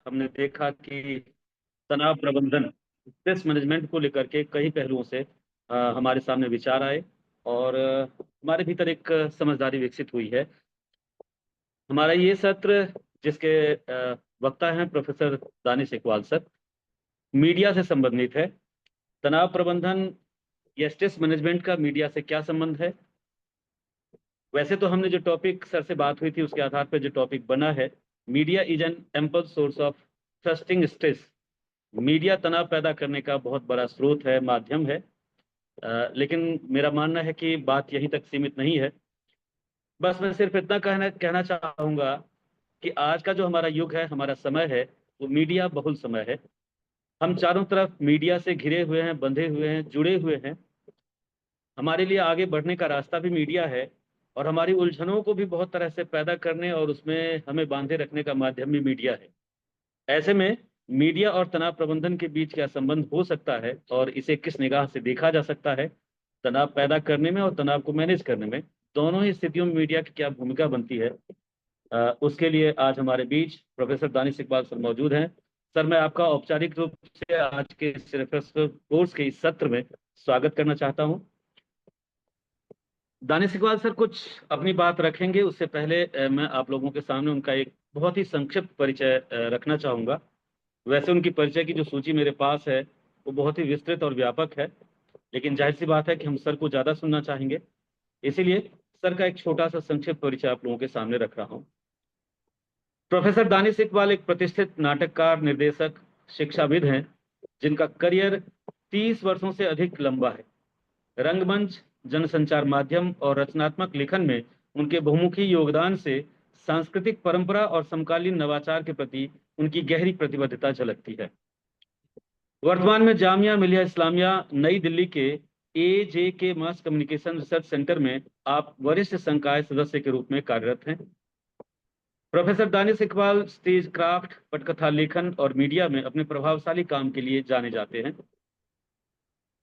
हमने देखा कि तनाव प्रबंधन, स्ट्रेस मैनेजमेंट को लेकर के कई पहलुओं से हमारे सामने विचार आए और हमारे भीतर एक समझदारी विकसित हुई है। हमारा ये सत्र, जिसके वक्ता हैं professor Danish Iqbal sir, media से संबंधित है। तनाव प्रबंधन या स्ट्रेस मैनेजमेंट का मीडिया से क्या संबंध है? वैसे तो हमने जो टॉपिक सर से बात हुई थी उसके आधार पर जो टॉपिक बना है, media is an ample source of trusting stress. Media तनाव पैदा करने का बहुत बड़ा स्रोत है, माध्यम है। लेकिन मेरा मानना है कि बात यहीं तक सीमित नहीं है। बस मैं सिर्फ इतना कहना कहना चाहूंगा कि आज का जो हमारा युग है, हमारा समय है, वो मीडिया बहुल समय है। हम चारों तरफ मीडिया से घिरे हुए हैं, बंधे हुए हैं, जुड़े हुए हैं। हमारे लिए आगे बढ़ने का रास्ता भी मीडिया है और हमारी उलझनों को भी बहुत तरह से पैदा करने और उसमें हमें बांधे रखने का माध्यम भी मीडिया है। ऐसे में मीडिया और तनाव प्रबंधन के बीच क्या संबंध हो सकता है और इसे किस निगाह से देखा जा सकता है? तनाव पैदा करने में और तनाव को मैनेज करने में दोनों ही स्थितियों में मीडिया की क्या भूमिका बनती है, उसके लिए आज हमारे बीच प्रोफेसर दानिश इकबाल सर मौजूद हैं। सर, मैं आपका औपचारिक रूप से आज के इस रेफरेंस कोर्स के इस सत्र में स्वागत करना चाहता हूं। दानिश इकबाल सर कुछ अपनी बात रखेंगे, उससे पहले मैं आप लोगों के सामने उनका एक बहुत ही संक्षिप्त परिचय रखना चाहूंगा। वैसे उनकी परिचय की जो सूची मेरे पास है वो बहुत ही विस्तृत और व्यापक है, लेकिन जाहिर सी बात है कि हम सर को ज़्यादा सुनना चाहेंगे, इसीलिए सर का एक छोटा सा संक्षिप्त परिचय आप लोगों के सामने रख रहा हूँ। प्रोफेसर दानिश इकबाल एक प्रतिष्ठित नाटककार, निर्देशक, शिक्षाविद हैं, जिनका करियर 30 वर्षों से अधिक लंबा है। रंगमंच, जनसंचार माध्यम और रचनात्मक लेखन में उनके बहुमुखी योगदान से सांस्कृतिक परंपरा और समकालीन नवाचार के प्रति उनकी गहरी प्रतिबद्धता झलकती है। वर्तमान में जामिया मिलिया इस्लामिया नई दिल्ली के AJK mass communication research centre में आप वरिष्ठ संकाय सदस्य के रूप में कार्यरत हैं। Professor Danish Iqbal stage craft, पटकथा लेखन और मीडिया में अपने प्रभावशाली काम के लिए जाने जाते हैं।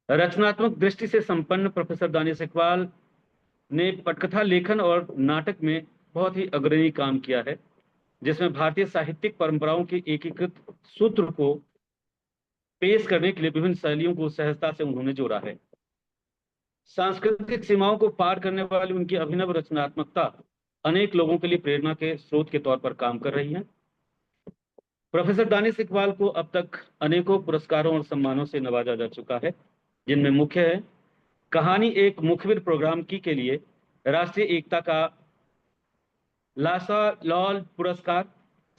रचनात्मक दृष्टि से संपन्न प्रोफेसर दानिश इकबाल ने पटकथा लेखन और नाटक में बहुत ही अग्रणी काम किया है, जिसमें भारतीय साहित्यिक परंपराओं के एकीकृत सूत्र को पेश करने के लिए विभिन्न शैलियों को सहजता से उन्होंने जोड़ा है। सांस्कृतिक सीमाओं को पार करने वाली उनकी अभिनव रचनात्मकता अनेक लोगों के लिए प्रेरणा के स्रोत के तौर पर काम कर रही है। प्रोफेसर दानिश इकबाल को अब तक अनेकों पुरस्कारों और सम्मानों से नवाजा जा चुका है, जिनमें मुख्य है कहानी एक मुखबिर प्रोग्राम की के लिए राष्ट्रीय एकता का लासा लॉल पुरस्कार,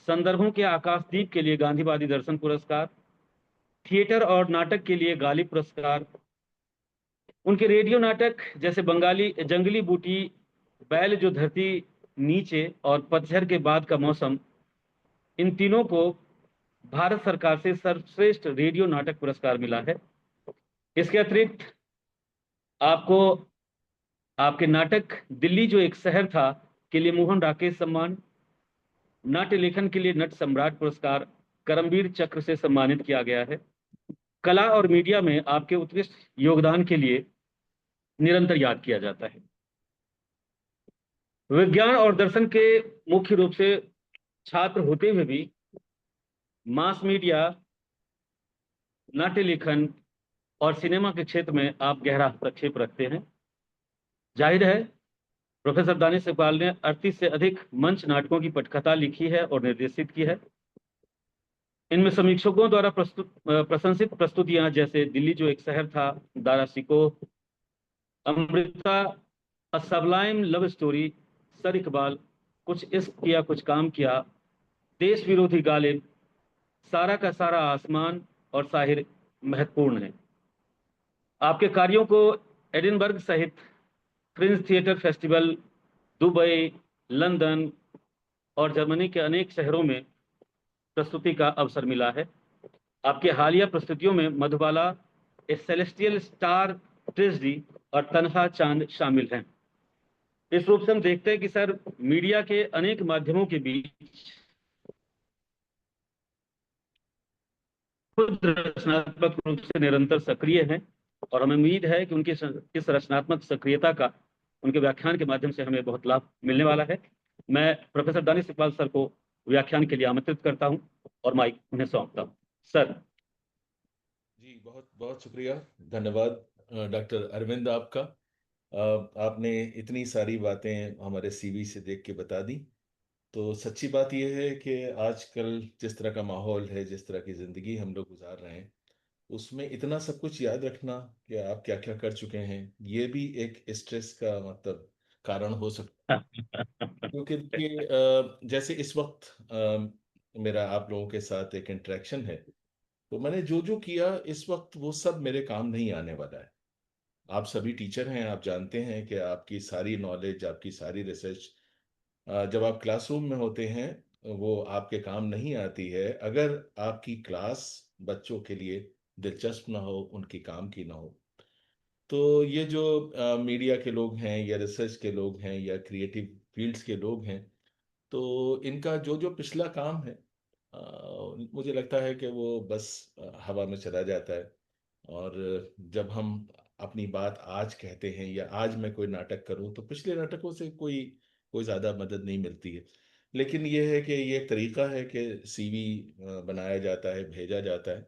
संदर्भों के आकाशदीप के लिए गांधीवादी दर्शन पुरस्कार, थिएटर और नाटक के लिए गालिब पुरस्कार। उनके रेडियो नाटक जैसे बंगाली जंगली बूटी, बैल जो धरती नीचे और पतझड़ के बाद का मौसम, इन तीनों को भारत सरकार से सर्वश्रेष्ठ रेडियो नाटक पुरस्कार मिला है। इसके अतिरिक्त आपको आपके नाटक दिल्ली जो एक शहर था के लिए मोहन राकेश सम्मान, नाट्य लेखन के लिए नट सम्राट पुरस्कार, करमवीर चक्र से सम्मानित किया गया है। कला और मीडिया में आपके उत्कृष्ट योगदान के लिए निरंतर याद किया जाता है। विज्ञान और दर्शन के मुख्य रूप से छात्र होते हुए भी मास मीडिया, नाट्य लेखन और सिनेमा के क्षेत्र में आप गहरा हस्तक्षेप रखते हैं। जाहिर है प्रोफेसर दानिश इकबाल ने 38 से अधिक मंच नाटकों की पटकथा लिखी है और निर्देशित की है। इनमें समीक्षकों द्वारा प्रशंसित प्रस्तुतियां जैसे दिल्ली जो एक शहर था, Dara Shikoh, Amrita, a sublime love story, sir Iqbal, कुछ इश्क किया कुछ काम किया, देश विरोधी गालिब, सारा का सारा आसमान और साहिर महत्वपूर्ण है। आपके कार्यों को एडिनबर्ग सहित fringe theatre festival, Dubai, London और जर्मनी के अनेक शहरों में प्रस्तुति का अवसर मिला है। आपके हालिया प्रस्तुतियों में मधुबाला, ए सेलेस्टियल स्टार, ट्रेजडी और तन्हा चांद शामिल हैं। इस रूप से हम देखते हैं कि सर मीडिया के अनेक माध्यमों के बीच खुद रचनात्मक रूप से निरंतर सक्रिय हैं और हमें उम्मीद है कि उनकी इस रचनात्मक सक्रियता का उनके व्याख्यान के माध्यम से हमें बहुत लाभ मिलने वाला है। मैं प्रोफेसर दानिश इकबाल सर को व्याख्यान के लिए आमंत्रित करता हूं। और माइक उन्हें सौंपता हूँ। सर। जी, बहुत बहुत शुक्रिया। धन्यवाद डॉक्टर अरविंद आपका। आपने इतनी सारी बातें हमारे सीवी से देख के बता दी। तो सच्ची बात यह है कि आजकल जिस तरह का माहौल है, जिस तरह की ज़िंदगी हम लोग गुजार रहे हैं, उसमें इतना सब कुछ याद रखना कि आप क्या क्या कर चुके हैं, ये भी एक स्ट्रेस का मतलब कारण हो सकता है। क्योंकि देखिए जैसे इस वक्त मेरा आप लोगों के साथ एक इंटरेक्शन है, तो मैंने जो जो किया इस वक्त वो सब मेरे काम नहीं आने वाला है। आप सभी टीचर हैं, आप जानते हैं कि आपकी सारी नॉलेज, आपकी सारी रिसर्च जब आप क्लासरूम में होते हैं वो आपके काम नहीं आती है अगर आपकी क्लास बच्चों के लिए दिलचस्प ना हो, उनकी काम की ना हो। तो ये जो मीडिया के लोग हैं या रिसर्च के लोग हैं या क्रिएटिव फील्ड्स के लोग हैं, तो इनका जो जो पिछला काम है मुझे लगता है कि वो बस हवा में चला जाता है। और जब हम अपनी बात आज कहते हैं या आज मैं कोई नाटक करूं, तो पिछले नाटकों से कोई कोई ज़्यादा मदद नहीं मिलती है। लेकिन यह है कि ये एक तरीका है कि सीवी बनाया जाता है, भेजा जाता है।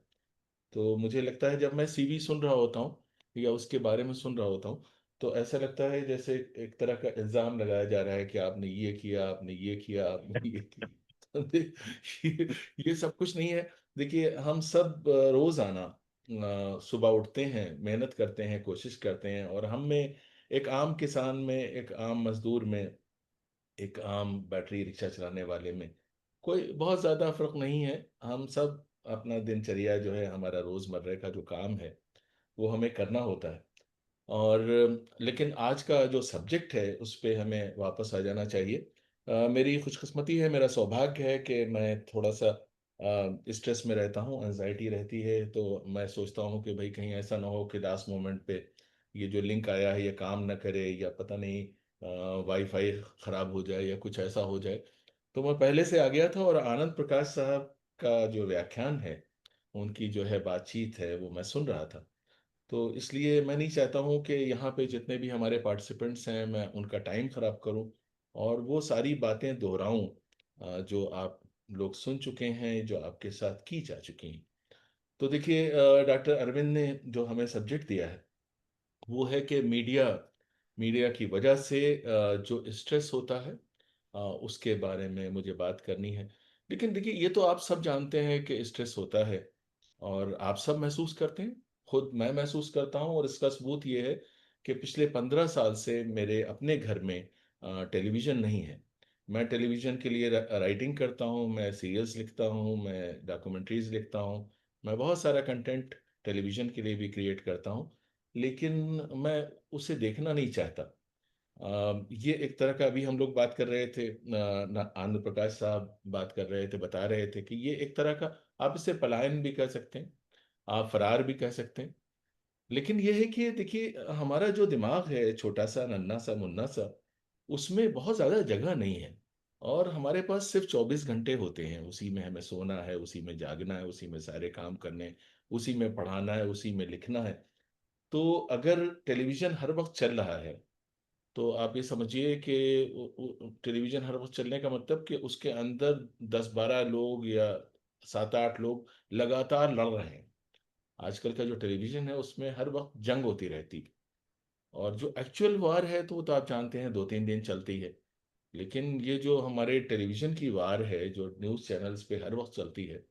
तो मुझे लगता है जब मैं सीवी सुन रहा होता हूँ या उसके बारे में सुन रहा होता हूँ, तो ऐसा लगता है जैसे एक तरह का इल्ज़ाम लगाया जा रहा है कि आपने ये किया, आपने ये किया, आपने ये किया। तो ये ये सब कुछ नहीं है। देखिए हम सब रोज़ाना सुबह उठते हैं, मेहनत करते हैं, कोशिश करते हैं, और हम में, एक आम किसान में, एक आम मजदूर में, एक आम बैटरी रिक्शा चलाने वाले में कोई बहुत ज़्यादा फर्क नहीं है। हम सब अपना दिनचर्या जो है, हमारा रोज़मर्रा का जो काम है, वो हमें करना होता है। और लेकिन आज का जो सब्जेक्ट है उस पे हमें वापस आ जाना चाहिए। मेरी खुशकिस्मती है, मेरा सौभाग्य है कि मैं थोड़ा सा स्ट्रेस में रहता हूँ, एंजाइटी रहती है। तो मैं सोचता हूँ कि भाई कहीं ऐसा ना हो कि लास्ट मोमेंट पे ये जो लिंक आया है ये काम ना करे, या पता नहीं वाईफाई ख़राब हो जाए या कुछ ऐसा हो जाए। तो मैं पहले से आ गया था, और आनंद प्रकाश साहब का जो व्याख्यान है, उनकी जो है बातचीत है, वो मैं सुन रहा था। तो इसलिए मैं नहीं चाहता हूँ कि यहाँ पे जितने भी हमारे पार्टिसिपेंट्स हैं मैं उनका टाइम खराब करूँ और वो सारी बातें दोहराऊं जो आप लोग सुन चुके हैं, जो आपके साथ की जा चुकी हैं। तो देखिए डॉक्टर अरविंद ने जो हमें सब्जेक्ट दिया है वो है कि मीडिया मीडिया की वजह से जो स्ट्रेस होता है उसके बारे में मुझे बात करनी है। लेकिन देखिए ये तो आप सब जानते हैं कि स्ट्रेस होता है, और आप सब महसूस करते हैं, खुद मैं महसूस करता हूँ। और इसका सबूत ये है कि पिछले 15 साल से मेरे अपने घर में टेलीविज़न नहीं है। मैं टेलीविज़न के लिए राइटिंग करता हूँ, मैं सीरियल्स लिखता हूँ, मैं डॉक्यूमेंट्रीज लिखता हूँ, मैं बहुत सारा कंटेंट टेलीविज़न के लिए भी क्रिएट करता हूँ। लेकिन मैं उसे देखना नहीं चाहता। ये एक तरह का, अभी हम लोग बात कर रहे थे, आनंद प्रकाश साहब बात कर रहे थे, बता रहे थे कि ये एक तरह का, आप इसे पलायन भी कह सकते हैं, आप फरार भी कह सकते हैं। लेकिन ये है कि देखिए हमारा जो दिमाग है, छोटा सा नन्ना सा मुन्ना सा, उसमें बहुत ज़्यादा जगह नहीं है। और हमारे पास सिर्फ 24 घंटे होते हैं, उसी में हमें सोना है, उसी में जागना है, उसी में सारे काम करने, उसी में पढ़ाना है, उसी में लिखना है। तो अगर टेलीविज़न हर वक्त चल रहा है, तो आप ये समझिए कि टेलीविज़न हर वक्त चलने का मतलब कि उसके अंदर 10-12 लोग या 7-8 लोग लगातार लड़ रहे हैं। आजकल का जो टेलीविज़न है उसमें हर वक्त जंग होती रहती है। और जो एक्चुअल वार है तो वो तो आप जानते हैं 2-3 दिन चलती है। लेकिन ये जो हमारे टेलीविज़न की वार है, जो न्यूज़ चैनल्स पे हर वक्त चलती है,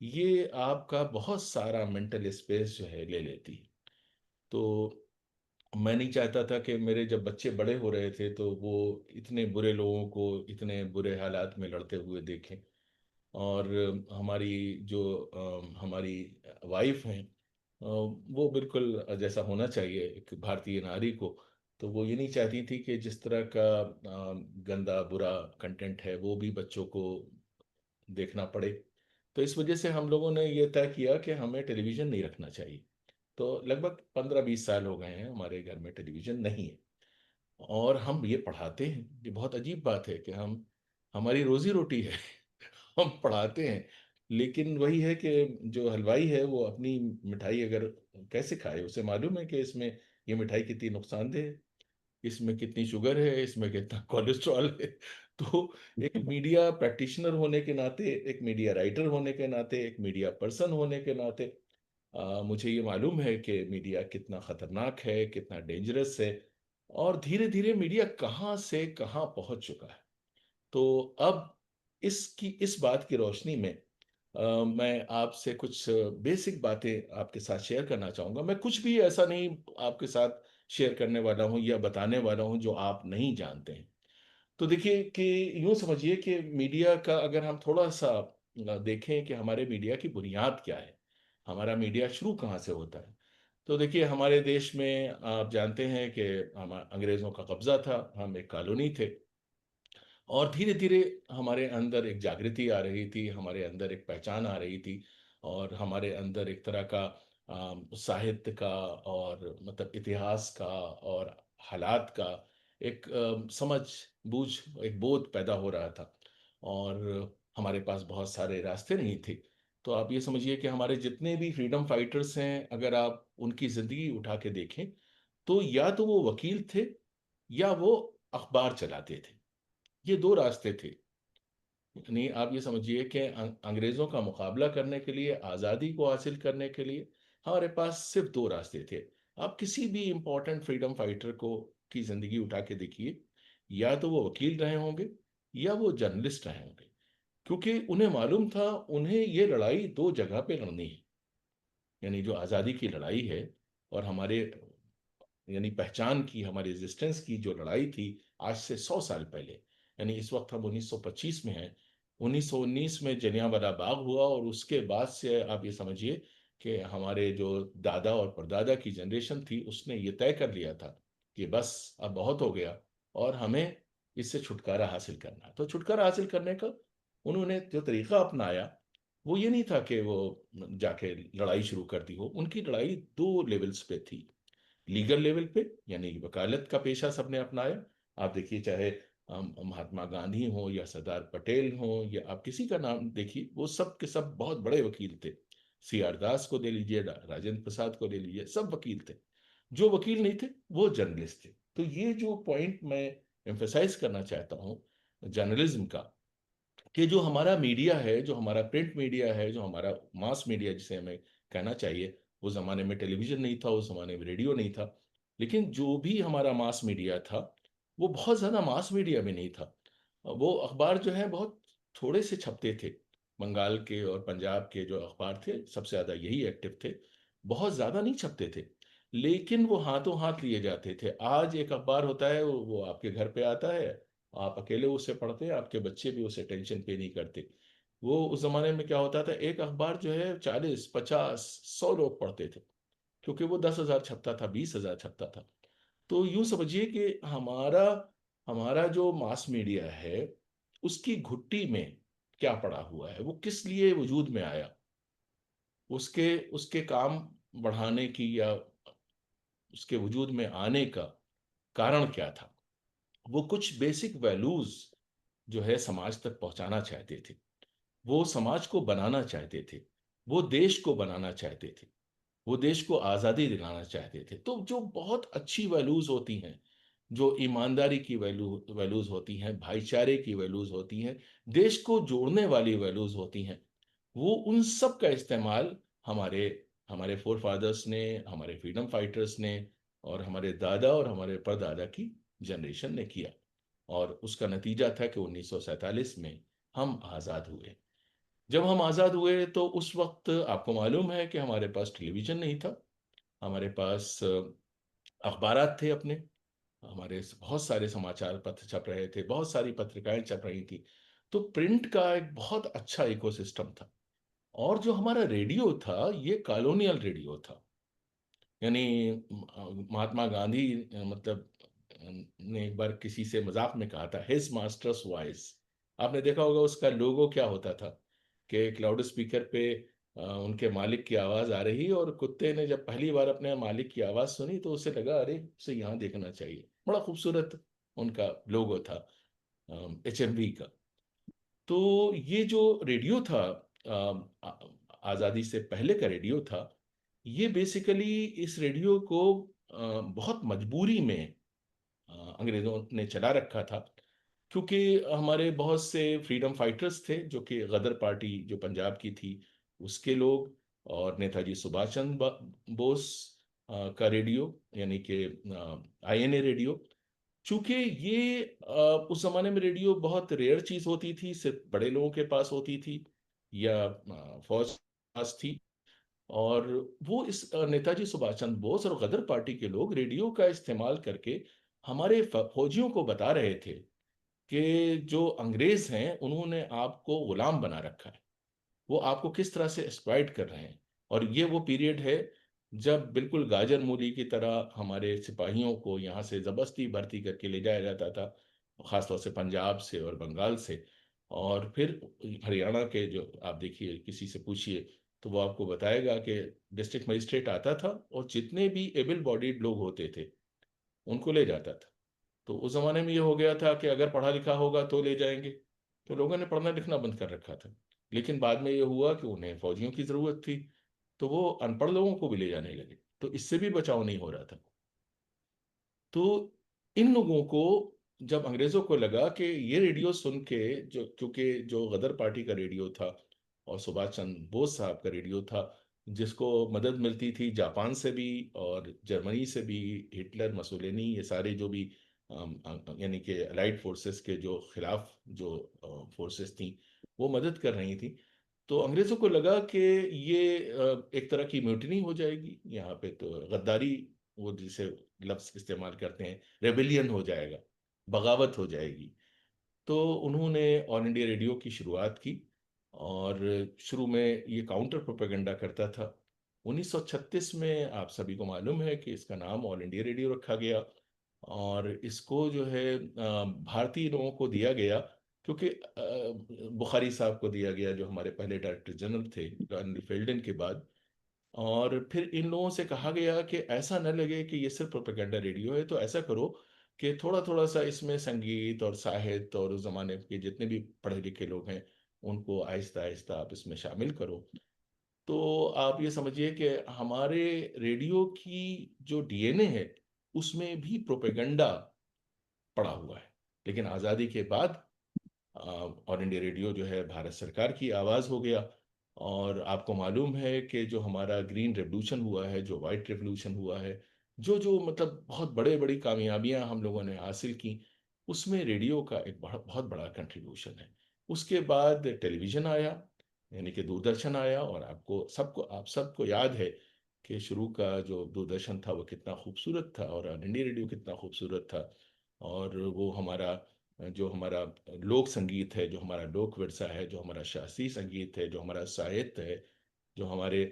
ये आपका बहुत सारा मेंटल स्पेस जो है ले लेती है। तो मैं नहीं चाहता था कि मेरे जब बच्चे बड़े हो रहे थे तो वो इतने बुरे लोगों को इतने बुरे हालात में लड़ते हुए देखें। और हमारी जो हमारी वाइफ हैं, वो बिल्कुल जैसा होना चाहिए एक भारतीय नारी को, तो वो ये नहीं चाहती थी कि जिस तरह का गंदा बुरा कंटेंट है वो भी बच्चों को देखना पड़े। तो इस वजह से हम लोगों ने ये तय किया कि हमें टेलीविज़न नहीं रखना चाहिए। तो लगभग 15-20 साल हो गए हैं हमारे घर में टेलीविज़न नहीं है। और हम ये पढ़ाते हैं, ये बहुत अजीब बात है कि हम, हमारी रोजी रोटी है हम पढ़ाते हैं। लेकिन वही है कि जो हलवाई है वो अपनी मिठाई अगर कैसे खाए, उसे मालूम है कि इसमें ये मिठाई कितनी नुकसानदेह है, इसमें कितनी शुगर है, इसमें कितना कोलेस्ट्रॉल है। तो एक मीडिया प्रैक्टिशनर होने के नाते, एक मीडिया राइटर होने के नाते, एक मीडिया पर्सन होने के नाते मुझे ये मालूम है कि मीडिया कितना खतरनाक है, कितना डेंजरस है, और धीरे धीरे मीडिया कहाँ से कहाँ पहुंच चुका है। तो अब इस बात की रोशनी में मैं आपसे कुछ बेसिक बातें आपके साथ शेयर करना चाहूंगा। मैं कुछ भी ऐसा नहीं आपके साथ शेयर करने वाला हूं या बताने वाला हूं जो आप नहीं जानते हैं। तो देखिए कि यूं समझिए कि मीडिया का अगर हम थोड़ा सा देखें कि हमारे मीडिया की बुनियाद क्या है, हमारा मीडिया शुरू कहाँ से होता है। तो देखिए हमारे देश में आप जानते हैं कि हम अंग्रेजों का कब्जा था, हम एक कॉलोनी थे, और धीरे धीरे हमारे अंदर एक जागृति आ रही थी, हमारे अंदर एक पहचान आ रही थी, और हमारे अंदर एक तरह का साहित्य का और मतलब इतिहास का और हालात का एक समझ बूझ, एक बोध पैदा हो रहा था। और हमारे पास बहुत सारे रास्ते नहीं थे। तो आप ये समझिए कि हमारे जितने भी फ्रीडम फाइटर्स हैं, अगर आप उनकी जिंदगी उठा के देखें, तो या तो वो वकील थे या वो अखबार चलाते थे। ये दो रास्ते थे। यानी आप ये समझिए कि अंग्रेजों का मुकाबला करने के लिए, आज़ादी को हासिल करने के लिए हमारे पास सिर्फ दो रास्ते थे। आप किसी भी इंपॉर्टेंट फ्रीडम फाइटर को की जिंदगी उठा के देखिए, या तो वो वकील रहे होंगे या वो जर्नलिस्ट रहे होंगे, क्योंकि उन्हें मालूम था उन्हें ये लड़ाई दो जगह पे लड़नी है। यानी जो आज़ादी की लड़ाई है और हमारे यानी पहचान की, हमारी एग्जिस्टेंस की जो लड़ाई थी आज से 100 साल पहले, यानी इस वक्त हम 1925 में हैं। 1919 में जलियांवाला बाग हुआ, और उसके बाद से आप ये समझिए कि हमारे जो दादा और परदादा की जनरेशन थी उसने ये तय कर लिया था कि बस अब बहुत हो गया, और हमें इससे छुटकारा हासिल करना है। तो छुटकारा हासिल करने का उन्होंने जो तरीका अपनाया, वो ये नहीं था कि वो जाके लड़ाई शुरू कर दी हो। उनकी लड़ाई दो लेवल्स पे थी। लीगल लेवल पे, यानी वकालत का पेशा सबने अपनाया। आप देखिए, चाहे महात्मा गांधी हो या सरदार पटेल हो, या आप किसी का नाम देखिए, वो सब के सब बहुत बड़े वकील थे। सी आर दास को दे लीजिए, राजेंद्र प्रसाद को ले लीजिए, सब वकील थे। जो वकील नहीं थे वो जर्नलिस्ट थे। तो ये जो पॉइंट मैं एम्फेसाइज करना चाहता हूँ जर्नलिज्म का, कि जो हमारा मीडिया है, जो हमारा प्रिंट मीडिया है, जो हमारा मास मीडिया जिसे हमें कहना चाहिए, उस जमाने में टेलीविजन नहीं था, उस जमाने में रेडियो नहीं था, लेकिन जो भी हमारा मास मीडिया था वो बहुत ज्यादा मास मीडिया भी नहीं था। वो अखबार जो है बहुत थोड़े से छपते थे। बंगाल के और पंजाब के जो अखबार थे सबसे ज्यादा यही एक्टिव थे, बहुत ज्यादा नहीं छपते थे, लेकिन वो हाथों हाथ लिए जाते थे। आज एक अखबार होता है, वो आपके घर पे आता है, आप अकेले उसे पढ़ते हैं, आपके बच्चे भी उसे टेंशन पे नहीं करते। वो उस जमाने में क्या होता था, एक अखबार जो है 40, 50, 100 लोग पढ़ते थे, क्योंकि वो 10,000 छपता था, 20,000 छपता था। तो यूं समझिए कि हमारा हमारा जो मास मीडिया है उसकी घुट्टी में क्या पड़ा हुआ है, वो किस लिए वजूद में आया, उसके उसके काम बढ़ाने की या उसके वजूद में आने का कारण क्या था। वो कुछ बेसिक वैल्यूज जो है समाज तक पहुंचाना चाहते थे, वो समाज को बनाना चाहते थे, वो देश को बनाना चाहते थे, वो देश को आज़ादी दिलाना चाहते थे। तो जो बहुत अच्छी वैल्यूज होती हैं, जो ईमानदारी की वैल्यूज होती हैं, भाईचारे की वैल्यूज होती हैं, देश को जोड़ने वाली वैल्यूज होती हैं, वो उन सब का इस्तेमाल हमारे हमारे फोर फादर्स ने, हमारे फ्रीडम फाइटर्स ने, और हमारे दादा और हमारे परदादा की जनरेशन ने किया। और उसका नतीजा था कि 1947 में हम आज़ाद हुए। जब हम आज़ाद हुए तो उस वक्त आपको मालूम है कि हमारे पास टेलीविज़न नहीं था, हमारे पास अखबारात थे अपने, हमारे बहुत सारे समाचार पत्र छप रहे थे, बहुत सारी पत्रिकाएं छप रही थी। तो प्रिंट का एक बहुत अच्छा इकोसिस्टम था। और जो हमारा रेडियो था ये कॉलोनियल रेडियो था। यानी महात्मा गांधी मतलब ने एक बार किसी से मजाक में कहा था, हिज मास्टर्स वॉइस। आपने देखा होगा उसका लोगो क्या होता था, कि एक लाउड स्पीकर पे उनके मालिक की आवाज आ रही, और कुत्ते ने जब पहली बार अपने मालिक की आवाज सुनी तो उसे लगा अरे उसे यहाँ देखना चाहिए। बड़ा खूबसूरत उनका लोगो था HMV का। तो ये जो रेडियो था, आज़ादी से पहले का रेडियो था, ये बेसिकली इस रेडियो को बहुत मजबूरी में अंग्रेजों ने चला रखा था। क्योंकि हमारे बहुत से फ्रीडम फाइटर्स थे, जो कि गदर पार्टी जो पंजाब की थी उसके लोग, और नेताजी सुभाष चंद्र बोस का रेडियो, यानी कि आईएनए रेडियो। चूंकि ये उस जमाने में रेडियो बहुत रेयर चीज होती थी, सिर्फ बड़े लोगों के पास होती थी या फौज के पास थी। और वो इस नेताजी सुभाष चंद्र बोस और गदर पार्टी के लोग रेडियो का इस्तेमाल करके हमारे फौजियों को बता रहे थे कि जो अंग्रेज हैं उन्होंने आपको गुलाम बना रखा है, वो आपको किस तरह से एक्सप्लॉइट कर रहे हैं। और ये वो पीरियड है जब बिल्कुल गाजर मूली की तरह हमारे सिपाहियों को यहाँ से जबरदस्ती भर्ती करके ले जाया जाता था, खासतौर से पंजाब से और बंगाल से। और फिर हरियाणा के, जो आप देखिए किसी से पूछिए तो वो आपको बताएगा कि डिस्ट्रिक्ट मजिस्ट्रेट आता था और जितने भी एबल बॉडीड लोग होते थे उनको ले जाता था। तो उस जमाने में ये हो गया था कि अगर पढ़ा लिखा होगा तो ले जाएंगे, तो लोगों ने पढ़ना लिखना बंद कर रखा था। लेकिन बाद में ये हुआ कि उन्हें फौजियों की जरूरत थी, तो वो अनपढ़ लोगों को भी ले जाने लगे, तो इससे भी बचाव नहीं हो रहा था। तो इन लोगों को, जब अंग्रेजों को लगा कि ये रेडियो सुन के, जो क्योंकि जो गदर पार्टी का रेडियो था और सुभाष चंद्र बोस साहब का रेडियो था, जिसको मदद मिलती थी जापान से भी और जर्मनी से भी, हिटलर मसोलिनी ये सारे जो भी यानी कि अलाइड फोर्सेस के जो खिलाफ जो फोर्सेस थी वो मदद कर रही थी। तो अंग्रेजों को लगा कि ये एक तरह की म्यूटिनी हो जाएगी यहाँ पे, तो गद्दारी, वो जिसे लफ्ज इस्तेमाल करते हैं, रेबेलियन हो जाएगा, बगावत हो जाएगी। तो उन्होंने ऑल इंडिया रेडियो की शुरुआत की। और शुरू में ये काउंटर प्रोपेगेंडा करता था। 1936 में आप सभी को मालूम है कि इसका नाम ऑल इंडिया रेडियो रखा गया। और इसको जो है भारतीय लोगों को दिया गया, क्योंकि बुखारी साहब को दिया गया जो हमारे पहले डायरेक्टर जनरल थे कर्नल फेल्डन के बाद। और फिर इन लोगों से कहा गया कि ऐसा न लगे कि ये सिर्फ प्रोपेगेंडा रेडियो है, तो ऐसा करो कि थोड़ा थोड़ा सा इसमें संगीत और साहित्य और उस जमाने के जितने भी पढ़े लिखे लोग हैं उनको आहिस्ता आहिस्ता आप इसमें शामिल करो। तो आप ये समझिए कि हमारे रेडियो की जो डीएनए है उसमें भी प्रोपेगेंडा पड़ा हुआ है। लेकिन आज़ादी के बाद ऑल इंडिया रेडियो जो है भारत सरकार की आवाज़ हो गया। और आपको मालूम है कि जो हमारा ग्रीन रेवोल्यूशन हुआ है, जो वाइट रेवोल्यूशन हुआ है, जो जो मतलब बहुत बड़े बड़ी कामयाबियां हम लोगों ने हासिल की, उसमें रेडियो का एक बहुत बड़ा कंट्रीब्यूशन है। उसके बाद टेलीविज़न आया, यानी कि दूरदर्शन आया। और आप सबको याद है कि शुरू का जो दूरदर्शन था वो कितना खूबसूरत था, और ऑल इंडिया रेडियो कितना खूबसूरत था। और वो हमारा जो हमारा लोक संगीत है, जो हमारा लोक विरसा है, जो हमारा शास्त्रीय संगीत है, जो हमारा साहित्य है, जो हमारे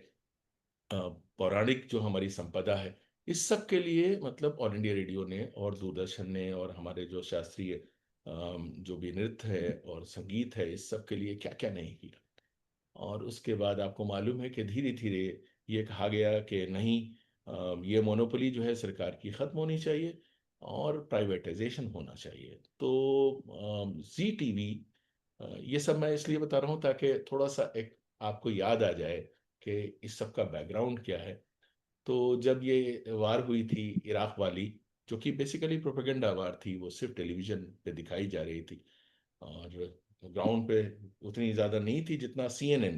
पौराणिक जो हमारी संपदा है, इस सब के लिए मतलब ऑल इंडिया रेडियो ने और दूरदर्शन ने और हमारे जो शास्त्रीय जो भी नृत्य है और संगीत है, इस सब के लिए क्या क्या नहीं किया। और उसके बाद आपको मालूम है कि धीरे धीरे ये कहा गया कि नहीं, ये मोनोपोली जो है सरकार की खत्म होनी चाहिए और प्राइवेटाइजेशन होना चाहिए। तो जी टीवी, ये सब मैं इसलिए बता रहा हूँ ताकि थोड़ा सा एक आपको याद आ जाए कि इस सब का बैकग्राउंड क्या है। तो जब ये वार हुई थी इराक वाली, जो कि बेसिकली प्रोपेगेंडा वार थी, वो सिर्फ टेलीविजन पे दिखाई जा रही थी और ग्राउंड पे उतनी ज़्यादा नहीं थी जितना सीएनएन।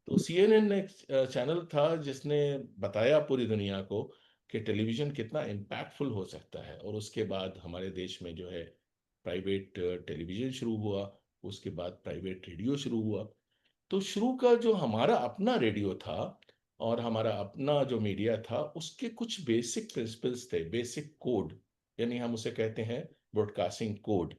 तो सीएनएन एक चैनल था जिसने बताया पूरी दुनिया को कि टेलीविज़न कितना इम्पैक्टफुल हो सकता है। और उसके बाद हमारे देश में जो है प्राइवेट टेलीविज़न शुरू हुआ, उसके बाद प्राइवेट रेडियो शुरू हुआ। तो शुरू का जो हमारा अपना रेडियो था और हमारा अपना जो मीडिया था, उसके कुछ बेसिक प्रिंसिपल्स थे, बेसिक कोड, यानी हम उसे कहते हैं ब्रॉडकास्टिंग कोड।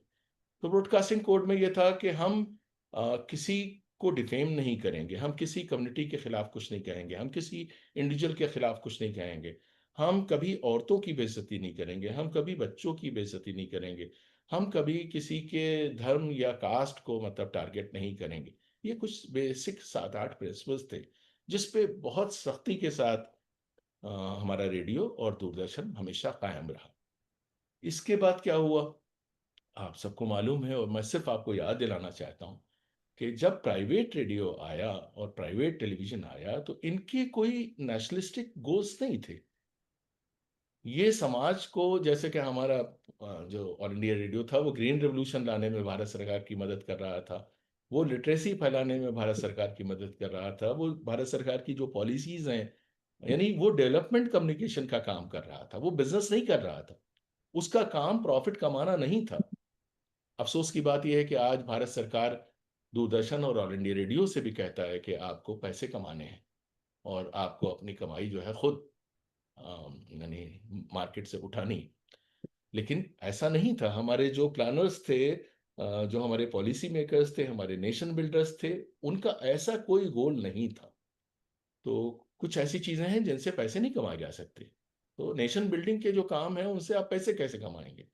तो ब्रॉडकास्टिंग कोड में यह था कि हम किसी को डिफेम नहीं करेंगे, हम किसी कम्युनिटी के खिलाफ कुछ नहीं कहेंगे, हम किसी इंडिविजुअल के खिलाफ कुछ नहीं कहेंगे, हम कभी औरतों की बेइज्जती नहीं करेंगे, हम कभी बच्चों की बेइज्जती नहीं करेंगे, हम कभी किसी के धर्म या कास्ट को मतलब टारगेट नहीं करेंगे। ये कुछ बेसिक 7-8 प्रिंसिपल्स थे जिस पे बहुत सख्ती के साथ अ, हमारा रेडियो और दूरदर्शन हमेशा कायम रहा। इसके बाद क्या हुआ आप सबको मालूम है, और मैं सिर्फ आपको याद दिलाना चाहता हूँ कि जब प्राइवेट रेडियो आया और प्राइवेट टेलीविजन आया तो इनके कोई नेशनलिस्टिक गोल्स नहीं थे। ये समाज को, जैसे कि हमारा जो ऑल इंडिया रेडियो था वो ग्रीन रेवोल्यूशन लाने में भारत सरकार की मदद कर रहा था, वो लिटरेसी फैलाने में भारत सरकार की मदद कर रहा था, वो भारत सरकार की जो पॉलिसीज हैं, यानी वो डेवलपमेंट कम्युनिकेशन का काम कर रहा था, वो बिजनेस नहीं कर रहा था। उसका काम प्रॉफिट कमाना नहीं था। अफसोस की बात यह है कि आज भारत सरकार दूरदर्शन और ऑल इंडिया रेडियो से भी कहता है कि आपको पैसे कमाने हैं और आपको अपनी कमाई जो है खुद यानी मार्केट से उठानी। लेकिन ऐसा नहीं था। हमारे जो प्लानर्स थे, जो हमारे पॉलिसी मेकर्स थे, हमारे नेशन बिल्डर्स थे, उनका ऐसा कोई गोल नहीं था। तो कुछ ऐसी चीजें हैं जिनसे पैसे नहीं कमाए जा सकते। तो नेशन बिल्डिंग के जो काम है उनसे आप पैसे कैसे कमाएंगे?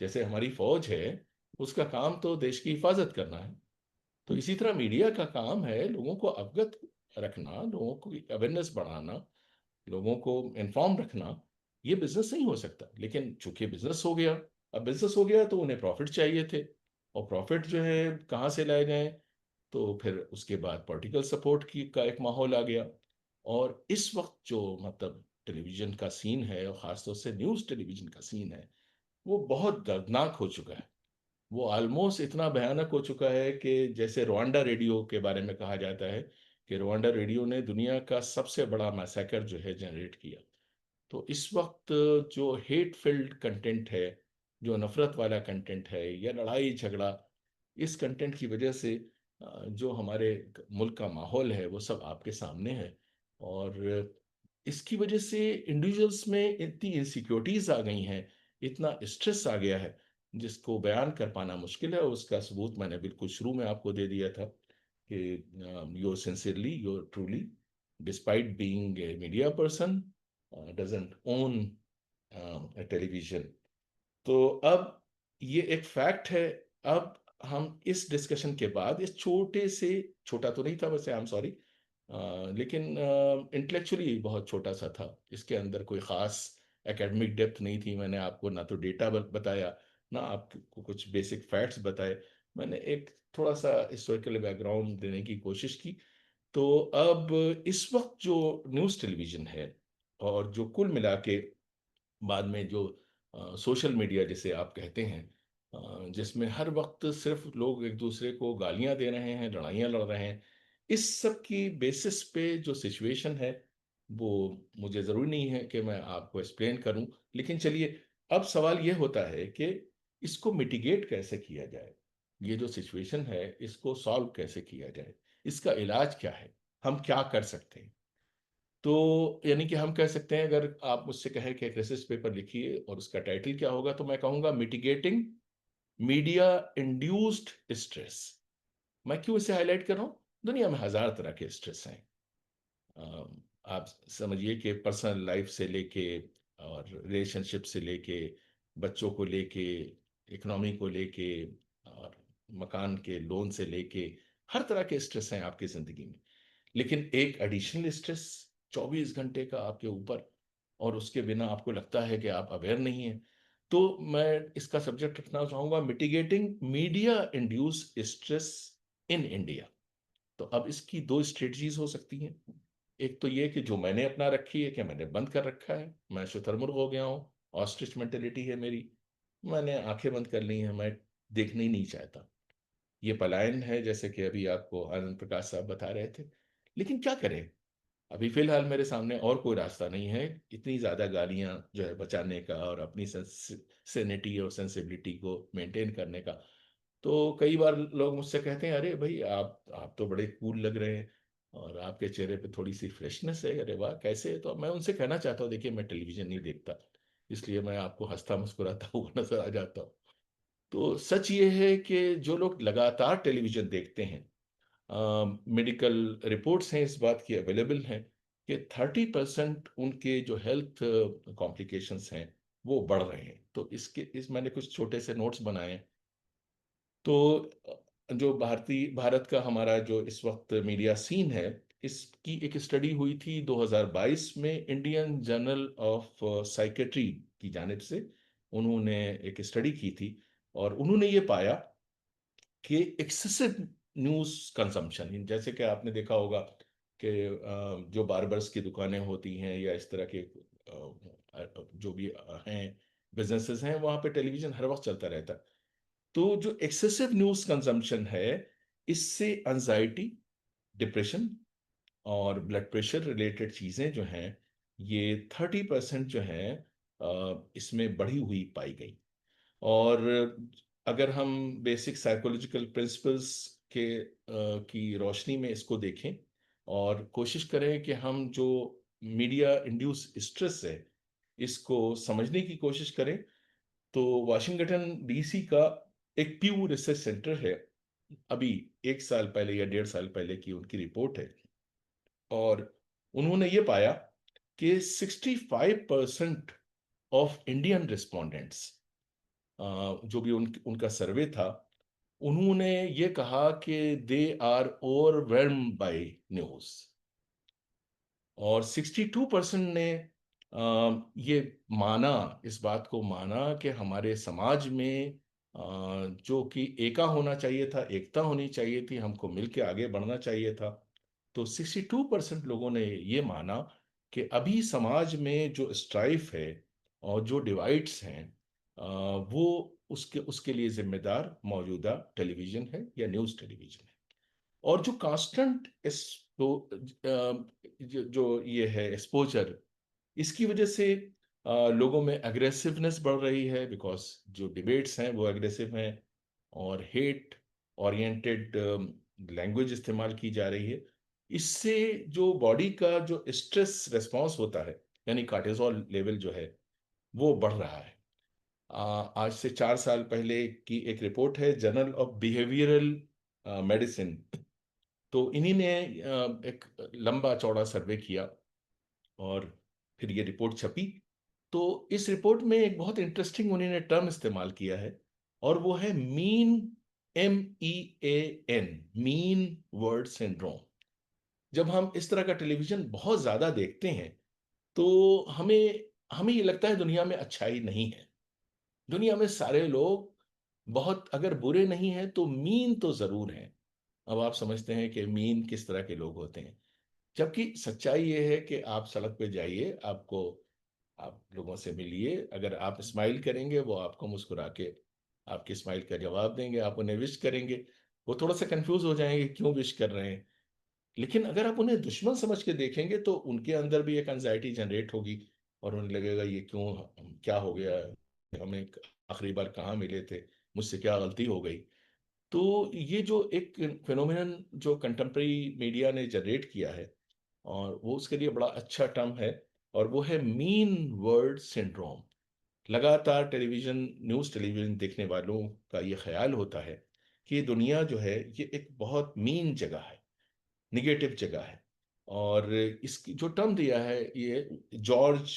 जैसे हमारी फौज है, उसका काम तो देश की हिफाजत करना है। तो इसी तरह मीडिया का काम है लोगों को अवगत रखना, लोगों को अवेयरनेस बढ़ाना, लोगों को इन्फॉर्म रखना। ये बिजनेस नहीं हो सकता, लेकिन चूंकि बिजनेस हो गया, अब बिजनेस हो गया तो उन्हें प्रॉफिट चाहिए थे। और प्रॉफिट जो है कहाँ से लाए गए? तो फिर उसके बाद पॉलिटिकल सपोर्ट की का एक माहौल आ गया। और इस वक्त जो मतलब टेलीविजन का सीन है, और खासतौर से न्यूज़ टेलीविजन का सीन है, वो बहुत दर्दनाक हो चुका है। वो ऑलमोस्ट इतना भयानक हो चुका है कि जैसे रवांडा रेडियो के बारे में कहा जाता है कि रवांडा रेडियो ने दुनिया का सबसे बड़ा मैसेकर जो है जनरेट किया। तो इस वक्त जो हेट फिल्ड कंटेंट है, जो नफरत वाला कंटेंट है या लड़ाई झगड़ा, इस कंटेंट की वजह से जो हमारे मुल्क का माहौल है वो सब आपके सामने है। और इसकी वजह से इंडिविजुअल्स में इतनी इनसिक्योरिटीज आ गई हैं, इतना स्ट्रेस आ गया है, जिसको बयान कर पाना मुश्किल है। उसका सबूत मैंने बिल्कुल शुरू में आपको दे दिया था कि your sincerely, your truly, despite being a media person, doesn't own television. तो अब ये एक फैक्ट है। अब हम इस डिस्कशन के बाद इस छोटे से, छोटा तो नहीं था वैसे, आई एम सॉरी, लेकिन इंटेलेक्चुअली बहुत छोटा सा था, इसके अंदर कोई खास एकेडमिक डेप्थ नहीं थी। मैंने आपको ना तो डेटा बताया, ना आपको कुछ बेसिक फैक्ट्स बताए। मैंने एक थोड़ा सा हिस्टोरिकल बैकग्राउंड देने की कोशिश की। तो अब इस वक्त जो न्यूज़ टेलीविज़न है, और जो कुल मिला के बाद में जो सोशल मीडिया जिसे आप कहते हैं, जिसमें हर वक्त सिर्फ लोग एक दूसरे को गालियां दे रहे हैं, लड़ाइयां लड़ रहे हैं, इस सब की बेसिस पे जो सिचुएशन है, वो मुझे ज़रूरी नहीं है कि मैं आपको एक्सप्लेन करूं। लेकिन चलिए, अब सवाल ये होता है कि इसको मिटिगेट कैसे किया जाए, ये जो सिचुएशन है इसको सॉल्व कैसे किया जाए, इसका इलाज क्या है, हम क्या कर सकते हैं। तो यानी कि हम कह सकते हैं, अगर आप मुझसे कहें कि एक रिसर्च पेपर लिखिए और उसका टाइटल क्या होगा, तो मैं कहूंगा मिटिगेटिंग मीडिया इंड्यूस्ड स्ट्रेस। मैं क्यों इसे हाईलाइट कर रहा हूँ? दुनिया में हजार तरह के स्ट्रेस हैं। आप समझिए कि पर्सनल लाइफ से लेके, और रिलेशनशिप से लेके, बच्चों को लेके, इकोनॉमी को लेके, और मकान के लोन से लेके, हर तरह के स्ट्रेस हैं आपकी जिंदगी में। लेकिन एक एडिशनल स्ट्रेस 24 घंटे का आपके ऊपर, और उसके बिना आपको लगता है कि आप अवेयर नहीं हैं। तो मैं इसका सब्जेक्ट रखना चाहूंगा mitigating media induce stress in India. तो अब इसकी दो स्ट्रेटजीज हो सकती हैं। एक तो ये कि जो मैंने अपना रखी है, कि मैंने बंद कर रखा है, मैं शुतुरमुर्ग हो गया हूँ, ऑस्ट्रिच मेंटेलिटी है मेरी, मैंने आंखें बंद कर ली हैं, मैं देखना ही नहीं चाहता। ये पलायन है, जैसे कि अभी आपको आनंद प्रकाश साहब बता रहे थे। लेकिन क्या करें? अभी फिलहाल मेरे सामने और कोई रास्ता नहीं है, इतनी ज्यादा गालियां जो है बचाने का, और अपनी सेनिटी और सेंसिबिलिटी को मेंटेन करने का। तो कई बार लोग मुझसे कहते हैं, अरे भाई, आप तो बड़े कूल लग रहे हैं, और आपके चेहरे पे थोड़ी सी फ्रेशनेस है, अरे वाह, कैसे? तो मैं उनसे कहना चाहता हूँ, देखिए मैं टेलीविजन नहीं देखता, इसलिए मैं आपको हंसता मुस्कुराता हुआ नजर आ जाता हूँ। तो सच ये है कि जो लोग लगातार टेलीविजन देखते हैं, मेडिकल रिपोर्ट्स हैं इस बात की अवेलेबल हैं कि 30% उनके जो हेल्थ कॉम्प्लिकेशंस हैं वो बढ़ रहे हैं। तो इसके इस मैंने कुछ छोटे से नोट्स बनाए हैं। तो जो भारत का हमारा जो इस वक्त मीडिया सीन है, इसकी एक स्टडी हुई थी 2022 में इंडियन जर्नल ऑफ साइकेट्री की जानिब से। उन्होंने एक स्टडी की थी, और उन्होंने ये पाया कि एक्सेसिव न्यूज कंजम्पशन, जैसे कि आपने देखा होगा कि जो बार्बर्स की दुकानें होती हैं या इस तरह के जो भी हैं बिजनेसेस हैं, वहां पे टेलीविजन हर वक्त चलता रहता है। तो जो एक्सेसिव न्यूज कंजम्पशन है, इससे एंजाइटी, डिप्रेशन और ब्लड प्रेशर रिलेटेड चीजें जो हैं, ये 30% जो हैं इसमें बढ़ी हुई पाई गई। और अगर हम बेसिक साइकोलॉजिकल प्रिंसिपल्स के की रोशनी में इसको देखें और कोशिश करें कि हम जो मीडिया इंड्यूस स्ट्रेस है इसको समझने की कोशिश करें, तो वाशिंगटन डीसी का एक प्यू रिसर्च सेंटर है, अभी 1 साल पहले या 1.5 साल पहले की उनकी रिपोर्ट है, और उन्होंने ये पाया कि 65% ऑफ इंडियन रिस्पोंडेंट्स, जो भी उनका सर्वे था, उन्होंने ये कहा कि they are overwhelmed by news. और 62% ने ये माना, इस बात को माना कि हमारे समाज में जो कि एका होना चाहिए था, एकता होनी चाहिए थी, हमको मिलके आगे बढ़ना चाहिए था। तो 62% लोगों ने ये माना कि अभी समाज में जो स्ट्राइफ है और जो डिवाइड्स हैं, वो उसके उसके लिए जिम्मेदार मौजूदा टेलीविजन है या न्यूज़ टेलीविजन है। और जो कांस्टेंट जो ये है एक्सपोजर, इसकी वजह से लोगों में एग्रेसिवनेस बढ़ रही है, बिकॉज जो डिबेट्स हैं वो एग्रेसिव हैं, और हेट ओरिएंटेड लैंग्वेज इस्तेमाल की जा रही है। इससे जो बॉडी का जो स्ट्रेस रेस्पॉन्स होता है, यानी कार्टिसोल लेवल जो है, वो बढ़ रहा है। आज से 4 साल पहले की एक रिपोर्ट है, जर्नल ऑफ बिहेवियरल मेडिसिन। तो इन्हीं ने एक लंबा चौड़ा सर्वे किया और फिर ये रिपोर्ट छपी। तो इस रिपोर्ट में एक बहुत इंटरेस्टिंग उन्होंने टर्म इस्तेमाल किया है, और वो है mean, MEAN, mean word syndrome. जब हम इस तरह का टेलीविजन बहुत ज्यादा देखते हैं, तो हमें हमें ये लगता है दुनिया में अच्छाई नहीं है। दुनिया में सारे लोग बहुत, अगर बुरे नहीं हैं तो मीन तो जरूर हैं। अब आप समझते हैं कि मीन किस तरह के लोग होते हैं, जबकि सच्चाई ये है कि आप सड़क पे जाइए, आप लोगों से मिलिए, अगर आप स्माइल करेंगे वो आपको मुस्कुरा के आपकी स्माइल का जवाब देंगे, आप उन्हें विश करेंगे, वो थोड़ा सा कंफ्यूज हो जाएंगे क्यों विश कर रहे हैं। लेकिन अगर आप उन्हें दुश्मन समझ के देखेंगे तो उनके अंदर भी एक एंजाइटी जनरेट होगी, और उन्हें लगेगा ये क्यों, क्या हो गया, हमें आखिरी बार कहाँ मिले थे, मुझसे क्या गलती हो गई। तो ये जो एक फिनोमिनन जो कंटेम्प्रेरी मीडिया ने जनरेट किया है, और वो उसके लिए बड़ा अच्छा टर्म है, और वो है मीन वर्ड सिंड्रोम। लगातार न्यूज़ टेलीविजन देखने वालों का ये ख्याल होता है कि दुनिया जो है ये एक बहुत मीन जगह है, निगेटिव जगह है। और इसकी जो टर्म दिया है, ये जॉर्ज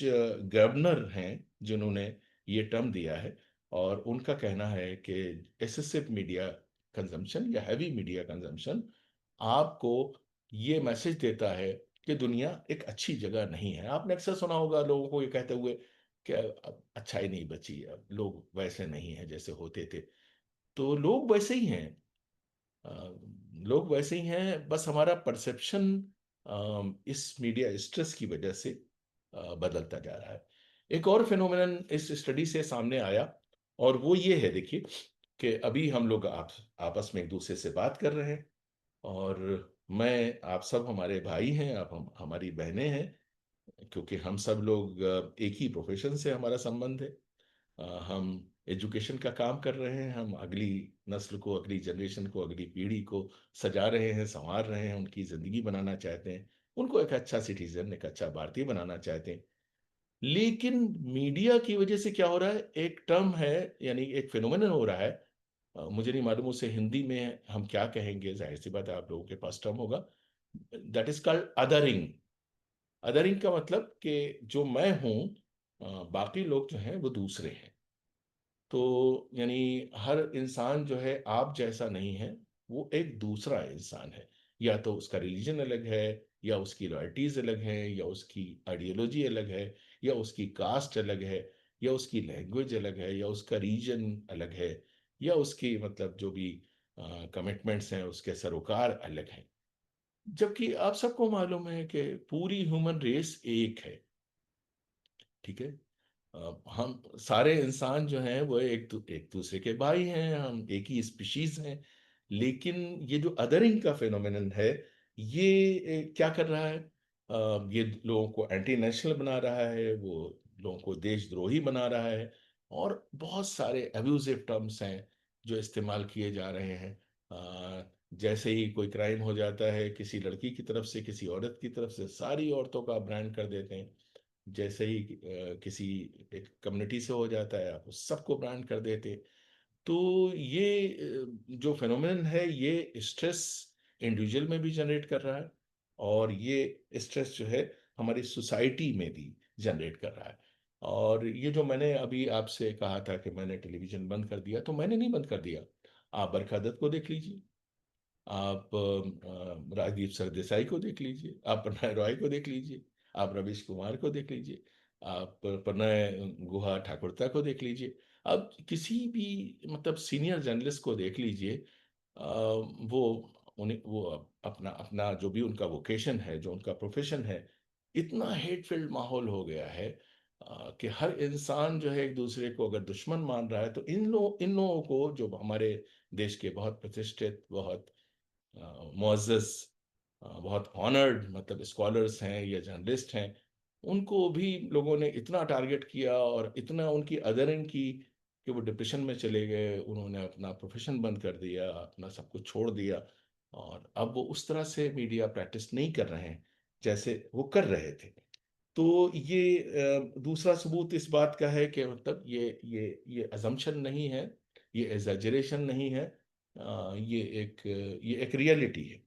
गर्बनर हैं जिन्होंने ये टर्म दिया है, और उनका कहना है कि एक्सेसिव मीडिया कंजम्पशन या हैवी मीडिया कंजम्पशन आपको ये मैसेज देता है कि दुनिया एक अच्छी जगह नहीं है। आपने अक्सर सुना होगा लोगों को ये कहते हुए कि अब अच्छाई नहीं बची, अब लोग वैसे नहीं हैं जैसे होते थे। तो लोग वैसे ही हैं, अ, लोग वैसे ही हैं, बस हमारा परसेप्शन इस मीडिया स्ट्रेस की वजह से बदलता जा रहा है। एक और फिनोमेनन इस स्टडी से सामने आया, और वो ये है, देखिए, कि अभी हम लोग आपस में एक दूसरे से बात कर रहे हैं, और मैं, आप सब हमारे भाई हैं, आप हमारी बहनें हैं, क्योंकि हम सब लोग एक ही प्रोफेशन से हमारा संबंध है। हम एजुकेशन का काम कर रहे हैं, हम अगली नस्ल को, अगली जनरेशन को, अगली पीढ़ी को सजा रहे हैं, संवार रहे हैं, उनकी जिंदगी बनाना चाहते हैं, उनको एक अच्छा सिटीजन, एक अच्छा भारतीय बनाना चाहते हैं। लेकिन मीडिया की वजह से क्या हो रहा है, एक टर्म है, यानी एक फिनोमेनन हो रहा है, मुझे नहीं मालूम उसे हिंदी में हम क्या कहेंगे, जाहिर सी बात है आप लोगों के पास टर्म होगा, that is called adhering. Adhering का मतलब कि जो मैं हूं, बाकी लोग जो हैं वो दूसरे हैं। तो यानी हर इंसान जो है आप जैसा नहीं है, वो एक दूसरा इंसान है। या तो उसका रिलीजन अलग है, या उसकी रॉयल्टीज अलग हैं, या उसकी आइडियोलॉजी अलग है, या उसकी कास्ट अलग है, या उसकी लैंग्वेज अलग है, या उसका रीजन अलग है, या उसकी मतलब जो भी कमिटमेंट्स हैं उसके सरोकार अलग हैं। जबकि आप सबको मालूम है कि पूरी ह्यूमन रेस एक है। ठीक है। हम सारे इंसान जो हैं वो एक दूसरे के भाई हैं, हम एक ही स्पीशीज हैं। लेकिन ये जो अदरिंग का फेनोमेनन है, ये क्या कर रहा है? ये लोगों को एंटी नेशनल बना रहा है, वो लोगों को देशद्रोही बना रहा है, और बहुत सारे अब्यूजिव टर्म्स हैं जो इस्तेमाल किए जा रहे हैं। जैसे ही कोई क्राइम हो जाता है किसी लड़की की तरफ से, किसी औरत की तरफ से, सारी औरतों का ब्रांड कर देते हैं। जैसे ही किसी एक कम्युनिटी से हो जाता है, आप उस सबको ब्रांड कर देते। तो ये जो फेनोमेनन है, ये स्ट्रेस इंडिविजुअल में भी जनरेट कर रहा है, और ये स्ट्रेस जो है हमारी सोसाइटी में भी जनरेट कर रहा है। और ये जो मैंने अभी आपसे कहा था कि मैंने टेलीविजन बंद कर दिया, तो मैंने नहीं बंद कर दिया। आप बरखा दत्त को देख लीजिए, आप राजदीप सरदेसाई को देख लीजिए, आप प्रणय रॉय को देख लीजिए, आप रवीश कुमार को देख लीजिए, आप प्रणय गुहा ठाकुरता को देख लीजिए। आप किसी भी मतलब सीनियर जर्नलिस्ट को देख लीजिए। वो उन्हें वो अपना अपना जो भी उनका वोकेशन है, जो उनका प्रोफेशन है, इतना हेट फिल्ड माहौल हो गया है कि हर इंसान जो है एक दूसरे को अगर दुश्मन मान रहा है। तो इन लोगों को, जो हमारे देश के बहुत प्रतिष्ठित, बहुत मुअज़्ज़ज़, बहुत ऑनर्ड मतलब स्कॉलर्स हैं या जर्नलिस्ट हैं, उनको भी लोगों ने इतना टारगेट किया और इतना उनकी अदरिंग की कि वो डिप्रेशन में चले गए। उन्होंने अपना प्रोफेशन बंद कर दिया, अपना सब कुछ छोड़ दिया, और अब वो उस तरह से मीडिया प्रैक्टिस नहीं कर रहे हैं जैसे वो कर रहे थे। तो ये दूसरा सबूत इस बात का है कि मतलब ये अजम्पशन नहीं है, ये एग्जैजरेशन नहीं है, ये एक रियलिटी है।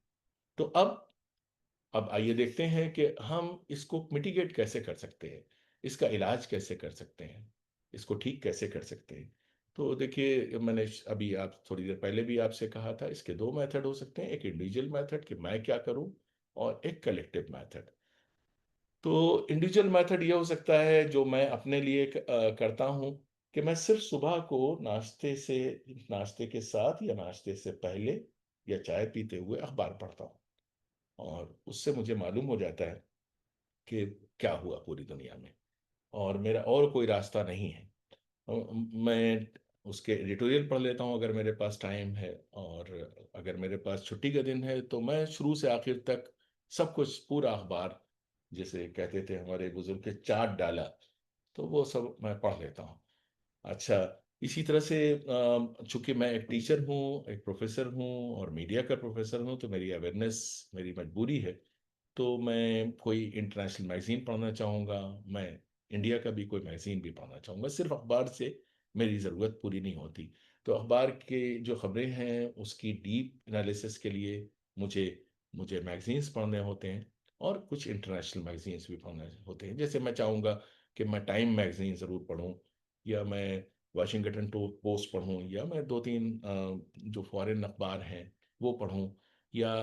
तो अब आइए देखते हैं कि हम इसको मिटिगेट कैसे कर सकते हैं, इसका इलाज कैसे कर सकते हैं, इसको ठीक कैसे कर सकते हैं। तो देखिए, मैंने अभी आप थोड़ी देर पहले भी आपसे कहा था, इसके दो मेथड हो सकते हैं, एक इंडिविजुअल मेथड कि मैं क्या करूं, और एक कलेक्टिव मेथड। तो इंडिविजुअल मेथड ये हो सकता है जो मैं अपने लिए करता हूँ, कि मैं सिर्फ सुबह को नाश्ते के साथ या नाश्ते से पहले या चाय पीते हुए अखबार पढ़ता हूँ, और उससे मुझे मालूम हो जाता है कि क्या हुआ पूरी दुनिया में, और मेरा और कोई रास्ता नहीं है। मैं उसके एडिटोरियल पढ़ लेता हूँ अगर मेरे पास टाइम है, और अगर मेरे पास छुट्टी का दिन है तो मैं शुरू से आखिर तक सब कुछ, पूरा अखबार, जैसे कहते थे हमारे बुजुर्ग के, चाट डाला, तो वो सब मैं पढ़ लेता हूँ। अच्छा, इसी तरह से चूंकि मैं एक टीचर हूँ, एक प्रोफेसर हूँ, और मीडिया का प्रोफेसर हूँ, तो मेरी अवेयरनेस मेरी मजबूरी है। तो मैं कोई इंटरनेशनल मैगजीन पढ़ना चाहूँगा, मैं इंडिया का भी कोई मैगजीन भी पढ़ना चाहूँगा। सिर्फ अखबार से मेरी ज़रूरत पूरी नहीं होती। तो अखबार के जो खबरें हैं उसकी डीप एनालिसिस के लिए मुझे मुझे मैगजीन्स पढ़ने होते हैं, और कुछ इंटरनेशनल मैगजीन्स भी पढ़ने होते हैं। जैसे मैं चाहूँगा कि मैं टाइम मैगजीन ज़रूर पढूं, या मैं वाशिंगटन पोस्ट पढूं, या मैं दो तीन जो फॉरेन अखबार हैं वो पढूं, या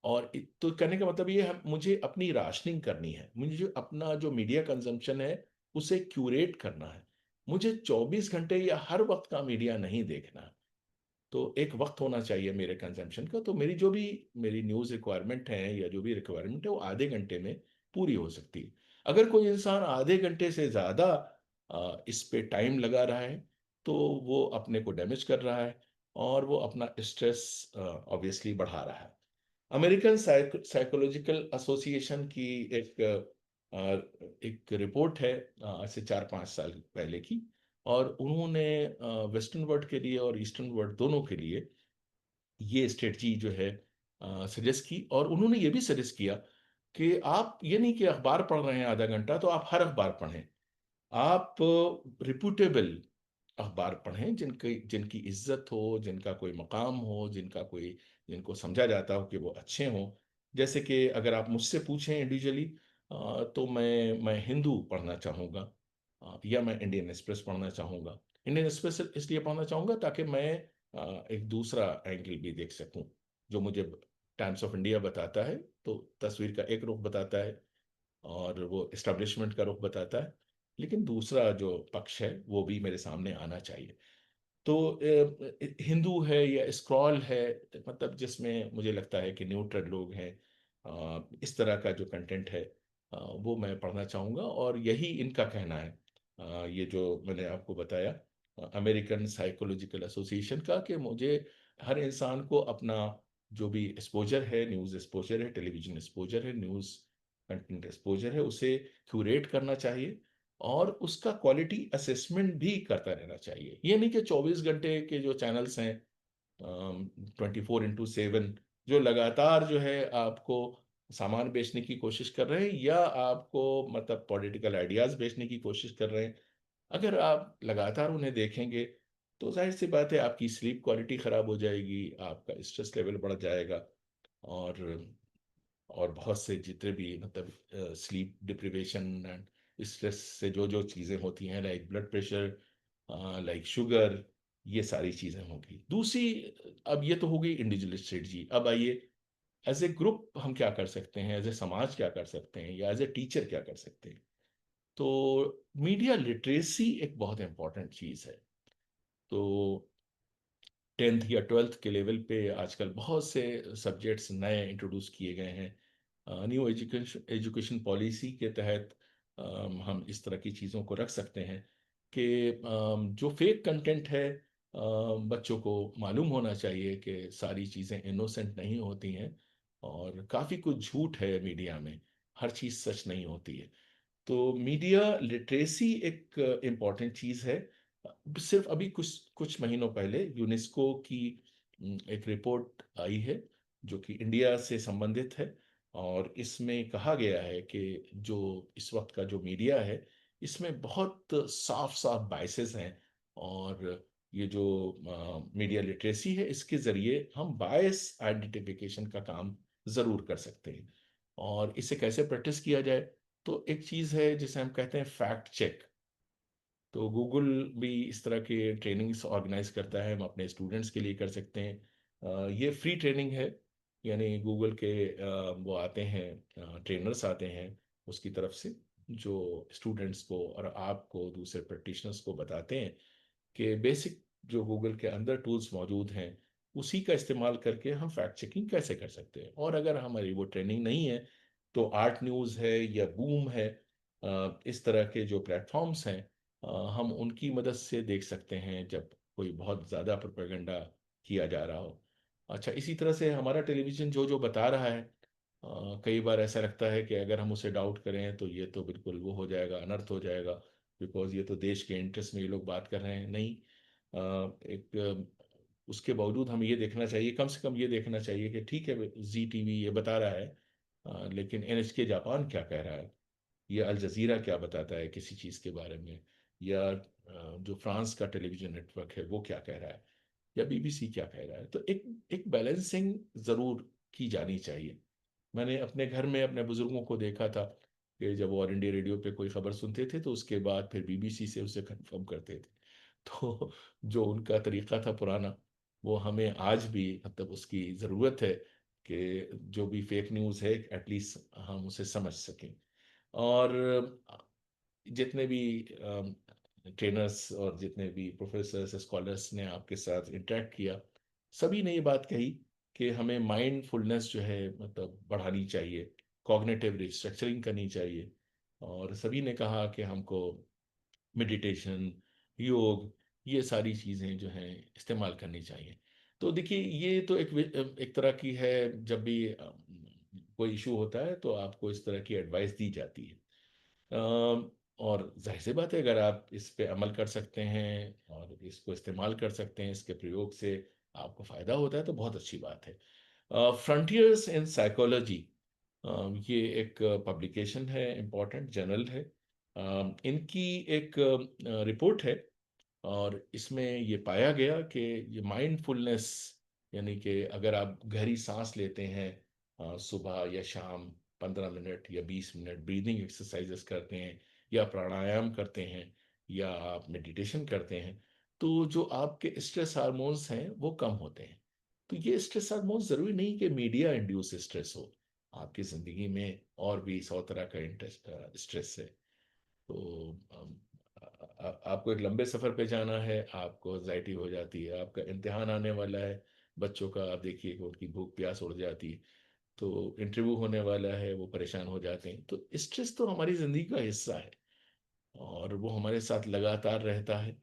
तो कहने का मतलब ये है, मुझे अपनी राशनिंग करनी है, मुझे जो अपना जो मीडिया कंजम्पशन है उसे क्यूरेट करना है। मुझे 24 घंटे या हर वक्त का मीडिया नहीं देखना। तो एक वक्त होना चाहिए मेरे कंजम्पशन का। तो मेरी जो भी मेरी न्यूज़ रिक्वायरमेंट है या जो भी रिक्वायरमेंट है वो आधे घंटे में पूरी हो सकती है। अगर कोई इंसान आधे घंटे से ज़्यादा इस पे टाइम लगा रहा है, तो वो अपने को डैमेज कर रहा है, और वो अपना स्ट्रेस ऑब्वियसली बढ़ा रहा है। अमेरिकन साइकोलॉजिकल एसोसिएशन की एक एक रिपोर्ट है आज से 4-5 साल पहले की, और उन्होंने वेस्टर्न वर्ल्ड के लिए और ईस्टर्न वर्ल्ड दोनों के लिए ये स्ट्रेटजी जो है सजेस्ट की। और उन्होंने ये भी सजेस्ट किया कि आप ये नहीं कि अखबार पढ़ रहे हैं आधा घंटा तो आप हर अखबार पढ़ें। आप रिप्यूटेबल अखबार पढ़ें, जिनकी जिनकी इज्जत हो, जिनका कोई मकाम हो, जिनको समझा जाता हो कि वो अच्छे हों। जैसे कि अगर आप मुझसे पूछें इंडिविजुअली, तो मैं हिंदू पढ़ना चाहूँगा, या मैं इंडियन एक्सप्रेस पढ़ना चाहूँगा। इंडियन एक्सप्रेस इसलिए पढ़ना चाहूँगा ताकि मैं एक दूसरा एंगल भी देख सकूँ, जो मुझे टाइम्स ऑफ इंडिया बताता है तो तस्वीर का एक रुख बताता है, और वो एस्टेब्लिशमेंट का रुख बताता है, लेकिन दूसरा जो पक्ष है वो भी मेरे सामने आना चाहिए। तो हिंदू है या स्क्रॉल है, मतलब जिसमें मुझे लगता है कि न्यूट्रल लोग हैं, इस तरह का जो कंटेंट है, वो मैं पढ़ना चाहूँगा, और यही इनका कहना है। ये जो मैंने आपको बताया अमेरिकन साइकोलॉजिकल एसोसिएशन का, कि मुझे हर इंसान को अपना जो भी एक्सपोजर है, न्यूज़ एक्सपोजर है, टेलीविजन एक्सपोजर है, न्यूज़ कंटेंट एक्सपोजर है, उसे क्यूरेट करना चाहिए और उसका क्वालिटी असेसमेंट भी करता रहना चाहिए। ये नहीं कि 24 घंटे के जो चैनल्स हैं 24/7 जो लगातार जो है आपको सामान बेचने की कोशिश कर रहे हैं, या आपको मतलब पॉलिटिकल आइडियाज बेचने की कोशिश कर रहे हैं, अगर आप लगातार उन्हें देखेंगे तो जाहिर सी बात है आपकी स्लीप क्वालिटी खराब हो जाएगी, आपका स्ट्रेस लेवल बढ़ जाएगा। और बहुत से जितने भी मतलब स्लीप डिप्रिवेशन एंड स्ट्रेस से जो जो चीज़ें होती हैं, like blood pressure, like sugar, ये सारी चीज़ें होंगी। दूसरी, अब ये तो हो गई इंडिविजुअल स्ट्रेटजी। अब आइए एज ए ग्रुप हम क्या कर सकते हैं, एज ए समाज क्या कर सकते हैं, या एज ए टीचर क्या कर सकते हैं। तो मीडिया लिटरेसी एक बहुत इंपॉर्टेंट चीज़ है। तो 10th या 12th के लेवल पे आजकल बहुत से सब्जेक्ट्स नए इंट्रोड्यूस किए गए हैं। न्यू एजुकेशन एजुकेशन पॉलिसी के तहत हम इस तरह की चीज़ों को रख सकते हैं कि जो फेक कंटेंट है, बच्चों को मालूम होना चाहिए कि सारी चीज़ें इनोसेंट नहीं होती हैं, और काफ़ी कुछ झूठ है मीडिया में, हर चीज़ सच नहीं होती है। तो मीडिया लिटरेसी एक इम्पॉर्टेंट चीज़ है। सिर्फ अभी कुछ कुछ महीनों पहले यूनेस्को की एक रिपोर्ट आई है जो कि इंडिया से संबंधित है, और इसमें कहा गया है कि जो इस वक्त का जो मीडिया है, इसमें बहुत साफ साफ बायसेस हैं। और ये जो मीडिया लिटरेसी है, इसके ज़रिए हम बायस आइडेंटिफिकेशन का काम ज़रूर कर सकते हैं। और इसे कैसे प्रैक्टिस किया जाए, तो एक चीज़ है जिसे हम कहते हैं फैक्ट चेक। तो गूगल भी इस तरह के ट्रेनिंग्स ऑर्गेनाइज करता है, हम अपने स्टूडेंट्स के लिए कर सकते हैं। ये फ्री ट्रेनिंग है, यानी गूगल के वो आते हैं, ट्रेनर्स आते हैं उसकी तरफ से, जो स्टूडेंट्स को और आपको दूसरे प्रैक्टिशनर्स को बताते हैं कि बेसिक जो गूगल के अंदर टूल्स मौजूद हैं, उसी का इस्तेमाल करके हम फैक्ट चेकिंग कैसे कर सकते हैं। और अगर हमारी वो ट्रेनिंग नहीं है, तो आर्ट न्यूज़ है या बूम है, इस तरह के जो प्लेटफॉर्म्स हैं, हम उनकी मदद से देख सकते हैं जब कोई बहुत ज़्यादा प्रोपेगेंडा किया जा रहा हो। अच्छा, इसी तरह से हमारा टेलीविज़न जो जो बता रहा है, कई बार ऐसा लगता है कि अगर हम उसे डाउट करें तो ये तो बिल्कुल वो हो जाएगा, अनर्थ हो जाएगा, बिकॉज ये तो देश के इंटरेस्ट में ये लोग बात कर रहे हैं। नहीं, एक उसके बावजूद हमें ये देखना चाहिए, कम से कम ये देखना चाहिए कि ठीक है, जी टीवी ये बता रहा है, लेकिन एनएचके जापान क्या कह रहा है, या अल जजीरा क्या बताता है किसी चीज़ के बारे में, या जो फ्रांस का टेलीविजन नेटवर्क है वो क्या कह रहा है, या बीबीसी क्या कह रहा है। तो एक एक बैलेंसिंग ज़रूर की जानी चाहिए। मैंने अपने घर में अपने बुजुर्गों को देखा था कि जब वो ऑल इंडिया रेडियो पे कोई खबर सुनते थे तो उसके बाद फिर बीबीसी से उसे कंफर्म करते थे। तो जो उनका तरीका था पुराना, वो हमें आज भी मतलब उसकी ज़रूरत है कि जो भी फेक न्यूज़ है एटलीस्ट हम उसे समझ सकें। और जितने भी ट्रेनर्स और जितने भी प्रोफेसर्स स्कॉलर्स ने आपके साथ इंटरेक्ट किया, सभी ने ये बात कही कि हमें माइंडफुलनेस जो है मतलब बढ़ानी चाहिए, कॉग्निटिव रिस्ट्रक्चरिंग करनी चाहिए। और सभी ने कहा कि हमको मेडिटेशन, योग, ये सारी चीज़ें जो हैं इस्तेमाल करनी चाहिए। तो देखिए, ये तो एक तरह की है, जब भी कोई इशू होता है तो आपको इस तरह की एडवाइस दी जाती है। और जाहिर सी बात है, अगर आप इस पे अमल कर सकते हैं और इसको इस्तेमाल कर सकते हैं, इसके प्रयोग से आपको फ़ायदा होता है, तो बहुत अच्छी बात है। फ्रंटियर्स इन साइकोलॉजी, ये एक पब्लिकेशन है, इम्पोर्टेंट जर्नल है। इनकी एक रिपोर्ट है, और इसमें ये पाया गया कि ये माइंडफुलनेस, यानी कि अगर आप गहरी सांस लेते हैं सुबह या शाम 15 मिनट या 20 मिनट ब्रीदिंग एक्सरसाइजेस करते हैं, या प्राणायाम करते हैं, या आप मेडिटेशन करते हैं, तो जो आपके स्ट्रेस हार्मोन्स हैं वो कम होते हैं। तो ये स्ट्रेस हार्मोन्स ज़रूरी नहीं कि मीडिया इंड्यूस स्ट्रेस हो, आपकी ज़िंदगी में और भी 100 तरह का इंटरेस्ट स्ट्रेस है। तो आपको एक लंबे सफ़र पे जाना है, आपको एंजाइटी हो जाती है, आपका इम्तिहान आने वाला है बच्चों का, आप देखिए कि उनकी भूख प्यास उड़ जाती है। तो इंटरव्यू होने वाला है, वो परेशान हो जाते हैं। तो स्ट्रेस तो हमारी जिंदगी का हिस्सा है और वो हमारे साथ लगातार रहता है।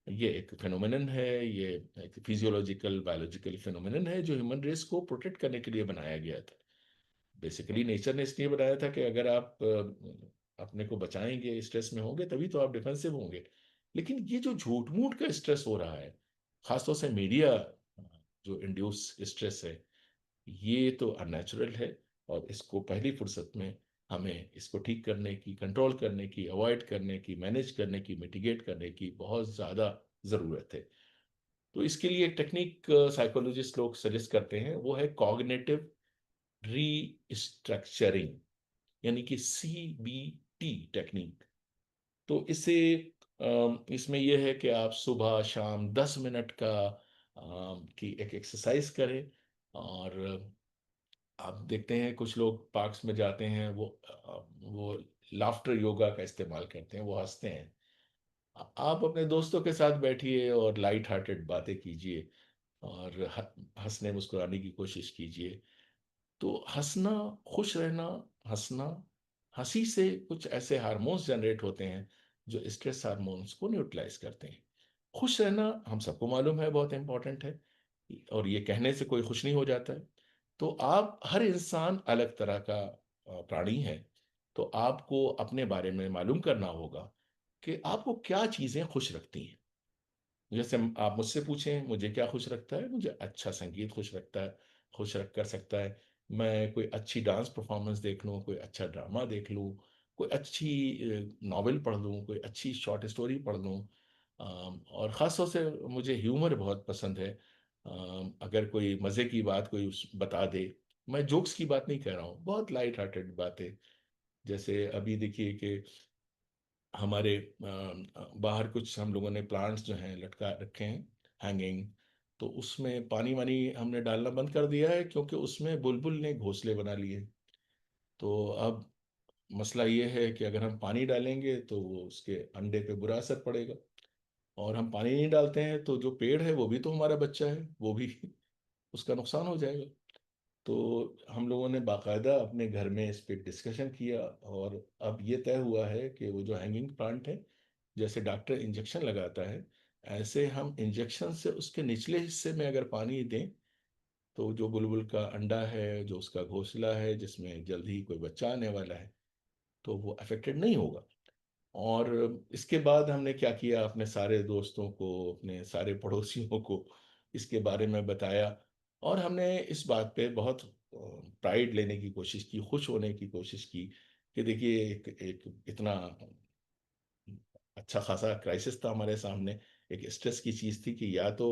ये एक फिनोमेनन है, ये एक फिजियोलॉजिकल बायोलॉजिकल फिनोमेनन है जो ह्यूमन रेस को प्रोटेक्ट करने के लिए बनाया गया था। बेसिकली नेचर ने इसलिए बनाया था कि अगर आप अपने को बचाएंगे, स्ट्रेस में होंगे, तभी तो आप डिफेंसिव होंगे। लेकिन ये जो झूठ मूठ का स्ट्रेस हो रहा है, खासतौर से मीडिया जो इंड्यूस स्ट्रेस है, ये तो अननेचुरल है। और इसको पहली फुर्सत में हमें इसको ठीक करने की, कंट्रोल करने की, अवॉइड करने की, मैनेज करने की, मिटिगेट करने की बहुत ज़्यादा ज़रूरत है। तो इसके लिए एक टेक्निक साइकोलॉजिस्ट लोग सजेस्ट करते हैं, वो है कॉग्निटिव रीस्ट्रक्चरिंग, यानी कि CBT टेक्निक। तो इससे इसमें यह है कि आप सुबह शाम 10 मिनट का की एक एक्सरसाइज करें। और आप देखते हैं कुछ लोग पार्क्स में जाते हैं, वो लाफ्टर योगा का इस्तेमाल करते हैं, वो हंसते हैं। आप अपने दोस्तों के साथ बैठिए और लाइट हार्टेड बातें कीजिए और हंसने मुस्कुराने की कोशिश कीजिए। तो हंसना, खुश रहना, हंसना, हंसी से कुछ ऐसे हार्मोन्स जनरेट होते हैं जो स्ट्रेस हार्मोन्स को न्यूट्रलाइज करते हैं। खुश रहना हम सबको मालूम है बहुत इंपॉर्टेंट है, और ये कहने से कोई खुश नहीं हो जाता है। तो आप, हर इंसान अलग तरह का प्राणी है। तो आपको अपने बारे में मालूम करना होगा कि आपको क्या चीजें खुश रखती हैं। जैसे आप मुझसे पूछें मुझे क्या खुश रखता है, मुझे अच्छा संगीत खुश रखता है, खुश रख कर सकता है। मैं कोई अच्छी डांस परफॉर्मेंस देख लूँ, कोई अच्छा ड्रामा देख लूँ, कोई अच्छी नॉवेल पढ़ लूँ, कोई अच्छी शॉर्ट स्टोरी पढ़ लूँ। और ख़ास तौर से मुझे ह्यूमर बहुत पसंद है। अगर कोई मज़े की बात कोई बता दे, मैं जोक्स की बात नहीं कर रहा हूँ, बहुत लाइट हार्टेड बातें। जैसे अभी देखिए कि हमारे बाहर कुछ हम लोगों ने प्लांट्स जो हैं लटका रखे हैं, हैंगिंग। तो उसमें पानी वानी हमने डालना बंद कर दिया है क्योंकि उसमें बुलबुल ने घोंसले बना लिए। तो अब मसला ये है कि अगर हम पानी डालेंगे तो वो उसके अंडे पे बुरा असर पड़ेगा, और हम पानी नहीं डालते हैं तो जो पेड़ है वो भी तो हमारा बच्चा है, वो भी उसका नुकसान हो जाएगा। तो हम लोगों ने बाकायदा अपने घर में इस पे डिस्कशन किया, और अब ये तय हुआ है कि वो जो हैंगिंग प्लांट है, जैसे डॉक्टर इंजेक्शन लगाता है, ऐसे हम इंजेक्शन से उसके निचले हिस्से में अगर पानी दें, तो जो बुलबुल का अंडा है, जो उसका घोंसला है जिसमें जल्द ही कोई बच्चा आने वाला है, तो वो अफेक्टेड नहीं होगा। और इसके बाद हमने क्या किया, अपने सारे दोस्तों को, अपने सारे पड़ोसियों को इसके बारे में बताया। और हमने इस बात पे बहुत प्राइड लेने की कोशिश की, खुश होने की कोशिश की कि देखिए एक इतना अच्छा खासा क्राइसिस था हमारे सामने। एक स्ट्रेस की चीज़ थी कि या तो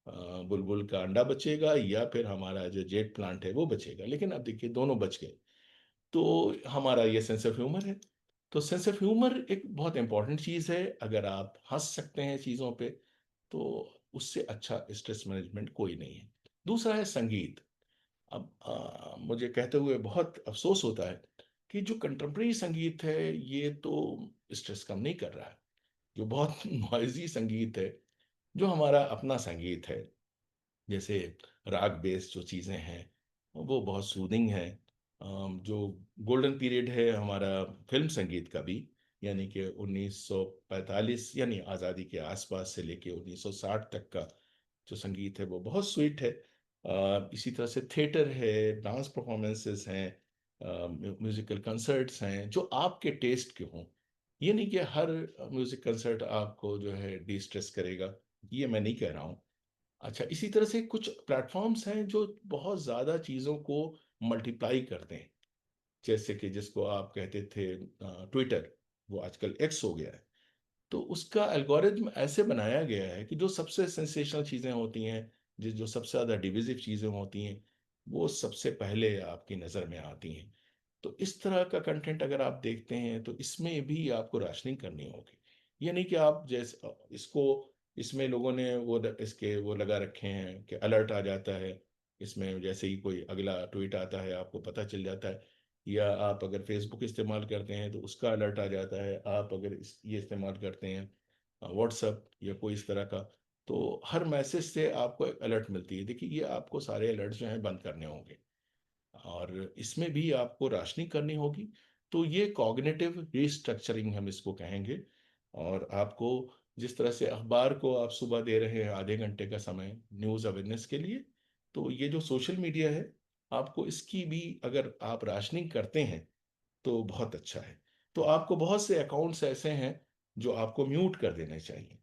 अ, बुलबुल का अंडा बचेगा या फिर हमारा जो जेट प्लांट है वो बचेगा, लेकिन अब देखिए दोनों बच गए। तो हमारा ये सेंस ऑफ ह्यूमर है। तो सेंस ऑफ ह्यूमर एक बहुत इंपॉर्टेंट चीज़ है। अगर आप हंस सकते हैं चीज़ों पे, तो उससे अच्छा स्ट्रेस मैनेजमेंट कोई नहीं है। दूसरा है संगीत। अब मुझे कहते हुए बहुत अफसोस होता है कि जो कंटेम्प्रेरी संगीत है ये तो स्ट्रेस कम नहीं कर रहा है। जो बहुत नॉइजी संगीत है, जो हमारा अपना संगीत है, जैसे राग बेस्ड जो चीज़ें हैं, वो बहुत सूदिंग है। जो गोल्डन पीरियड है हमारा फिल्म संगीत का भी, यानी कि 1945 यानी आज़ादी के आसपास से लेके 1960 तक का जो संगीत है वो बहुत स्वीट है। इसी तरह से थिएटर है, डांस परफॉर्मेंसेस हैं, म्यूजिकल कंसर्ट्स हैं जो आपके टेस्ट के हों। ये नहीं कि हर म्यूजिक कंसर्ट आपको जो है डी स्ट्रेस करेगा, ये मैं नहीं कह रहा हूँ। अच्छा, इसी तरह से कुछ प्लेटफॉर्म्स हैं जो बहुत ज़्यादा चीज़ों को मल्टीप्लाई करते हैं। जैसे कि जिसको आप कहते थे ट्विटर, वो आजकल एक्स हो गया है। तो उसका एल्गोरिथम ऐसे बनाया गया है कि जो सबसे सेंसेशनल चीज़ें होती हैं, जो सबसे ज़्यादा डिविजिव चीज़ें होती हैं, वो सबसे पहले आपकी नज़र में आती हैं। तो इस तरह का कंटेंट अगर आप देखते हैं तो इसमें भी आपको राशनिंग करनी होगी। ये नहीं कि आप जैसे इसको, इसमें लोगों ने इसके वो लगा रखे हैं कि अलर्ट आ जाता है, इसमें जैसे ही कोई अगला ट्वीट आता है आपको पता चल जाता है। या आप अगर फेसबुक इस्तेमाल करते हैं तो उसका अलर्ट आ जाता है। आप अगर ये इस्तेमाल करते हैं व्हाट्सअप या कोई इस तरह का, तो हर मैसेज से आपको एक अलर्ट मिलती है। देखिए ये आपको सारे अलर्ट जो हैं बंद करने होंगे। और इसमें भी आपको राशनिंग करनी होगी। तो ये कॉग्निटिव रिस्ट्रक्चरिंग हम इसको कहेंगे। और आपको जिस तरह से अखबार को आप सुबह दे रहे हैं आधे घंटे का समय न्यूज़ अवेयरनेस के लिए, तो ये जो सोशल मीडिया है, आपको इसकी भी अगर आप राशनिंग करते हैं तो बहुत अच्छा है। तो आपको बहुत से अकाउंट्स ऐसे हैं जो आपको म्यूट कर देने चाहिए।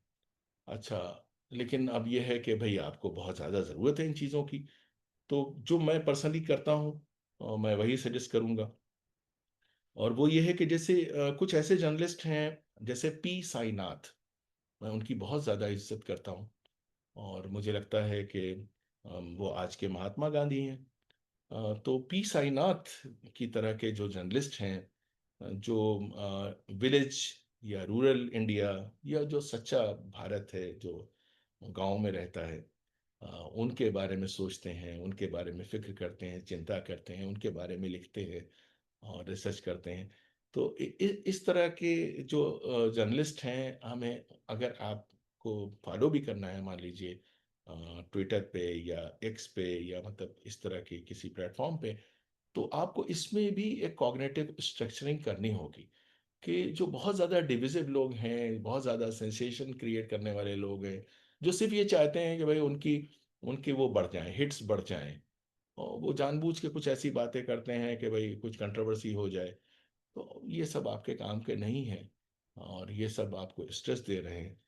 अच्छा, लेकिन अब यह है कि भाई आपको बहुत ज़्यादा ज़रूरत है इन चीज़ों की, तो जो मैं पर्सनली करता हूँ मैं वही सजेस्ट करूँगा। और वो ये है कि जैसे कुछ ऐसे जर्नलिस्ट हैं जैसे पी साईनाथ, मैं उनकी बहुत ज़्यादा इज्जत करता हूँ। और मुझे लगता है कि वो आज के महात्मा गांधी हैं। तो पी साईनाथ की तरह के जो जर्नलिस्ट हैं, जो विलेज या रूरल इंडिया या जो सच्चा भारत है, जो गांव में रहता है, उनके बारे में सोचते हैं, उनके बारे में फिक्र करते हैं, चिंता करते हैं, उनके बारे में लिखते हैं और रिसर्च करते हैं। तो इस तरह के जो जर्नलिस्ट हैं, हमें अगर आपको फॉलो भी करना है, मान लीजिए ट्विटर पे या एक्स पे या मतलब इस तरह के किसी प्लेटफॉर्म पे, तो आपको इसमें भी एक कॉग्निटिव स्ट्रक्चरिंग करनी होगी कि जो बहुत ज़्यादा डिविजिव लोग हैं, बहुत ज़्यादा सेंसेशन क्रिएट करने वाले लोग हैं, जो सिर्फ ये चाहते हैं कि भाई उनकी उनके वो बढ़ जाएं, हिट्स बढ़ जाएं, और वो जानबूझ के कुछ ऐसी बातें करते हैं कि भाई कुछ कंट्रोवर्सी हो जाए, तो ये सब आपके काम के नहीं है और ये सब आपको स्ट्रेस दे रहे हैं।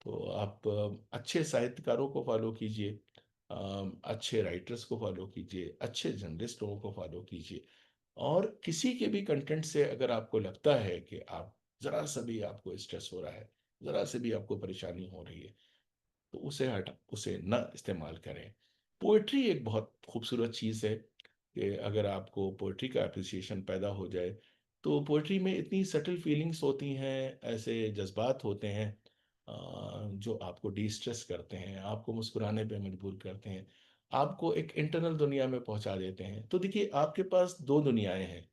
तो आप अच्छे साहित्यकारों को फॉलो कीजिए, अच्छे राइटर्स को फॉलो कीजिए, अच्छे जर्नलिस्टों को फॉलो कीजिए। और किसी के भी कंटेंट से अगर आपको लगता है कि आप जरा सा भी आपको स्ट्रेस हो रहा है, जरा से भी आपको परेशानी हो रही है, तो उसे न इस्तेमाल करें। पोइट्री एक बहुत खूबसूरत चीज़ है कि अगर आपको पोइट्री का अप्रिसिएशन पैदा हो जाए, तो पोइट्री में इतनी सटल फीलिंग्स होती हैं, ऐसे जज्बात होते हैं जो आपको डी स्ट्रेस करते हैं, आपको मुस्कुराने पे मजबूर करते हैं, आपको एक इंटरनल दुनिया में पहुंचा देते हैं। तो देखिए, आपके पास दो दुनियाएं हैं।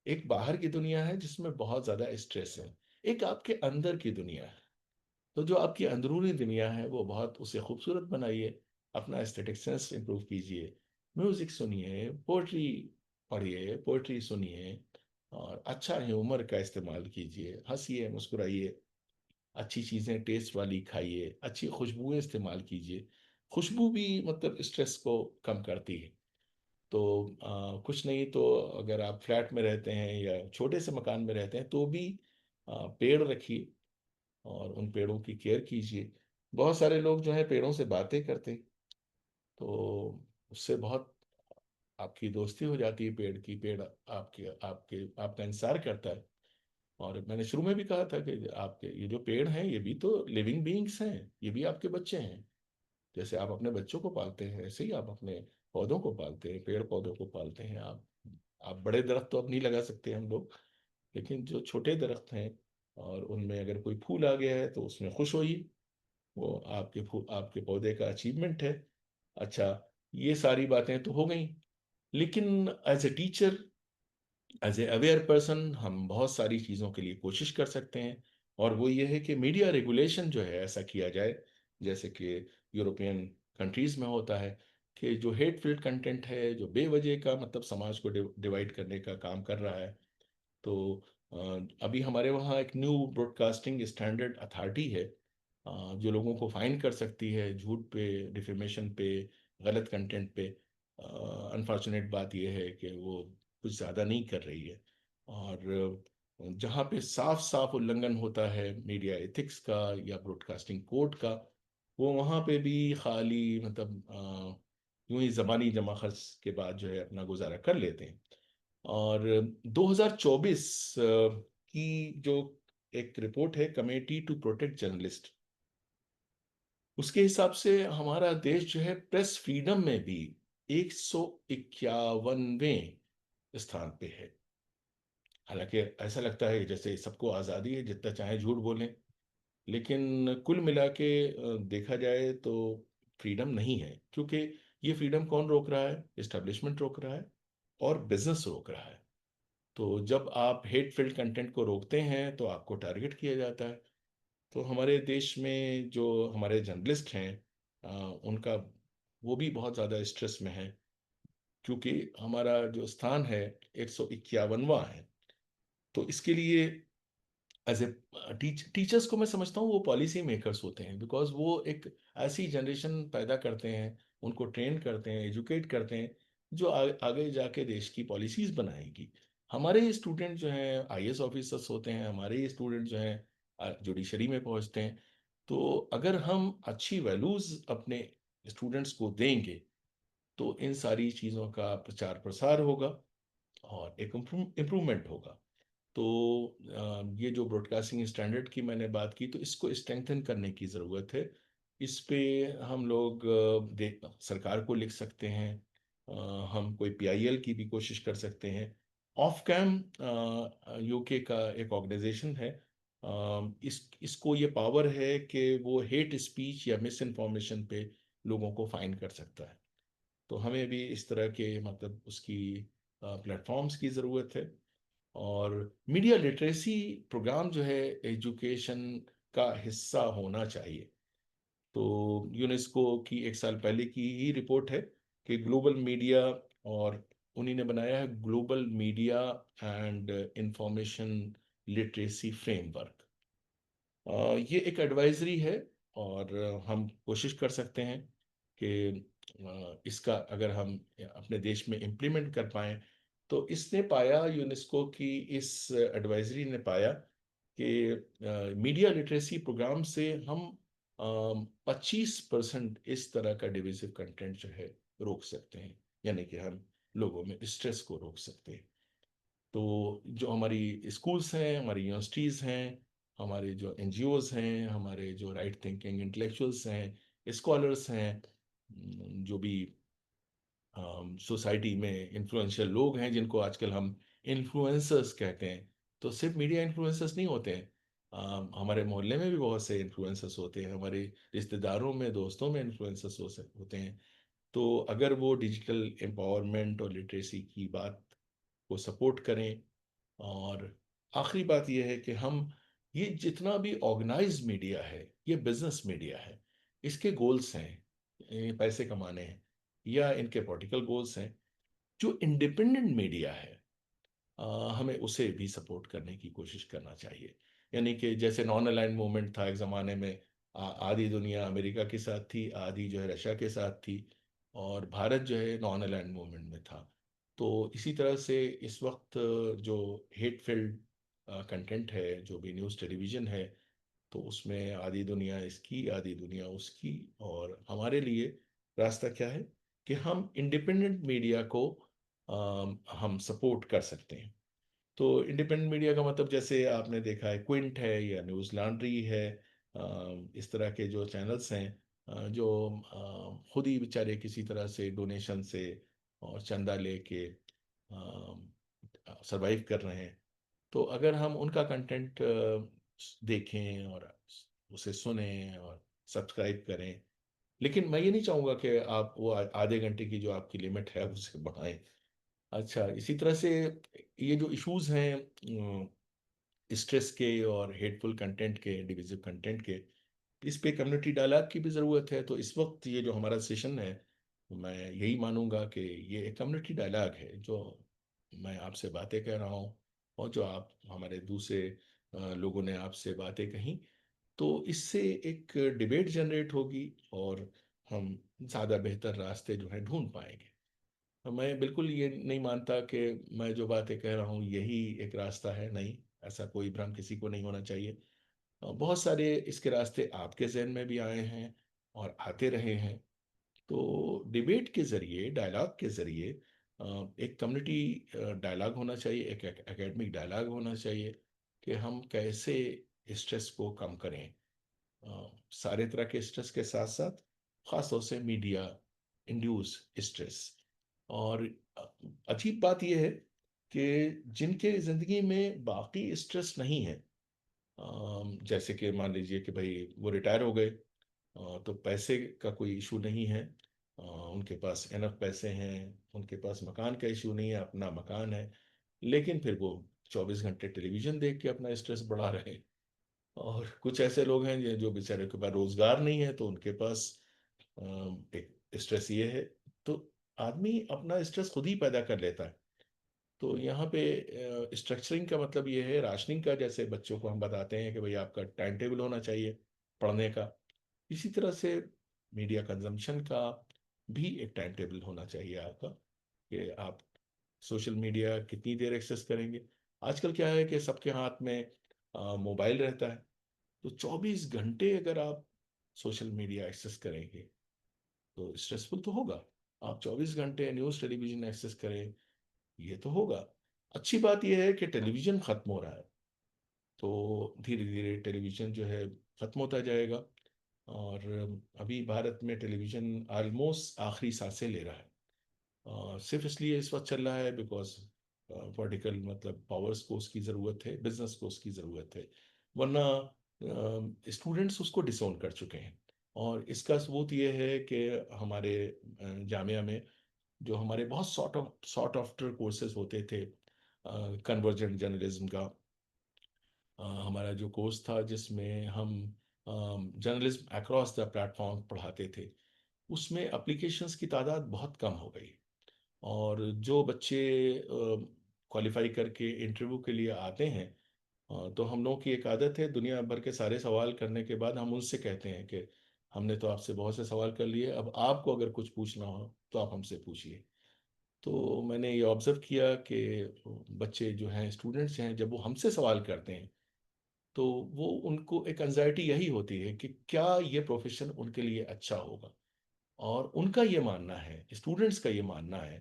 एक बाहर की दुनिया है जिसमें बहुत ज़्यादा स्ट्रेस है, एक आपके अंदर की दुनिया है। तो जो आपकी अंदरूनी दुनिया है वो बहुत उसे खूबसूरत बनाइए, अपना एस्थेटिक सेंस इंप्रूव कीजिए, म्यूजिक सुनिए, पोइट्री पढ़िए, पोइट्री सुनिए, और अच्छा ह्यूमर का इस्तेमाल कीजिए, हंसिए, मुस्कुराइए, अच्छी चीज़ें टेस्ट वाली खाइए, अच्छी खुशबुएं इस्तेमाल कीजिए। खुशबू भी मतलब स्ट्रेस को कम करती है। तो कुछ नहीं तो अगर आप फ्लैट में रहते हैं या छोटे से मकान में रहते हैं तो भी पेड़ रखिए और उन पेड़ों की केयर कीजिए। बहुत सारे लोग जो है पेड़ों से बातें करते हैं, तो उससे बहुत आपकी दोस्ती हो जाती है पेड़ की। पेड़ आपके आपके आपका इंतजार करता है। और मैंने शुरू में भी कहा था कि आपके ये जो पेड़ हैं ये भी तो लिविंग बीइंग्स हैं, ये भी आपके बच्चे हैं। जैसे आप अपने बच्चों को पालते हैं, ऐसे ही आप अपने पौधों को पालते हैं, पेड़ पौधों को पालते हैं। आप बड़े दरख्त तो अब नहीं लगा सकते हम लोग, लेकिन जो छोटे दरख्त हैं और उनमें अगर कोई फूल आ गया है तो उसमें खुश होइए, वो आपके पौधे का अचीवमेंट है। अच्छा, ये सारी बातें तो हो गई, लेकिन as a teacher, as a aware person, हम बहुत सारी चीज़ों के लिए कोशिश कर सकते हैं। और वो ये है कि मीडिया रेगुलेशन जो है ऐसा किया जाए, जैसे कि यूरोपियन कंट्रीज में होता है, कि जो हेटफुल कंटेंट है, जो बेवजह का मतलब समाज को डिवाइड करने का काम कर रहा है, तो अ, अभी हमारे वहाँ एक न्यू ब्रॉडकास्टिंग स्टैंडर्ड अथॉरिटी है जो लोगों को फाइन कर सकती है झूठ पे, डिफेमेशन पे, गलत कंटेंट पे। अनफॉर्चुनेट बात यह है कि वो कुछ ज़्यादा नहीं कर रही है। और जहाँ पे साफ साफ उल्लंघन होता है मीडिया एथिक्स का या ब्रॉडकास्टिंग कोड का, वो वहाँ पे भी खाली मतलब यूं ही ज़बानी जमा खर्च के बाद जो है अपना गुजारा कर लेते हैं। और 2024 की जो एक रिपोर्ट है कमेटी टू प्रोटेक्ट जर्नलिस्ट, उसके हिसाब से हमारा देश जो है प्रेस फ्रीडम में भी 151वें स्थान पे है। हालांकि ऐसा लगता है जैसे सबको आज़ादी है, जितना चाहे झूठ बोलें, लेकिन कुल मिला के देखा जाए तो फ्रीडम नहीं है। क्योंकि ये फ्रीडम कौन रोक रहा है? एस्टेब्लिशमेंट रोक रहा है और बिजनेस रोक रहा है। तो जब आप हेट फिल्ड कंटेंट को रोकते हैं तो आपको टारगेट किया जाता है। तो हमारे देश में जो हमारे जर्नलिस्ट हैं उनका वो भी बहुत ज़्यादा स्ट्रेस में है। क्योंकि हमारा जो स्थान है 151वां है। तो इसके लिए एज ए टीचर्स को मैं समझता हूँ वो पॉलिसी मेकर्स होते हैं, बिकॉज वो एक ऐसी जनरेशन पैदा करते हैं, उनको ट्रेन करते हैं, एजुकेट करते हैं, जो आगे जाके देश की पॉलिसीज बनाएगी। हमारे स्टूडेंट जो हैं आईएएस ऑफिसर्स होते हैं, हमारे स्टूडेंट जो हैं जुडिशरी में पहुंचते हैं। तो अगर हम अच्छी वैल्यूज अपने स्टूडेंट्स को देंगे तो इन सारी चीज़ों का प्रचार प्रसार होगा और एक इम्प्रूवमेंट होगा। तो ये जो ब्रॉडकास्टिंग स्टैंडर्ड की मैंने बात की, तो इसको स्ट्रेंथन करने की ज़रूरत है। इस पे हम लोग सरकार को लिख सकते हैं। हम कोई पीआईएल की भी कोशिश कर सकते हैं। ऑफ कैम यूके का एक ऑर्गेनाइजेशन है। इसको ये पावर है कि वो हेट स्पीच या मिस इन्फॉर्मेशन पे लोगों को फाइन कर सकता है। तो हमें भी इस तरह के मतलब उसकी प्लेटफॉर्म्स की ज़रूरत है। और मीडिया लिटरेसी प्रोग्राम जो है एजुकेशन का हिस्सा होना चाहिए। तो यूनेस्को की एक साल पहले की ही रिपोर्ट है कि ग्लोबल मीडिया, और उन्हीं ने बनाया है global media and information literacy framework. ये एक एडवाइजरी है, और हम कोशिश कर सकते हैं कि इसका अगर हम अपने देश में इम्प्लीमेंट कर पाएं। तो इसने पाया, यूनेस्को की इस एडवाइजरी ने पाया कि मीडिया लिटरेसी प्रोग्राम से हम 25% इस तरह का डिविजिव कंटेंट जो है रोक सकते हैं। यानी कि हम लोगों में स्ट्रेस को रोक सकते हैं। तो जो हमारी स्कूल्स हैं, हमारी यूनिवर्सिटीज़ हैं, हमारे जो एनजीओज हैं, हमारे जो राइट थिंकिंग इंटेलेक्चुअल्स हैं, स्कॉलर्स हैं, जो भी सोसाइटी में इन्फ्लुएंशियल लोग हैं जिनको आजकल हम इन्फ्लुएंसर्स कहते हैं। तो सिर्फ मीडिया इन्फ्लुएंसर्स नहीं होते हैं। हमारे मोहल्ले में भी बहुत से इन्फ्लुएंसर्स होते हैं, हमारे रिश्तेदारों में, दोस्तों में इन्फ्लुएंसर्स होते हैं। तो अगर वो डिजिटल एम्पावरमेंट और लिटरेसी की बात को सपोर्ट करें। और आखिरी बात यह है कि हम ये जितना भी ऑर्गेनाइज्ड मीडिया है, ये बिजनेस मीडिया है, इसके गोल्स हैं, ये पैसे कमाने हैं या इनके पॉलिटिकल गोल्स हैं। जो इंडिपेंडेंट मीडिया है, हमें उसे भी सपोर्ट करने की कोशिश करना चाहिए। यानी कि जैसे नॉन अलाइंड मूवमेंट था एक ज़माने में, आधी दुनिया अमेरिका के साथ थी, आधी जो है रशिया के साथ थी, और भारत जो है नॉन अलाइंड मूवमेंट में था। तो इसी तरह से इस वक्त जो हेट फिल्ड कंटेंट है, जो भी न्यूज़ टेलीविज़न है, तो उसमें आधी दुनिया इसकी, आधी दुनिया उसकी। और हमारे लिए रास्ता क्या है कि हम इंडिपेंडेंट मीडिया को हम सपोर्ट कर सकते हैं। तो इंडिपेंडेंट मीडिया का मतलब जैसे आपने देखा है क्विंट है या न्यूज़ लॉन्ड्री है, इस तरह के जो चैनल्स हैं, जो खुद ही बेचारे किसी तरह से डोनेशन से और चंदा लेके सरवाइव कर रहे हैं। तो अगर हम उनका कंटेंट देखें और उसे सुने और सब्सक्राइब करें, लेकिन मैं ये नहीं चाहूँगा कि आप वो आधे घंटे की जो आपकी लिमिट है उसे बढ़ाएं। अच्छा, इसी तरह से ये जो इश्यूज हैं स्ट्रेस के और हेटफुल कंटेंट के, डिविजिव कंटेंट के, इस पे कम्युनिटी डायलॉग की भी ज़रूरत है। तो इस वक्त ये जो हमारा सेशन है, मैं यही मानूंगा कि ये एक कम्युनिटी डायलॉग है, जो मैं आपसे बातें कह रहा हूँ और जो आप हमारे दूसरे लोगों ने आपसे बातें कही। तो इससे एक डिबेट जनरेट होगी और हम ज़्यादा बेहतर रास्ते जो है ढूंढ पाएंगे। तो मैं बिल्कुल ये नहीं मानता कि मैं जो बातें कह रहा हूँ यही एक रास्ता है, नहीं। ऐसा कोई भ्रम किसी को नहीं होना चाहिए। बहुत सारे इसके रास्ते आपके जहन में भी आए हैं और आते रहे हैं। तो डिबेट के जरिए, डायलॉग के जरिए, एक कम्युनिटी डायलॉग होना चाहिए, एक एकेडमिक डायलॉग होना चाहिए कि हम कैसे स्ट्रेस को कम करें। सारे तरह के स्ट्रेस के साथ साथ खास तौर से मीडिया इंड्यूस स्ट्रेस। और अ, अजीब बात यह है कि जिनके जिंदगी में बाकी स्ट्रेस नहीं है, जैसे कि मान लीजिए कि भाई वो रिटायर हो गए, तो पैसे का कोई इशू नहीं है, उनके पास एनफ पैसे हैं, उनके पास मकान का इशू नहीं है, अपना मकान है, लेकिन फिर वो 24 घंटे टेलीविजन देख के अपना स्ट्रेस बढ़ा रहे हैं। और कुछ ऐसे लोग हैं जो बेचारे के पास रोजगार नहीं है, तो उनके पास एक स्ट्रेस ये है। तो आदमी अपना स्ट्रेस खुद ही पैदा कर लेता है। तो यहाँ पे स्ट्रक्चरिंग का मतलब ये है, राशनिंग का, जैसे बच्चों को हम बताते हैं कि भाई आपका टाइम टेबल होना चाहिए पढ़ने का, इसी तरह से मीडिया कंजम्पशन का भी एक टाइम टेबल होना चाहिए आपका, कि आप सोशल मीडिया कितनी देर एक्सेस करेंगे। आजकल क्या है कि सबके हाथ में मोबाइल रहता है, तो 24 घंटे अगर आप सोशल मीडिया एक्सेस करेंगे तो स्ट्रेसफुल तो होगा। आप 24 घंटे न्यूज़ टेलीविजन एक्सेस करें, ये तो होगा। अच्छी बात यह है कि टेलीविजन खत्म हो रहा है, तो धीरे धीरे टेलीविजन जो है खत्म होता जाएगा। और अभी भारत में टेलीविजन ऑलमोस्ट आखिरी सांसें ले रहा है। सिर्फ इसलिए इस वक्त चल रहा है बिकॉज पॉलिटिकल मतलब पावर्स को उसकी ज़रूरत है, बिजनेस को उसकी ज़रूरत है, वरना स्टूडेंट्स उसको डिसोन कर चुके हैं। और इसका सबूत ये है कि हमारे जामिया में जो हमारे बहुत सॉर्ट आफ्टर कोर्सेज होते थे, कन्वर्जेंट जर्नलिज्म का हमारा जो कोर्स था, जिसमें हम जर्नलिज्म अक्रॉस द प्लेटफॉर्म पढ़ाते थे, उसमें एप्लीकेशंस की तादाद बहुत कम हो गई। और जो बच्चे क्वालिफाई करके इंटरव्यू के लिए आते हैं, तो हम लोगों की एक आदत है, दुनिया भर के सारे सवाल करने के बाद हम उनसे कहते हैं कि हमने तो आपसे बहुत से सवाल कर लिए, अब आपको अगर कुछ पूछना हो तो आप हमसे पूछिए। तो मैंने ये ऑब्जर्व किया कि बच्चे जो हैं, स्टूडेंट्स हैं, जब वो हमसे सवाल करते हैं तो वो उनको एक एंजाइटी यही होती है कि क्या ये प्रोफेशन उनके लिए अच्छा होगा। और उनका ये मानना है, स्टूडेंट्स का ये मानना है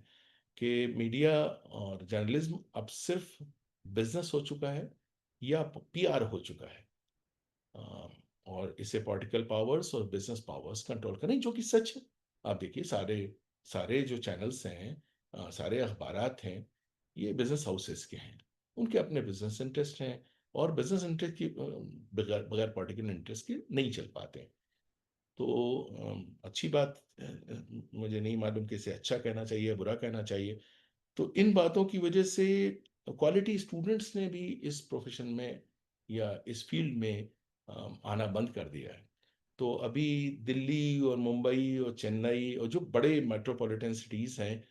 कि मीडिया और जर्नलिज्म अब सिर्फ बिजनेस हो चुका है या पीआर हो चुका है। अ, और इसे पॉलिटिकल पावर्स और बिजनेस पावर्स कंट्रोल करें, जो कि सच है। आप देखिए, सारे सारे जो चैनल्स हैं, सारे अखबारात हैं, ये बिजनेस हाउसेस के हैं, उनके अपने बिजनेस इंटरेस्ट हैं। और बिजनेस इंटरेस्ट की बगैर बगैर पॉलिटिकल इंटरेस्ट के नहीं चल पाते। तो अच्छी बात, मुझे नहीं मालूम कि इसे अच्छा कहना चाहिए बुरा कहना चाहिए। तो इन बातों की वजह से क्वालिटी स्टूडेंट्स ने भी इस प्रोफेशन में या इस फील्ड में आना बंद कर दिया है। तो अभी दिल्ली और मुंबई और चेन्नई और जो बड़े मेट्रोपॉलिटन सिटीज़ हैं,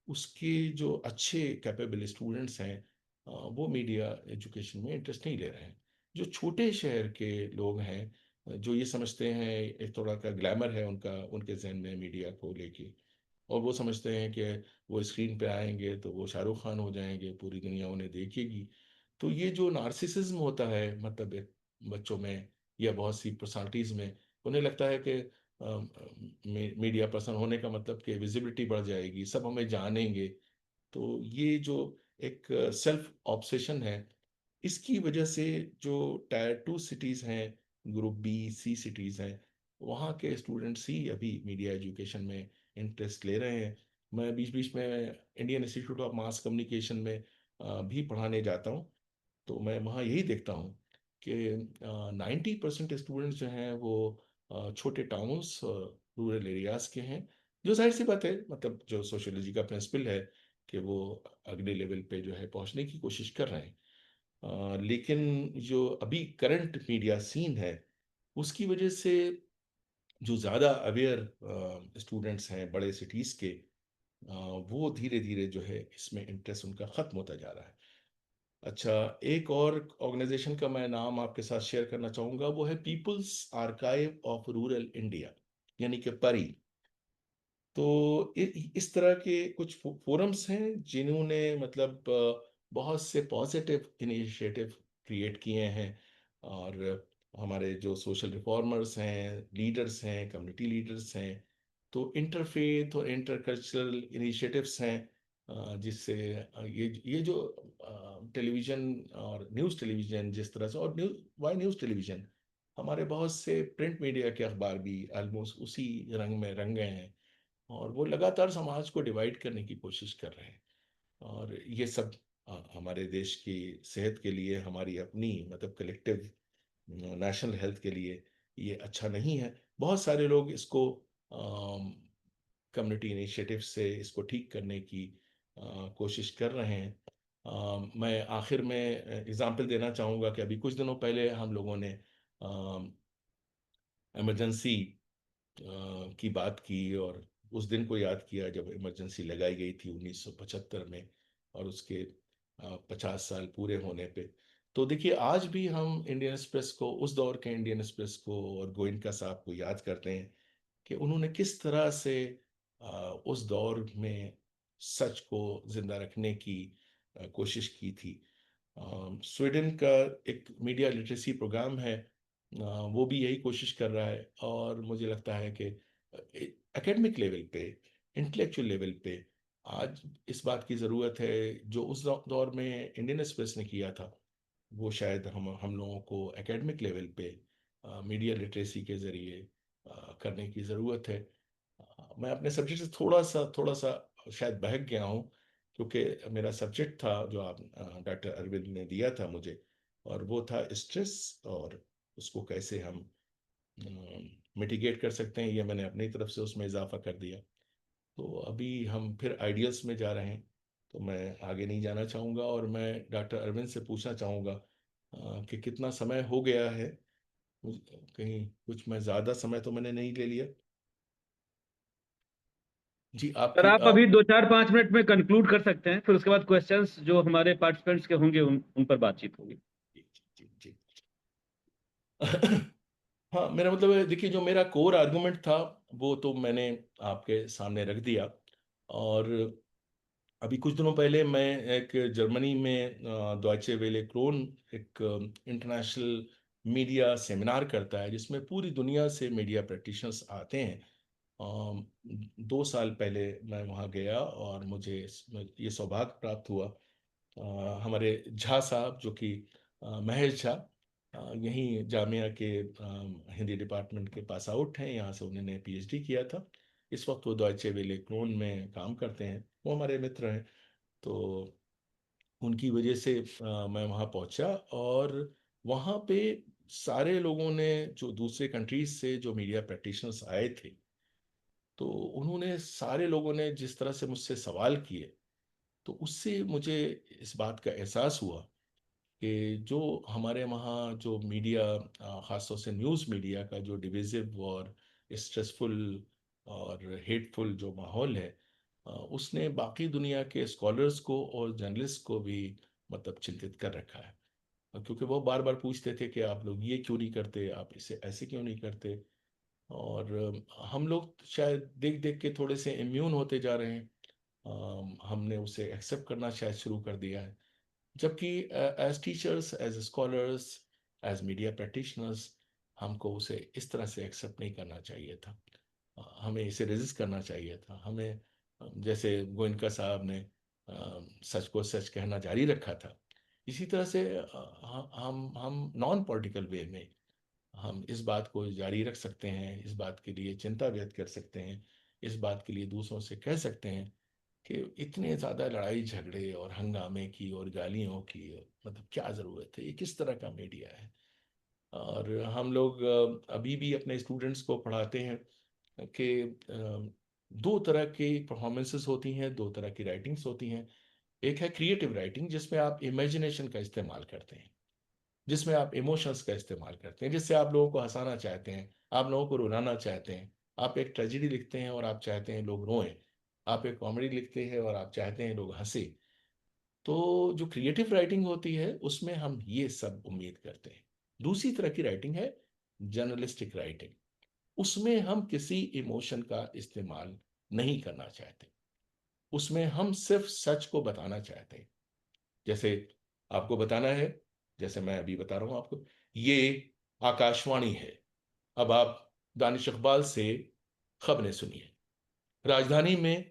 उसके जो अच्छे कैपेबल स्टूडेंट्स हैं, वो मीडिया एजुकेशन में इंटरेस्ट नहीं ले रहे हैं। जो छोटे शहर के लोग हैं, जो ये समझते हैं, एक थोड़ा का ग्लैमर है उनका, उनके जहन में मीडिया को लेके, और वो समझते हैं कि वो स्क्रीन पे आएंगे तो वो शाहरुख खान हो जाएंगे, पूरी दुनिया उन्हें देखेगी। तो ये जो नार्सिसिज्म होता है, मतलब एक बच्चों में या बहुत सी पर्सनालिटीज़ में, उन्हें लगता है कि मीडिया पर्सन होने का मतलब कि विजिबिलिटी बढ़ जाएगी, सब हमें जानेंगे। तो ये जो एक सेल्फ ऑब्सेशन है, इसकी वजह से जो टायर 2 सिटीज़ हैं, ग्रुप बी सी सिटीज़ हैं, वहाँ के स्टूडेंट्स ही अभी मीडिया एजुकेशन में इंटरेस्ट ले रहे हैं। मैं बीच बीच में Indian institute of mass communication में भी पढ़ाने जाता हूँ। तो मैं वहाँ यही देखता हूँ कि 90% स्टूडेंट्स जो हैं वो छोटे टाउन्स, रूरल एरियाज के हैं, जो जाहिर सी बात है, मतलब जो सोशियोलॉजी का प्रिंसिपल है कि वो अगले लेवल पे जो है पहुंचने की कोशिश कर रहे हैं। लेकिन जो अभी करंट मीडिया सीन है, उसकी वजह से जो ज़्यादा अवेयर स्टूडेंट्स हैं बड़े सिटीज़ के, वो धीरे धीरे जो है इसमें इंटरेस्ट उनका ख़त्म होता जा रहा है। अच्छा, एक और ऑर्गेनाइजेशन का मैं नाम आपके साथ शेयर करना चाहूँगा, वो है people's archive of rural India, यानी कि परी। तो इस तरह के कुछ फोरम्स हैं जिन्होंने मतलब बहुत से पॉजिटिव इनिशिएटिव क्रिएट किए हैं। और हमारे जो सोशल रिफॉर्मर्स हैं, लीडर्स हैं, कम्युनिटी लीडर्स हैं, तो इंटरफेथ और इंटरकल्चरल इनिशिएटिव्स हैं, जिससे ये जो टेलीविज़न और न्यूज़ टेलीविज़न जिस तरह से, और न्यूज़ टेलीविज़न, हमारे बहुत से प्रिंट मीडिया के अखबार भी ऑलमोस्ट उसी रंग में रंग गए हैं, और वो लगातार समाज को डिवाइड करने की कोशिश कर रहे हैं। और ये सब हमारे देश की सेहत के लिए, हमारी अपनी मतलब कलेक्टिव नेशनल हेल्थ के लिए ये अच्छा नहीं है। बहुत सारे लोग इसको कम्युनिटी इनिशिएटिव से इसको ठीक करने की कोशिश कर रहे हैं। मैं आखिर में एग्जांपल देना चाहूँगा कि अभी कुछ दिनों पहले हम लोगों ने इमरजेंसी की बात की, और उस दिन को याद किया जब इमरजेंसी लगाई गई थी 1975 में, और उसके 50 साल पूरे होने पे। तो देखिए, आज भी हम इंडियन एक्सप्रेस को, उस दौर के इंडियन एक्सप्रेस को और गोयनका साहब को याद करते हैं कि उन्होंने किस तरह से उस दौर में सच को जिंदा रखने की कोशिश की थी। स्वीडन का एक मीडिया लिटरेसी प्रोग्राम है, वो भी यही कोशिश कर रहा है, और मुझे लगता है कि एकेडमिक लेवल पे, इंटेलेक्चुअल लेवल पे आज इस बात की ज़रूरत है, जो उस दौर में इंडियन एक्सप्रेस ने किया था, वो शायद हम लोगों को एकेडमिक लेवल पे मीडिया लिटरेसी के ज़रिए करने की ज़रूरत है। मैं अपने सब्जेक्ट से थोड़ा सा शायद बहक गया हूँ, क्योंकि मेरा सब्जेक्ट था जो आप डॉक्टर अरविंद ने दिया था मुझे, और वो था स्ट्रेस, और उसको कैसे हम मिटिगेट कर सकते हैं, ये मैंने अपनी तरफ से उसमें इजाफा कर दिया। तो अभी हम फिर आइडियल्स में जा रहे हैं, तो मैं आगे नहीं जाना चाहूँगा, और मैं डॉक्टर अरविंद से पूछना चाहूँगा कि कितना समय हो गया है। कहीं कुछ मैं ज़्यादा समय तो मैंने नहीं ले लिया। जी, सर आपकी आप अभी 2 4 5 मिनट में कंक्लूड कर सकते हैं, फिर उसके बाद क्वेश्चंस जो हमारे पार्टिसिपेंट्स के होंगे उन पर बातचीत होगी। जी, जी, जी, जी। हाँ, मेरा मतलब है, देखिए, जो मेरा कोर आर्गुमेंट था वो तो मैंने आपके सामने रख दिया। और अभी कुछ दिनों पहले मैं एक जर्मनी में डॉयचे वेले क्रोन एक इंटरनेशनल मीडिया सेमिनार करता है, जिसमें पूरी दुनिया से मीडिया प्रैक्टिशनर्स आते हैं। 2 साल पहले मैं वहाँ गया, और मुझे ये सौभाग्य प्राप्त हुआ। हमारे झा साहब, जो कि महेश झा, यहीं जामिया के हिंदी डिपार्टमेंट के पास आउट हैं, यहाँ से उन्होंने पीएचडी किया था। इस वक्त वो डॉयचे वेले क्लोन में काम करते हैं, वो हमारे मित्र हैं। तो उनकी वजह से मैं वहाँ पहुँचा, और वहाँ पे सारे लोगों ने, जो दूसरे कंट्रीज से जो मीडिया प्रैक्टिशनर्स आए थे, तो उन्होंने, सारे लोगों ने जिस तरह से मुझसे सवाल किए, तो उससे मुझे इस बात का एहसास हुआ कि जो हमारे वहाँ जो मीडिया, ख़ासतौर से न्यूज़ मीडिया का जो डिविजिव और स्ट्रेसफुल और हेटफुल जो माहौल है, उसने बाकी दुनिया के स्कॉलर्स को और जर्नलिस्ट को भी मतलब चिंतित कर रखा है। क्योंकि वो बार बार पूछते थे कि आप लोग ये क्यों नहीं करते, आप इसे ऐसे क्यों नहीं करते। और हम लोग शायद देख देख के थोड़े से इम्यून होते जा रहे हैं। हमने उसे एक्सेप्ट करना शायद शुरू कर दिया है, जबकि as teachers, as scholars, as media practitioners, हमको उसे इस तरह से एक्सेप्ट नहीं करना चाहिए था। हमें इसे रेजिस्ट करना चाहिए था। हमें जैसे गोयनका साहब ने सच को सच कहना जारी रखा था, इसी तरह से हम नॉन पॉलिटिकल वे में हम इस बात को जारी रख सकते हैं, इस बात के लिए चिंता व्यक्त कर सकते हैं, इस बात के लिए दूसरों से कह सकते हैं कि इतने ज़्यादा लड़ाई झगड़े और हंगामे की और गालियों की मतलब क्या ज़रूरत है, ये किस तरह का मीडिया है। और हम लोग अभी भी अपने स्टूडेंट्स को पढ़ाते हैं कि दो तरह की परफॉर्मेंसेस होती हैं, दो तरह की राइटिंग्स होती हैं। एक है क्रिएटिव राइटिंग, जिसमें आप इमेजिनेशन का इस्तेमाल करते हैं, जिसमें आप इमोशंस का इस्तेमाल करते हैं, जिससे आप लोगों को हंसाना चाहते हैं, आप लोगों को रुलाना चाहते हैं। आप एक ट्रेजिडी लिखते हैं और आप चाहते हैं लोग रोएं। आप एक कॉमेडी लिखते हैं और आप चाहते हैं लोग हंसे। तो जो क्रिएटिव राइटिंग होती है, उसमें हम ये सब उम्मीद करते हैं। दूसरी तरह की राइटिंग है जर्नलिस्टिक राइटिंग। उसमें हम किसी इमोशन का इस्तेमाल नहीं करना चाहते। उसमें हम सिर्फ सच को बताना चाहते हैं। जैसे आपको बताना है, जैसे मैं अभी बता रहा हूं आपको, ये आकाशवाणी है। अब आप दानिश इकबाल से खबरें सुनिए। राजधानी में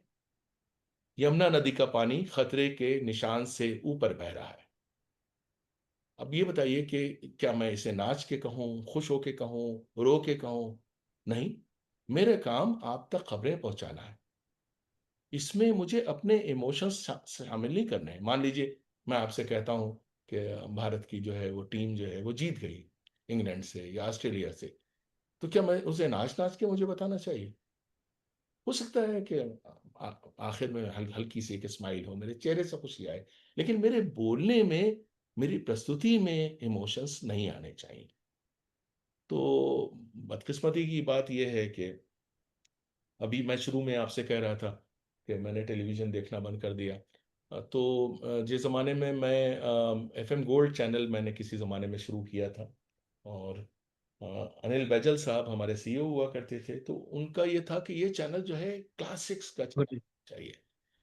यमुना नदी का पानी खतरे के निशान से ऊपर बह रहा है। अब ये बताइए कि क्या मैं इसे नाच के कहूँ, खुश होके कहूँ, रो के कहूँ? नहीं, मेरे काम आप तक खबरें पहुंचाना है। इसमें मुझे अपने इमोशंस शामिल नहीं करने हैं। मान लीजिए मैं आपसे कहता हूँ कि भारत की जो है वो टीम जो है वो जीत गई इंग्लैंड से या ऑस्ट्रेलिया से, तो क्या मैं उसे नाच नाच के मुझे बताना चाहिए? हो सकता है कि आखिर में हल्की सी एक स्माइल हो, मेरे चेहरे से खुशी आए, लेकिन मेरे बोलने में, मेरी प्रस्तुति में इमोशंस नहीं आने चाहिए। तो बदकिस्मती की बात यह है कि अभी मैं शुरू में आपसे कह रहा था कि मैंने टेलीविज़न देखना बंद कर दिया। तो जिस ज़माने में मैं एफएम गोल्ड चैनल मैंने किसी ज़माने में शुरू किया था, और अ, अनिल बैजल साहब हमारे सीईओ हुआ करते थे, तो उनका ये था कि ये चैनल जो है क्लासिक्स का चैनल चाहिए।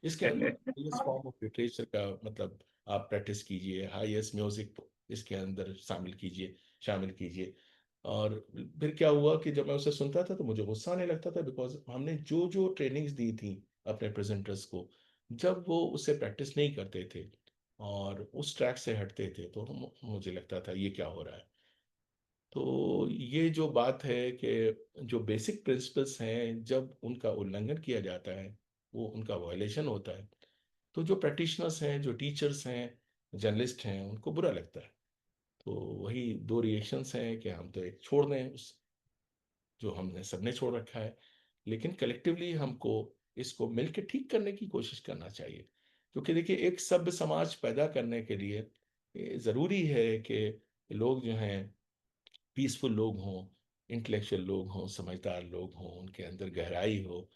इसके अंदर हाईएस्ट फॉर्म ऑफ लिटरेचर का मतलब आप प्रैक्टिस कीजिए, हाईएस्ट म्यूजिक इसके अंदर शामिल कीजिए। और फिर क्या हुआ कि जब मैं उसे सुनता था तो मुझे गुस्सा आने लगता था, बिकॉज हमने जो जो ट्रेनिंग्स दी थी अपने प्रेजेंटर्स को, जब वो उससे प्रैक्टिस नहीं करते थे और उस ट्रैक से हटते थे, तो मुझे लगता था ये क्या हो रहा है। तो ये जो बात है कि जो बेसिक प्रिंसिपल्स हैं जब उनका उल्लंघन किया जाता है, वो उनका वायलेशन होता है, तो जो प्रैक्टिशनर्स हैं, जो टीचर्स हैं, जर्नलिस्ट हैं, उनको बुरा लगता है। तो वही दो रिएक्शंस हैं कि हम तो एक छोड़ दें उस जो हमने सबने छोड़ रखा है, लेकिन कलेक्टिवली हमको इसको मिलकर ठीक करने की कोशिश करना चाहिए। क्योंकि देखिए, एक सभ्य समाज पैदा करने के लिए ये ज़रूरी है कि लोग जो हैं पीसफुल लोग हों, इंटेलेक्चुअल लोग हों, समझदार लोग हों, उनके अंदर गहराई हो।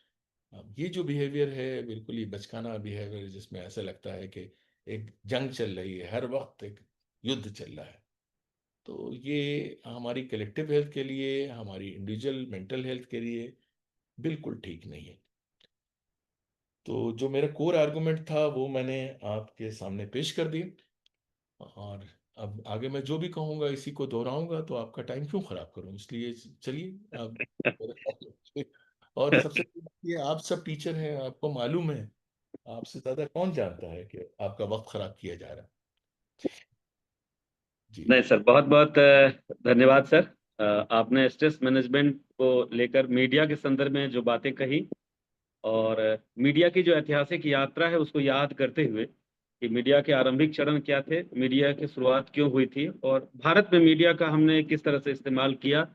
अब ये जो बिहेवियर है बिल्कुल ही बचकाना बिहेवियर, जिसमें ऐसा लगता है कि एक जंग चल रही है, हर वक्त एक युद्ध चल रहा है, तो ये हमारी कलेक्टिव हेल्थ के लिए, हमारी इंडिविजुअल मेंटल हेल्थ के लिए बिल्कुल ठीक नहीं है। तो जो मेरा कोर आर्गुमेंट था वो मैंने आपके सामने पेश कर दिया, और अब आगे मैं जो भी कहूँगा इसी को दोहराऊंगा तो आपका टाइम क्यों खराब करूँ, इसलिए चलिए अब। और सबसे ये, आप सब टीचर हैं, आपको मालूम है, आपसे ज्यादा कौन जानता है कि आपका वक्त खराब किया जा रहा है। जी। नहीं सर, बहुत बहुत धन्यवाद सर। आपने स्ट्रेस मैनेजमेंट को लेकर मीडिया के संदर्भ में जो बातें कही, और मीडिया की जो ऐतिहासिक यात्रा है उसको याद करते हुए कि मीडिया के आरंभिक चरण क्या थे, मीडिया की शुरुआत क्यों हुई थी, और भारत में मीडिया का हमने किस तरह से इस्तेमाल किया,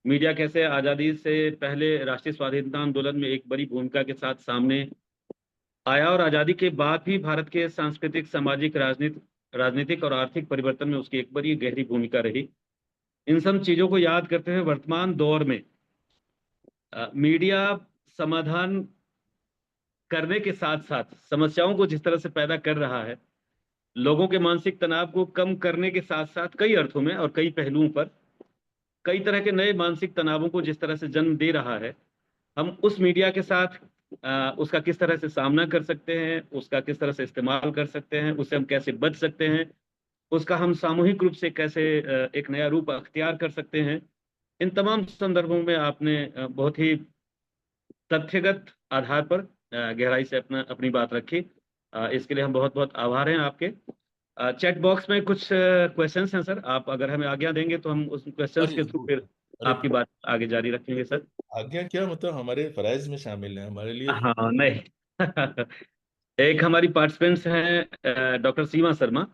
मीडिया कैसे आज़ादी से पहले राष्ट्रीय स्वाधीनता आंदोलन में एक बड़ी भूमिका के साथ सामने आया, और आज़ादी के बाद भी भारत के सांस्कृतिक, सामाजिक, राजनीतिक और आर्थिक परिवर्तन में उसकी एक बड़ी गहरी भूमिका रही। इन सब चीजों को याद करते हुए वर्तमान दौर में मीडिया समाधान करने के साथ साथ समस्याओं को जिस तरह से पैदा कर रहा है, लोगों के मानसिक तनाव को कम करने के साथ साथ कई अर्थों में और कई पहलुओं पर कई तरह के नए मानसिक तनावों को जिस तरह से जन्म दे रहा है, हम उस मीडिया के साथ उसका किस तरह से सामना कर सकते हैं, उसका किस तरह से इस्तेमाल कर सकते हैं, उससे हम कैसे बच सकते हैं, उसका हम सामूहिक रूप से कैसे एक नया रूप अख्तियार कर सकते हैं, इन तमाम संदर्भों में आपने बहुत ही तथ्यगत आधार पर गहराई से अपनी बात रखी। इसके लिए हम बहुत बहुत आभार हैं आपके। चैट बॉक्स में कुछ क्वेश्चंस हैं सर, आप अगर हमें आज्ञा देंगे तो हम उस क्वेश्चंस अरे के थ्रू जरूर। फिर अरे आपकी बात आगे जारी रखेंगे सर। आज्ञा क्या, मतलब हमारे फराइज में शामिल है, हमारे लिए तो। हाँ नहीं। एक हमारी पार्टिसिपेंट्स हैं डॉक्टर सीमा शर्मा,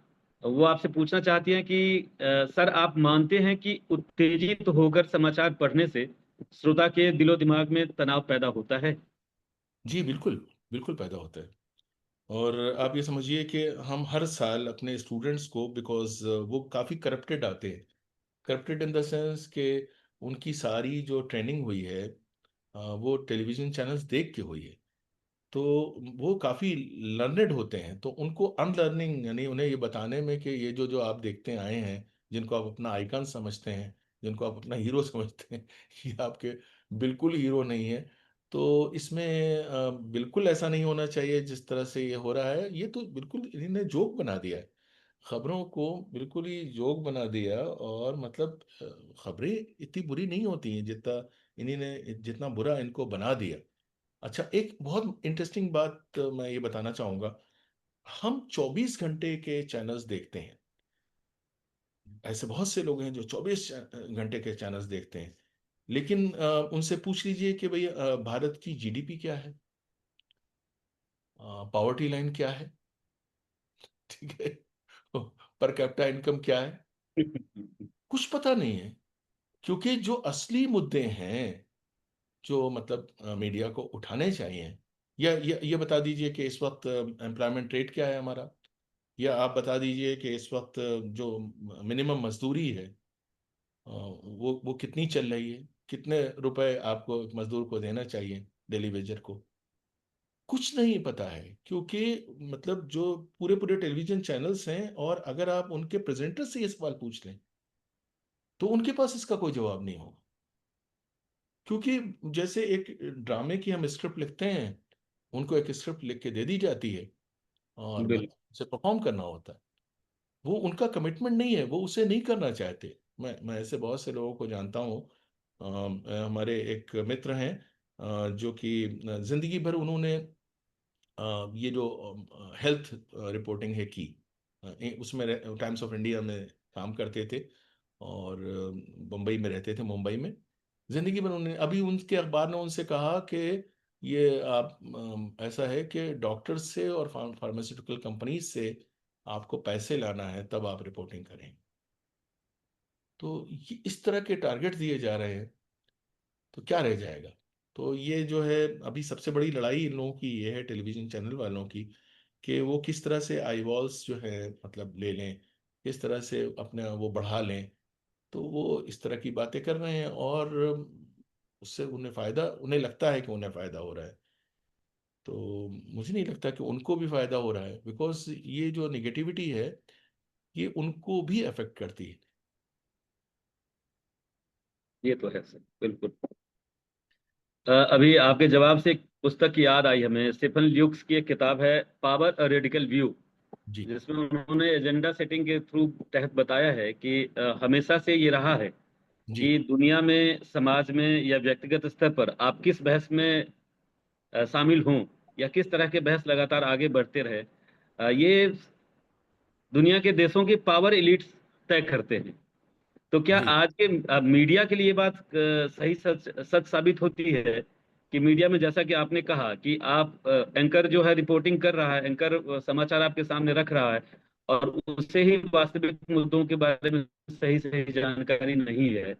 वो आपसे पूछना चाहती हैं कि सर आप मानते हैं कि उत्तेजित होकर समाचार पढ़ने से श्रोता के दिलो दिमाग में तनाव पैदा होता है? जी बिल्कुल, बिल्कुल पैदा होता है। और आप ये समझिए कि हम हर साल अपने स्टूडेंट्स को, बिकॉज वो काफ़ी करप्टेड आते हैं, करप्टेड इन द सेंस कि उनकी सारी जो ट्रेनिंग हुई है वो टेलीविज़न चैनल्स देख के हुई है, तो वो काफ़ी लर्नेड होते हैं, तो उनको अनलर्निंग, यानी उन्हें ये बताने में कि ये जो जो आप देखते आए हैं, जिनको आप अपना आइकन समझते हैं, जिनको आप अपना हीरो समझते हैं, ये आपके बिल्कुल हीरो नहीं है। तो इसमें बिल्कुल ऐसा नहीं होना चाहिए जिस तरह से ये हो रहा है, ये तो बिल्कुल इन्होंने जोक बना दिया है, खबरों को बिल्कुल ही जोक बना दिया। और मतलब खबरें इतनी बुरी नहीं होती हैं जितना इन्होंने, जितना बुरा इनको बना दिया। अच्छा, एक बहुत इंटरेस्टिंग बात मैं ये बताना चाहूंगा। हम 24 घंटे के चैनल्स देखते हैं, ऐसे बहुत से लोग हैं जो 24 घंटे के चैनल्स देखते हैं, लेकिन उनसे पूछ लीजिए कि भाई भारत की जीडीपी क्या है, पॉवर्टी लाइन क्या है, ठीक है, पर कैपिटा इनकम क्या है, कुछ पता नहीं है। क्योंकि जो असली मुद्दे हैं, जो मतलब मीडिया को उठाने चाहिए, या ये बता दीजिए कि इस वक्त एम्प्लॉयमेंट रेट क्या है हमारा, या आप बता दीजिए कि इस वक्त जो मिनिमम मजदूरी है वो कितनी चल रही है, कितने रुपए आपको एक मजदूर को देना चाहिए। डेली वेजर को? कुछ नहीं पता है, क्योंकि मतलब जो पूरे पूरे टेलीविजन चैनल्स हैं, और अगर आप उनके प्रेजेंटर से ये सवाल पूछ लें तो उनके पास इसका कोई जवाब नहीं होगा। क्योंकि जैसे एक ड्रामे की हम स्क्रिप्ट लिखते हैं, उनको एक स्क्रिप्ट लिख के दे दी जाती है और बस बिल्कुल। उसे परफॉर्म करना होता है। वो उनका कमिटमेंट नहीं है, वो उसे नहीं करना चाहते। मैं ऐसे बहुत से लोगों को जानता हूँ। हमारे एक मित्र हैं, जो कि जिंदगी भर उन्होंने ये जो हेल्थ रिपोर्टिंग है की, उसमें टाइम्स ऑफ इंडिया में काम करते थे, और बम्बई में रहते थे, मुंबई में। जिंदगी भर उन्होंने, अभी उनके अखबार ने उनसे कहा कि ये आप ऐसा है कि डॉक्टर से और फार्मास्यूटिकल कंपनीज से आपको पैसे लाना है, तब आप रिपोर्टिंग करें। तो ये इस तरह के टारगेट दिए जा रहे हैं, तो क्या रह जाएगा? तो ये जो है, अभी सबसे बड़ी लड़ाई इन लोगों की ये है, टेलीविजन चैनल वालों की, कि वो किस तरह से आई वॉल्स जो है मतलब ले लें, किस तरह से अपने वो बढ़ा लें। तो वो इस तरह की बातें कर रहे हैं, और उससे उन्हें फायदा, उन्हें लगता है कि उन्हें फायदा हो रहा है। तो मुझे नहीं लगता कि उनको भी फायदा हो रहा है, बिकॉज ये जो निगेटिविटी है, ये उनको भी अफेक्ट करती है। ये तो है सर, बिल्कुल। अभी आपके जवाब से एक पुस्तक की याद आई हमें। स्टीफन ल्यूक्स की एक किताब है, पावर अ रेडिकल व्यू, जी। जिसमें उन्होंने एजेंडा सेटिंग के थ्रू तहत बताया है कि हमेशा से ये रहा है जी। कि दुनिया में, समाज में या व्यक्तिगत स्तर पर आप किस बहस में शामिल हों, या किस तरह के बहस लगातार आगे बढ़ते रहे, ये दुनिया के देशों की पावर एलिट्स तय करते हैं। तो क्या जी। आज के मीडिया के लिए ये बात सही सच सच साबित होती है कि मीडिया में, जैसा कि आपने कहा कि आप एंकर जो है रिपोर्टिंग कर रहा है, एंकर समाचार आपके सामने रख रहा है, और उससे ही वास्तविक मुद्दों के बारे में सही सही जानकारी नहीं है,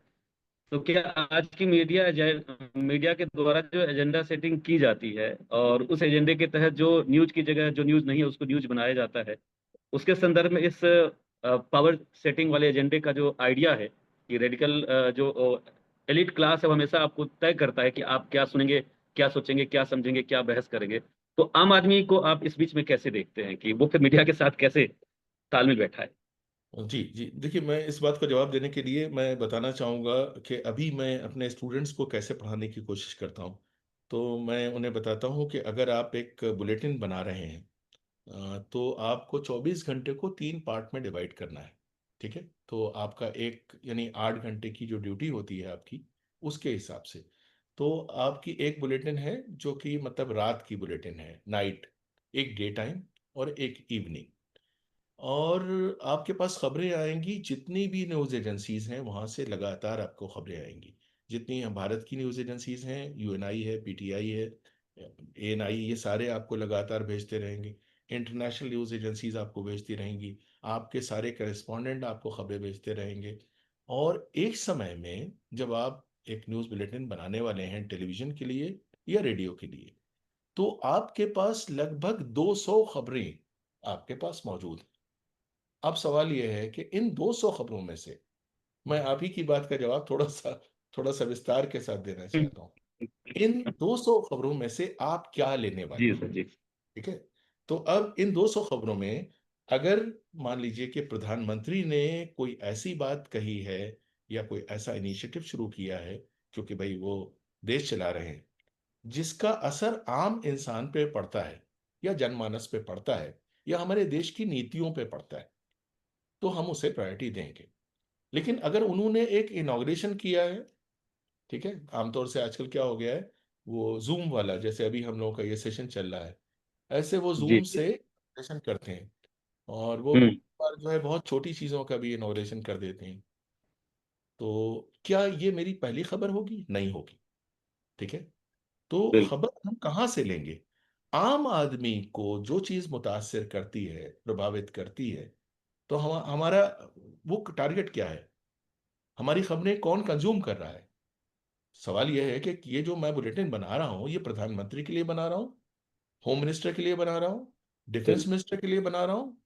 तो क्या आज की मीडिया के द्वारा जो एजेंडा सेटिंग की जाती है, और उस एजेंडे के तहत जो न्यूज की जगह जो न्यूज नहीं है उसको न्यूज बनाया जाता है, उसके संदर्भ में इस पावर सेटिंग वाले एजेंडे का जो आइडिया है कि रेडिकल जो एलिट क्लास है, वो हमेशा आपको तय करता है कि आप क्या सुनेंगे, क्या सोचेंगे, क्या समझेंगे, क्या बहस करेंगे, तो आम आदमी को आप इस बीच में कैसे देखते हैं कि वो फिर मीडिया के साथ कैसे तालमेल बैठा है? जी। जी, देखिए, मैं इस बात का जवाब देने के लिए मैं बताना चाहूँगा कि अभी मैं अपने स्टूडेंट्स को कैसे पढ़ाने की कोशिश करता हूँ। तो मैं उन्हें बताता हूँ कि अगर आप एक बुलेटिन बना रहे हैं, तो आपको 24 घंटे को 3 पार्ट में डिवाइड करना है। ठीक है? तो आपका एक, यानी 8 घंटे की जो ड्यूटी होती है आपकी, उसके हिसाब से, तो आपकी एक बुलेटिन है जो कि मतलब रात की बुलेटिन है, नाइट, एक डे टाइम और एक इवनिंग। और आपके पास खबरें आएंगी, जितनी भी न्यूज़ एजेंसीज हैं वहाँ से लगातार आपको खबरें आएंगी। जितनी हम भारत की न्यूज़ एजेंसीज हैं, यूएनआई है, पीटीआई है, एएनआई, ये सारे आपको लगातार भेजते रहेंगे। इंटरनेशनल न्यूज़ एजेंसीज आपको भेजती रहेंगी। आपके सारे करेस्पॉन्डेंट आपको खबरें भेजते रहेंगे। और एक समय में जब आप एक न्यूज़ बुलेटिन बनाने वाले हैं टेलीविज़न के लिए या रेडियो के लिए, तो आपके पास लगभग 200 खबरें आपके पास मौजूद हैं। अब सवाल यह है कि इन 200 खबरों में से, मैं आप ही की बात का जवाब थोड़ा सा विस्तार के साथ देना चाहता हूँ। इन 200 खबरों में से आप क्या लेने वाले जी हैं? सर, जी। ठीक है? तो अब इन 200 खबरों में, अगर मान लीजिए कि प्रधानमंत्री ने कोई ऐसी बात कही है, या कोई ऐसा इनिशिएटिव शुरू किया है, क्योंकि भाई वो देश चला रहे हैं, जिसका असर आम इंसान पे पड़ता है, या जनमानस पे पड़ता है, या हमारे देश की नीतियों पे पड़ता है, तो हम उसे प्रायोरिटी देंगे। लेकिन अगर उन्होंने एक इनॉग्रेशन किया है, ठीक है, आमतौर से आजकल क्या हो गया है, वो जूम वाला, जैसे अभी हम लोगों का ये सेशन चल रहा है, ऐसे वो जी जूम जी। से इनॉग्रेशन करते हैं, और वो हम्म। पर जो है बहुत छोटी चीज़ों का भी इनॉग्रेशन कर देते हैं। तो क्या ये मेरी पहली खबर होगी? नहीं होगी। ठीक है? तो बिल्कुल खबर हम कहाँ से लेंगे? आम आदमी को जो चीज़ मुतासिर करती है, प्रभावित करती है, तो हमारा वो टारगेट क्या है? हमारी खबरें कौन कंज्यूम कर रहा है? सवाल यह है कि ये जो मैं बुलेटिन बना रहा हूँ, ये प्रधानमंत्री के लिए बना रहा हूँ, होम मिनिस्टर के लिए बना रहा हूँ, डिफेंस बिल्कुल। मिनिस्टर के लिए बना रहा हूँ,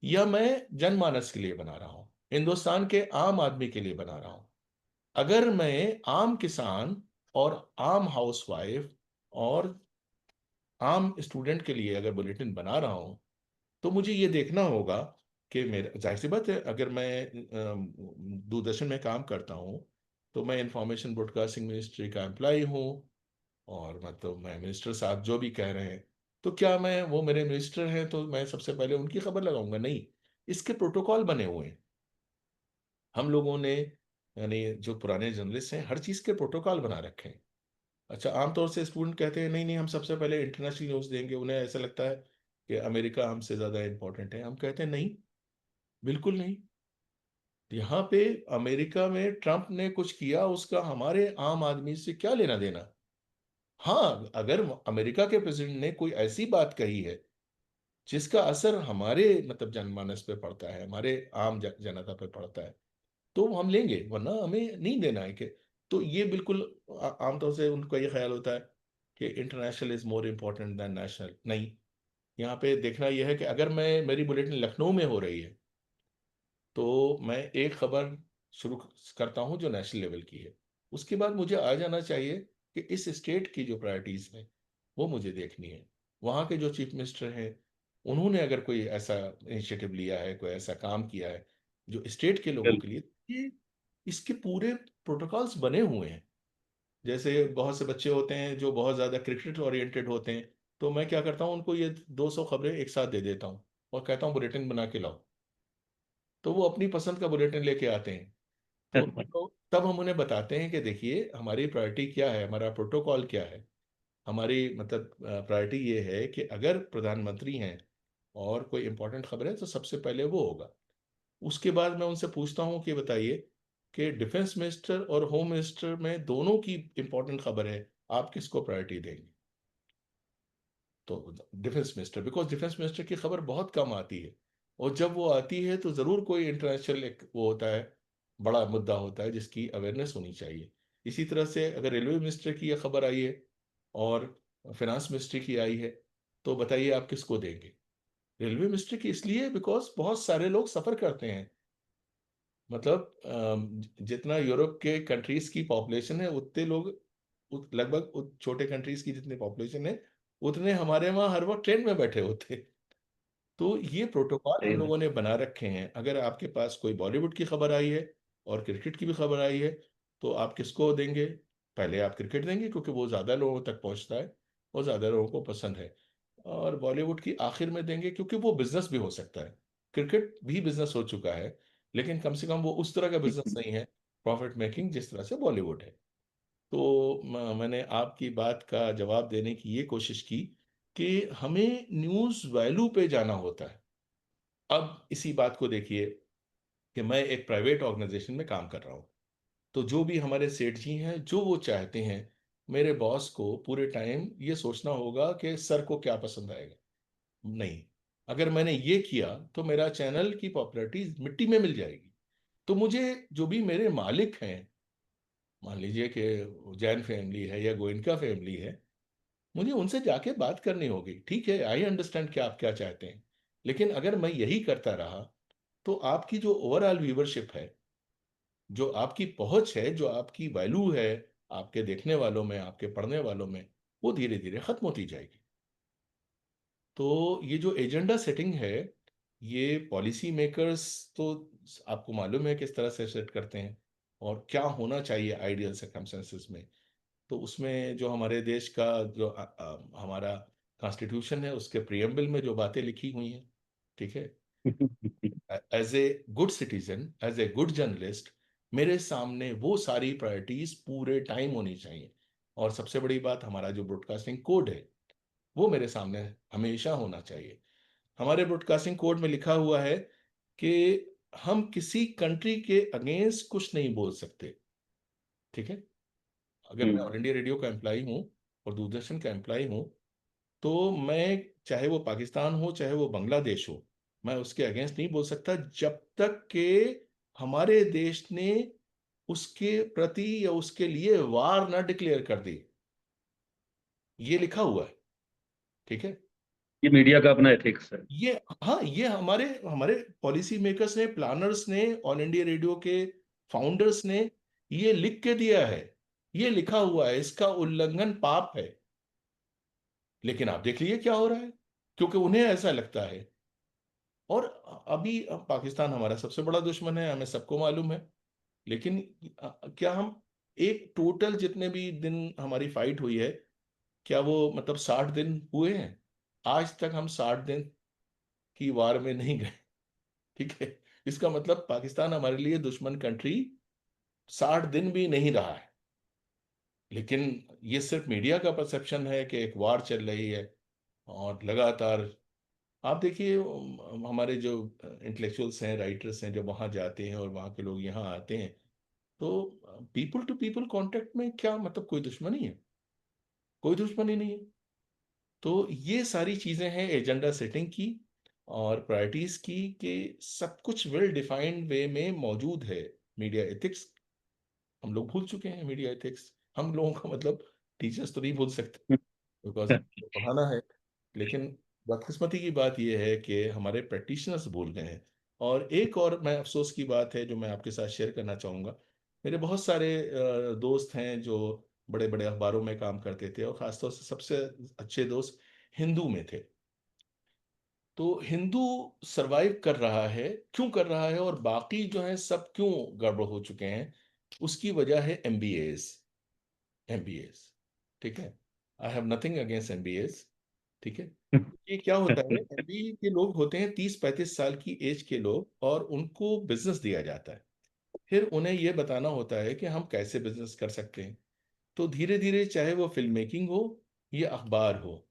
या मैं जनमानस के लिए बना रहा हूँ, हिंदुस्तान के आम आदमी के लिए बना रहा हूँ। अगर मैं आम किसान और आम हाउसवाइफ और आम स्टूडेंट के लिए अगर बुलेटिन बना रहा हूँ तो मुझे ये देखना होगा कि मेरा, जाहिर सी बात है, अगर मैं दूरदर्शन में काम करता हूँ तो मैं इंफॉर्मेशन ब्रॉडकास्टिंग मिनिस्ट्री का एम्प्लॉय हूँ, और मतलब मैं मिनिस्टर साहब जो भी कह रहे हैं, तो क्या मैं, वो मेरे मिनिस्टर हैं तो मैं सबसे पहले उनकी खबर लगाऊंगा? नहीं। इसके प्रोटोकॉल बने हुए हैं। हम लोगों ने, यानी जो पुराने जर्नलिस्ट हैं, हर चीज़ के प्रोटोकॉल बना रखे हैं। अच्छा, आमतौर से स्टूडेंट कहते हैं नहीं नहीं, हम सबसे पहले इंटरनेशनल न्यूज़ देंगे, उन्हें ऐसा लगता है कि अमेरिका हमसे ज़्यादा इंपॉर्टेंट है। हम कहते हैं नहीं, बिल्कुल नहीं। यहाँ पे अमेरिका में ट्रंप ने कुछ किया, उसका हमारे आम आदमी से क्या लेना देना? हाँ, अगर अमेरिका के प्रेसिडेंट ने कोई ऐसी बात कही है जिसका असर हमारे मतलब जनमानस पे पड़ता है, हमारे आम जनता पे पड़ता है, तो हम लेंगे, वरना हमें नहीं देना है। कि तो ये बिल्कुल आमतौर से उनका ये ख्याल होता है कि international is more important then national. नहीं, यहाँ पे देखना यह है कि अगर मैं, मेरी बुलेटिन लखनऊ में हो रही है तो मैं एक खबर शुरू करता हूँ जो नेशनल लेवल की है। उसके बाद मुझे आ जाना चाहिए कि इस स्टेट की जो प्रायोरिटीज हैं वो मुझे देखनी है। वहाँ के जो चीफ मिनिस्टर हैं, उन्होंने अगर कोई ऐसा इनिशिएटिव लिया है, कोई ऐसा काम किया है जो स्टेट के लोगों के लिए, ये इसके पूरे प्रोटोकॉल्स बने हुए हैं। जैसे बहुत से बच्चे होते हैं जो बहुत ज़्यादा क्रिकेट ओरिएंटेड होते हैं, तो मैं क्या करता हूँ, उनको ये 200 खबरें एक साथ दे देता हूँ और कहता हूँ बुलेटिन बना के लाओ। तो वो अपनी पसंद का बुलेटिन लेके आते हैं। तो तब हम उन्हें बताते हैं कि देखिए हमारी प्रायोरिटी क्या है, हमारा प्रोटोकॉल क्या है। हमारी मतलब प्रायोरिटी ये है कि अगर प्रधानमंत्री हैं और कोई इंपॉर्टेंट खबर है तो सबसे पहले वो होगा। उसके बाद मैं उनसे पूछता हूँ कि बताइए कि डिफेंस मिनिस्टर और होम मिनिस्टर में दोनों की इंपॉर्टेंट खबर है, आप किसको प्रायोरिटी देंगे? तो defence minister, because defence minister की खबर बहुत कम आती है, और जब वो आती है तो ज़रूर कोई इंटरनेशनल एक वो होता है, बड़ा मुद्दा होता है जिसकी अवेयरनेस होनी चाहिए। इसी तरह से अगर रेलवे मिनिस्टर की यह खबर आई है और फिनांस मिनिस्ट्री की आई है, तो बताइए आप किसको देंगे? रेलवे मिनिस्ट्री की इसलिए बिकॉज बहुत सारे लोग सफ़र करते हैं। मतलब जितना यूरोप के कंट्रीज की पॉपुलेशन है उतने लोग, लगभग छोटे कंट्रीज की जितनी पॉपुलेशन है उतने हमारे वहाँ हर वक्त ट्रेन में बैठे होते। तो ये प्रोटोकॉल हम सही लोगों ने बना रखे हैं। अगर आपके पास कोई बॉलीवुड की खबर आई है और क्रिकेट की भी खबर आई है, तो आप किसको देंगे? पहले आप क्रिकेट देंगे क्योंकि वो ज़्यादा लोगों तक पहुंचता है और ज़्यादा लोगों को पसंद है, और बॉलीवुड की आखिर में देंगे क्योंकि वो बिजनेस भी हो सकता है। क्रिकेट भी बिजनेस हो चुका है, लेकिन कम से कम वो उस तरह का बिजनेस नहीं है, प्रॉफिट मेकिंग, जिस तरह से बॉलीवुड है। तो मैंने आपकी बात का जवाब देने की ये कोशिश की कि हमें न्यूज़ वैल्यू पे जाना होता है। अब इसी बात को देखिए कि मैं एक प्राइवेट ऑर्गेनाइजेशन में काम कर रहा हूँ, तो जो भी हमारे सेठ जी हैं, जो वो चाहते हैं, मेरे बॉस को पूरे टाइम ये सोचना होगा कि सर को क्या पसंद आएगा। नहीं, अगर मैंने ये किया तो मेरा चैनल की पॉपुलैरिटी मिट्टी में मिल जाएगी। तो मुझे, जो भी मेरे मालिक हैं, मान लीजिए कि जैन फैमिली है या गोइनका फैमिली है, मुझे उनसे जाके बात करनी होगी। ठीक है, आई अंडरस्टैंड कि आप क्या चाहते हैं, लेकिन अगर मैं यही करता रहा तो आपकी जो ओवरऑल व्यूवरशिप है, जो आपकी पहुंच है, जो आपकी वैल्यू है आपके देखने वालों में, आपके पढ़ने वालों में, वो धीरे धीरे खत्म होती जाएगी। तो ये जो एजेंडा सेटिंग है, ये पॉलिसी मेकर्स तो आपको मालूम है किस तरह से सेट करते हैं और क्या होना चाहिए आइडियल सर्कमस्टेंसेस में। तो उसमें जो हमारे देश का जो हमारा कॉन्स्टिट्यूशन है, उसके प्रियम्बल में जो बातें लिखी हुई हैं, ठीक है, है। As a good citizen, as a good journalist, मेरे सामने वो सारी प्रायोरिटीज पूरे टाइम होनी चाहिए। और सबसे बड़ी बात, हमारा जो ब्रॉडकास्टिंग कोड है वो मेरे सामने हमेशा होना चाहिए। हमारे ब्रॉडकास्टिंग कोड में लिखा हुआ है कि हम किसी कंट्री के अगेंस्ट कुछ नहीं बोल सकते। ठीक है, अगर मैं ऑल इंडिया रेडियो का एम्प्लॉई हूँ और दूरदर्शन का एम्प्लॉई हूँ, तो मैं, चाहे वो पाकिस्तान हो चाहे वो बांग्लादेश हो, मैं उसके अगेंस्ट नहीं बोल सकता जब तक कि हमारे देश ने उसके प्रति या उसके लिए वार ना डिक्लेयर कर दी। ये लिखा हुआ है। ठीक है, ये मीडिया का अपना एथिक्स है। ये, हाँ, ये हमारे हमारे पॉलिसी मेकर्स ने, प्लानर्स ने, ऑल इंडिया रेडियो के फाउंडर्स ने ये लिख के दिया है। ये लिखा हुआ है, इसका उल्लंघन पाप है। लेकिन आप देख लीजिए क्या हो रहा है, क्योंकि उन्हें ऐसा लगता है। और अभी पाकिस्तान हमारा सबसे बड़ा दुश्मन है, हमें सबको मालूम है। लेकिन क्या हम एक टोटल जितने भी दिन हमारी फाइट हुई है, क्या वो मतलब 60 दिन हुए हैं? आज तक हम 60 दिन की वार में नहीं गए। ठीक है, इसका मतलब पाकिस्तान हमारे लिए दुश्मन कंट्री 60 दिन भी नहीं रहा है। लेकिन ये सिर्फ मीडिया का परसेप्शन है कि एक वार चल रही है। और लगातार आप देखिए, हमारे जो इंटेलेक्चुअल्स हैं, राइटर्स हैं, जब वहाँ जाते हैं और वहाँ के लोग यहाँ आते हैं, तो पीपल टू पीपल कांटेक्ट में क्या मतलब कोई दुश्मनी है? कोई दुश्मनी नहीं है। तो ये सारी चीजें हैं एजेंडा सेटिंग की और प्रायोरिटीज की, कि सब कुछ वेल डिफाइंड वे में मौजूद है। मीडिया एथिक्स हम लोग भूल चुके हैं। मीडिया एथिक्स हम लोगों का मतलब टीचर्स तो नहीं भूल सकते, बिकॉज पढ़ाना है। लेकिन बदकिस्मती की बात यह है कि हमारे प्रैक्टिशनर्स भूल गए हैं। और एक और मैं अफसोस की बात है जो मैं आपके साथ शेयर करना चाहूँगा। मेरे बहुत सारे दोस्त हैं जो बड़े बड़े अखबारों में काम करते थे, और ख़ासतौर से सबसे अच्छे दोस्त हिंदू में थे। तो हिंदू सरवाइव कर रहा है, क्यों कर रहा है, और बाकी जो है सब क्यों गड़बड़ हो चुके हैं? उसकी वजह है एमबीएस। एमबीएस, ठीक है। I have nothing against MBS, ठीक है। ये क्या होता है, एमबीए के लोग होते हैं 30-35 साल की एज के लोग, और उनको बिजनेस दिया जाता है। फिर उन्हें यह बताना होता है कि हम कैसे बिजनेस कर सकते हैं। तो धीरे धीरे, चाहे वो फिल्म मेकिंग हो या अखबार हो,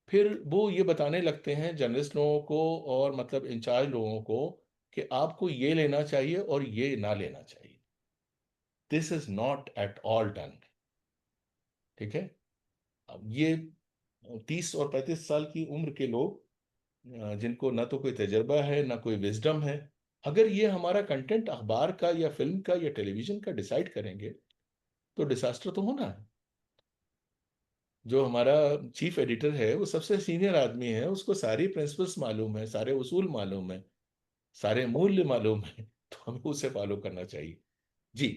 फिर वो ये बताने लगते हैं जर्नलिस्ट लोगों को और मतलब इंचार्ज लोगों को कि आपको ये लेना चाहिए और ये ना लेना चाहिए। This is not at all done, ठीक है। अब ये 30 और 35 साल की उम्र के लोग, जिनको ना तो कोई तजर्बा है ना कोई विजडम है, अगर ये हमारा कंटेंट अखबार का या फिल्म का या टेलीविजन का डिसाइड करेंगे, तो डिसास्टर तो होना है। जो हमारा चीफ एडिटर है वो सबसे सीनियर आदमी है, उसको सारी प्रिंसिपल्स मालूम है, सारे उसूल मालूम है, सारे मूल्य मालूम है। तो हमें उसे फॉलो करना चाहिए। जी,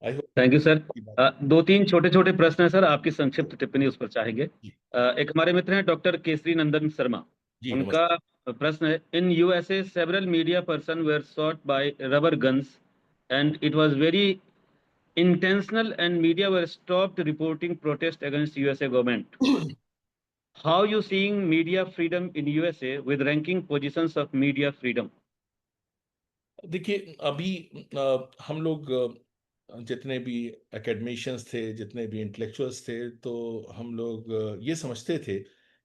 I hope thank you sir. की बात। दो तीन छोटे छोटे प्रश्न है सर, आपकी संक्षिप्त टिप्पणी उस पर चाहेंगे। जी, एक हमारे मित्र हैं डॉक्टर केसरी नंदन शर्मा। जी उनका नमस्ते। प्रश्न है, in USA several media person were shot by rubber guns and it was very intentional and media were stopped reporting protest against USA government. How you seeing media freedom in USA with ranking positions of media freedom? देखिए, अभी हम लोग जितने भी academicians थे, जितने भी intellectuals थे, तो हम लोग ये समझते थे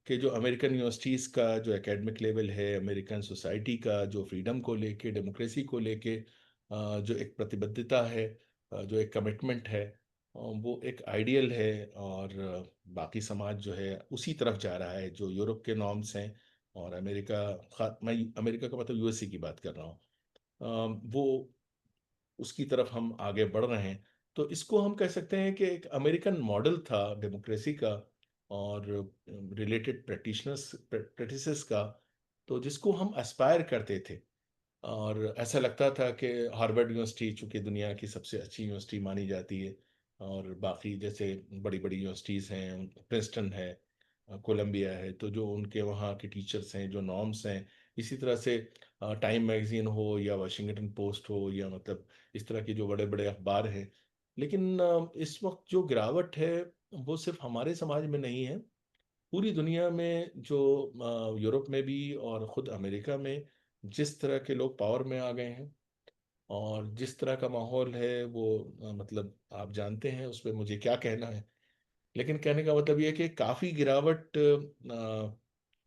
कि जो अमेरिकन यूनिवर्सिटीज़ का जो एकेडमिक लेवल है, अमेरिकन सोसाइटी का जो फ्रीडम को लेके, डेमोक्रेसी को लेके जो एक प्रतिबद्धता है, जो एक कमिटमेंट है, वो एक आइडियल है। और बाकी समाज जो है उसी तरफ जा रहा है, जो यूरोप के नॉर्म्स हैं। और अमेरिका, मैं अमेरिका का मतलब यूएसए की बात कर रहा हूँ, वो उसकी तरफ हम आगे बढ़ रहे हैं। तो इसको हम कह सकते हैं कि एक अमेरिकन मॉडल था डेमोक्रेसी का और रिलेटेड प्रैक्टिसेस का, तो जिसको हम एस्पायर करते थे। और ऐसा लगता था कि हार्वर्ड यूनिवर्सिटी चूंकि दुनिया की सबसे अच्छी यूनिवर्सिटी मानी जाती है, और बाकी जैसे बड़ी बड़ी यूनिवर्सिटीज़ हैं, प्रिंसटन है, कोलंबिया है, तो जो उनके वहाँ के टीचर्स हैं, जो नॉर्म्स हैं, इसी तरह से टाइम मैगजीन हो या वाशिंगटन पोस्ट हो या मतलब इस तरह के जो बड़े बड़े अखबार हैं। लेकिन इस वक्त जो गिरावट है, वो सिर्फ हमारे समाज में नहीं है, पूरी दुनिया में, जो यूरोप में भी और ख़ुद अमेरिका में जिस तरह के लोग पावर में आ गए हैं और जिस तरह का माहौल है, वो मतलब आप जानते हैं, उस पर मुझे क्या कहना है। लेकिन कहने का मतलब ये है कि काफ़ी गिरावट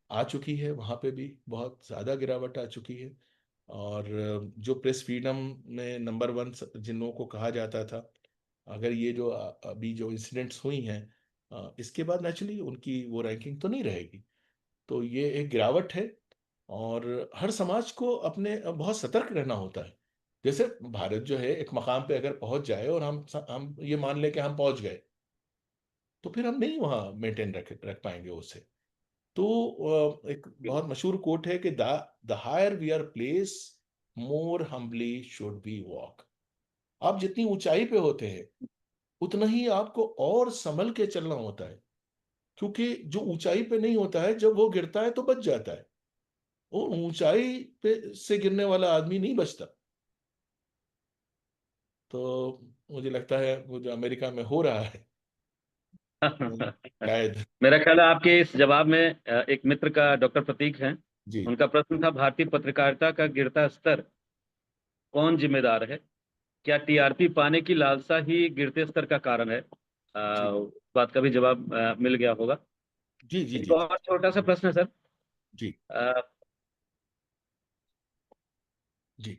आ चुकी है, वहाँ पे भी बहुत ज़्यादा गिरावट आ चुकी है। और जो प्रेस फ्रीडम में नंबर वन जिन लोगों को कहा जाता था, अगर ये जो अभी जो इंसिडेंट्स हुई हैं, इसके बाद नेचुरली उनकी वो रैंकिंग तो नहीं रहेगी। तो ये एक गिरावट है। और हर समाज को अपने बहुत सतर्क रहना होता है। जैसे भारत जो है एक मकाम पे अगर पहुंच जाए और हम ये मान लें कि हम पहुंच गए, तो फिर हम नहीं वहां मेंटेन रख रख पाएंगे उसे। तो एक बहुत मशहूर कोट है कि the higher we are placed, more humbly should be walk. आप जितनी ऊंचाई पे होते हैं, उतना ही आपको और संभल के चलना होता है। क्योंकि जो ऊंचाई पे नहीं होता है, जब वो गिरता है तो बच जाता है। वो ऊंचाई पे से गिरने वाला आदमी नहीं बचता। तो मुझे लगता है वो जो अमेरिका में हो रहा है, शायद। मेरा ख्याल है आपके इस जवाब में एक मित्र का, डॉक्टर प्रतीक हैं, जी उनका प्रश्न था, भारतीय पत्रकारिता का गिरता स्तर कौन जिम्मेदार है? क्या टीआरपी पाने की लालसा ही गिरते स्तर का कारण है? जी उस बात का भी जवाब मिल गया होगा। जी जी एक जी और छोटा सा प्रश्न है सर। जी अ, जी।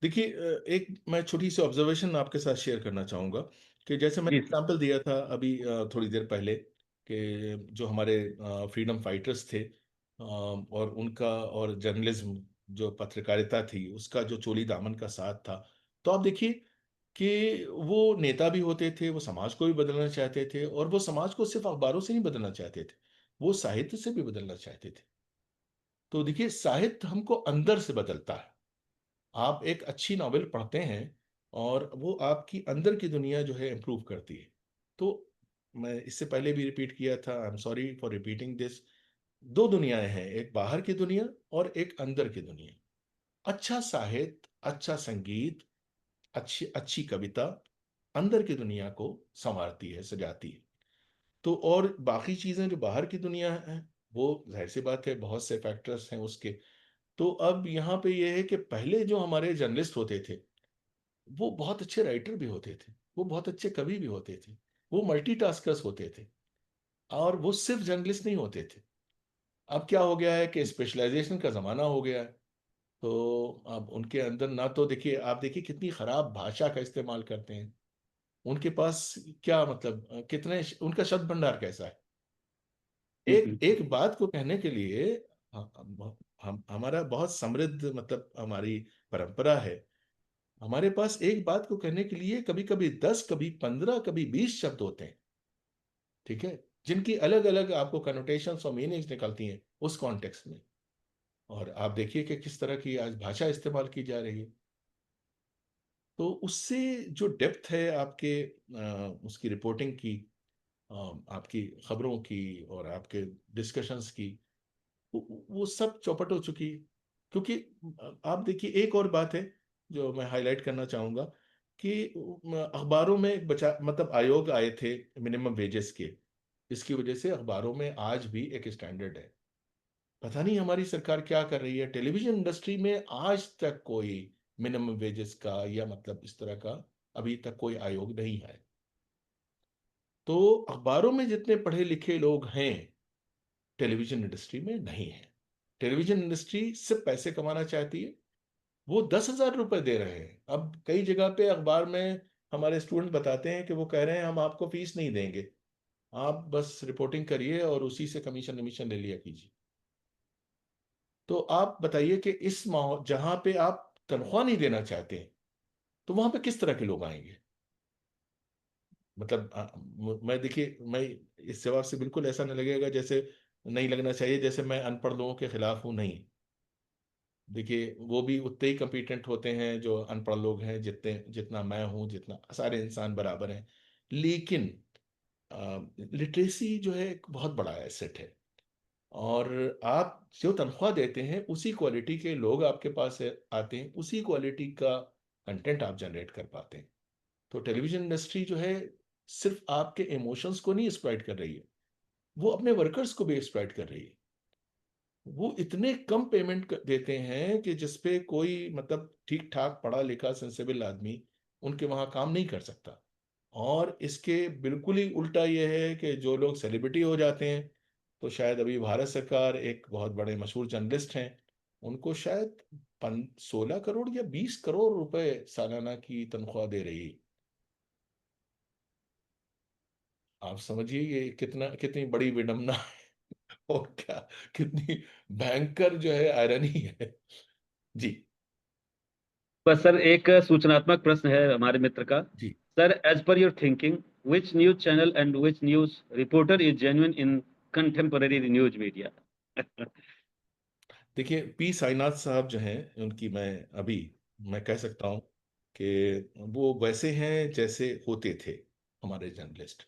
देखिए, एक मैं छोटी सी ऑब्जर्वेशन आपके साथ शेयर करना चाहूँगा कि जैसे मैंने जी सर। एग्जांपल दिया था अभी थोड़ी देर पहले, कि जो हमारे फ्रीडम फाइटर्स थे, और उनका, और जर्नलिज्म, जो पत्रकारिता थी उसका जो चोली दामन का साथ था। तो आप देखिए कि वो नेता भी होते थे, वो समाज को भी बदलना चाहते थे, और वो समाज को सिर्फ अखबारों से नहीं बदलना चाहते थे, वो साहित्य से भी बदलना चाहते थे। तो देखिए, साहित्य हमको अंदर से बदलता है। आप एक अच्छी नॉवेल पढ़ते हैं और वो आपकी अंदर की दुनिया जो है इम्प्रूव करती है। तो मैं इससे पहले भी रिपीट किया था, I am sorry for repeating this. दो दुनियाएं हैं, एक बाहर की दुनिया और एक अंदर की दुनिया। अच्छा साहित्य, अच्छा संगीत, अच्छी अच्छी कविता अंदर की दुनिया को संवारती है, सजाती है। तो और बाकी चीजें जो बाहर की दुनिया है, वो जाहिर सी बात है, बहुत से फैक्टर्स हैं उसके। तो अब यहाँ पे ये है कि पहले जो हमारे जर्नलिस्ट होते थे, वो बहुत अच्छे राइटर भी होते थे, वो बहुत अच्छे कवि भी होते थे, वो मल्टीटास्कर्स होते थे, और वो सिर्फ जर्नलिस्ट नहीं होते थे। अब क्या हो गया है कि स्पेशलाइजेशन का जमाना हो गया है। तो अब उनके अंदर ना, तो देखिए, आप देखिए कितनी खराब भाषा का इस्तेमाल करते हैं। उनके पास क्या मतलब, कितने उनका शब्द भंडार कैसा है। जी एक जी। एक बात को कहने के लिए हम हमारा बहुत समृद्ध, मतलब हमारी परंपरा है। हमारे पास एक बात को कहने के लिए कभी कभी 10, कभी 15, कभी 20 शब्द होते हैं। ठीक है, जिनकी अलग अलग आपको कनोटेशंस और मीनिंग्स निकलती हैं उस कॉन्टेक्स्ट में। और आप देखिए कि किस तरह की आज भाषा इस्तेमाल की जा रही है। तो उससे जो डेप्थ है आपके, उसकी रिपोर्टिंग की, अ, आपकी खबरों की और आपके डिस्कशंस की, वो सब चौपट हो चुकी है। क्योंकि आप देखिए, एक और बात है जो मैं हाईलाइट करना चाहूंगा, कि अखबारों में एक बचा, मतलब आयोग आए थे मिनिमम वेजेस के। इसकी वजह से अखबारों में आज भी एक स्टैंडर्ड है। पता नहीं हमारी सरकार क्या कर रही है, टेलीविजन इंडस्ट्री में आज तक कोई मिनिमम वेजेस का, या मतलब इस तरह का अभी तक कोई आयोग नहीं है। तो अखबारों में जितने पढ़े लिखे लोग हैं, टेलीविजन इंडस्ट्री में नहीं है। टेलीविजन इंडस्ट्री सिर्फ पैसे कमाना चाहती है। वो 10,000 रुपए दे रहे हैं। अब कई जगह पे अखबार में हमारे स्टूडेंट बताते हैं कि वो कह रहे हैं हम आपको फीस नहीं देंगे, आप बस रिपोर्टिंग करिए और उसी से कमीशन कमीशन ले लिया कीजिए। तो आप बताइए कि इस माहौल जहां पे आप तनख्वाह नहीं देना चाहते हैं, तो वहां पे किस तरह के लोग आएंगे। मतलब मैं देखिए, मैं इस जवाब से बिल्कुल ऐसा नहीं लगेगा जैसे, नहीं लगना चाहिए जैसे मैं अनपढ़ लोगों के खिलाफ हूं, नहीं। देखिए, वो भी उतने ही कम्पिटेंट होते हैं जो अनपढ़ लोग हैं, जितने जितना मैं हूँ, जितना सारे इंसान बराबर हैं। लेकिन लिटरेसी जो है एक बहुत बड़ा एसेट है। और आप जो तनख्वाह देते हैं, उसी क्वालिटी के लोग आपके पास आते हैं, उसी क्वालिटी का कंटेंट आप जनरेट कर पाते हैं। तो टेलीविजन इंडस्ट्री जो है, सिर्फ आपके इमोशंस को नहीं एक्सप्लॉइट कर रही है, वो अपने वर्कर्स को भी एक्सप्लॉइट कर रही है। वो इतने कम पेमेंट देते हैं कि जिसपे कोई, मतलब ठीक ठाक पढ़ा लिखा सेंसेबल आदमी उनके वहां काम नहीं कर सकता। और इसके बिल्कुल ही उल्टा ये है कि जो लोग सेलिब्रिटी हो जाते हैं, तो शायद अभी भारत सरकार, एक बहुत बड़े मशहूर जर्नलिस्ट हैं, उनको शायद 16 करोड़ या 20 करोड़ रुपए सालाना की तनख्वाह दे रही है। आप समझिए ये कितना, कितनी बड़ी विडंबना है। और क्या, कितनी भयंकर जो है आयरनी है। जी बस सर, एक सूचनात्मक प्रश्न है हमारे मित्र का। जी। Sir, as per your thinking, which news channel and which news reporter is genuine in contemporary news media? देखिए, पी साईनाथ साहब जो हैं, उनकी मैं अभी, मैं कह सकता हूँ कि वो वैसे हैं जैसे होते थे हमारे जर्नलिस्ट।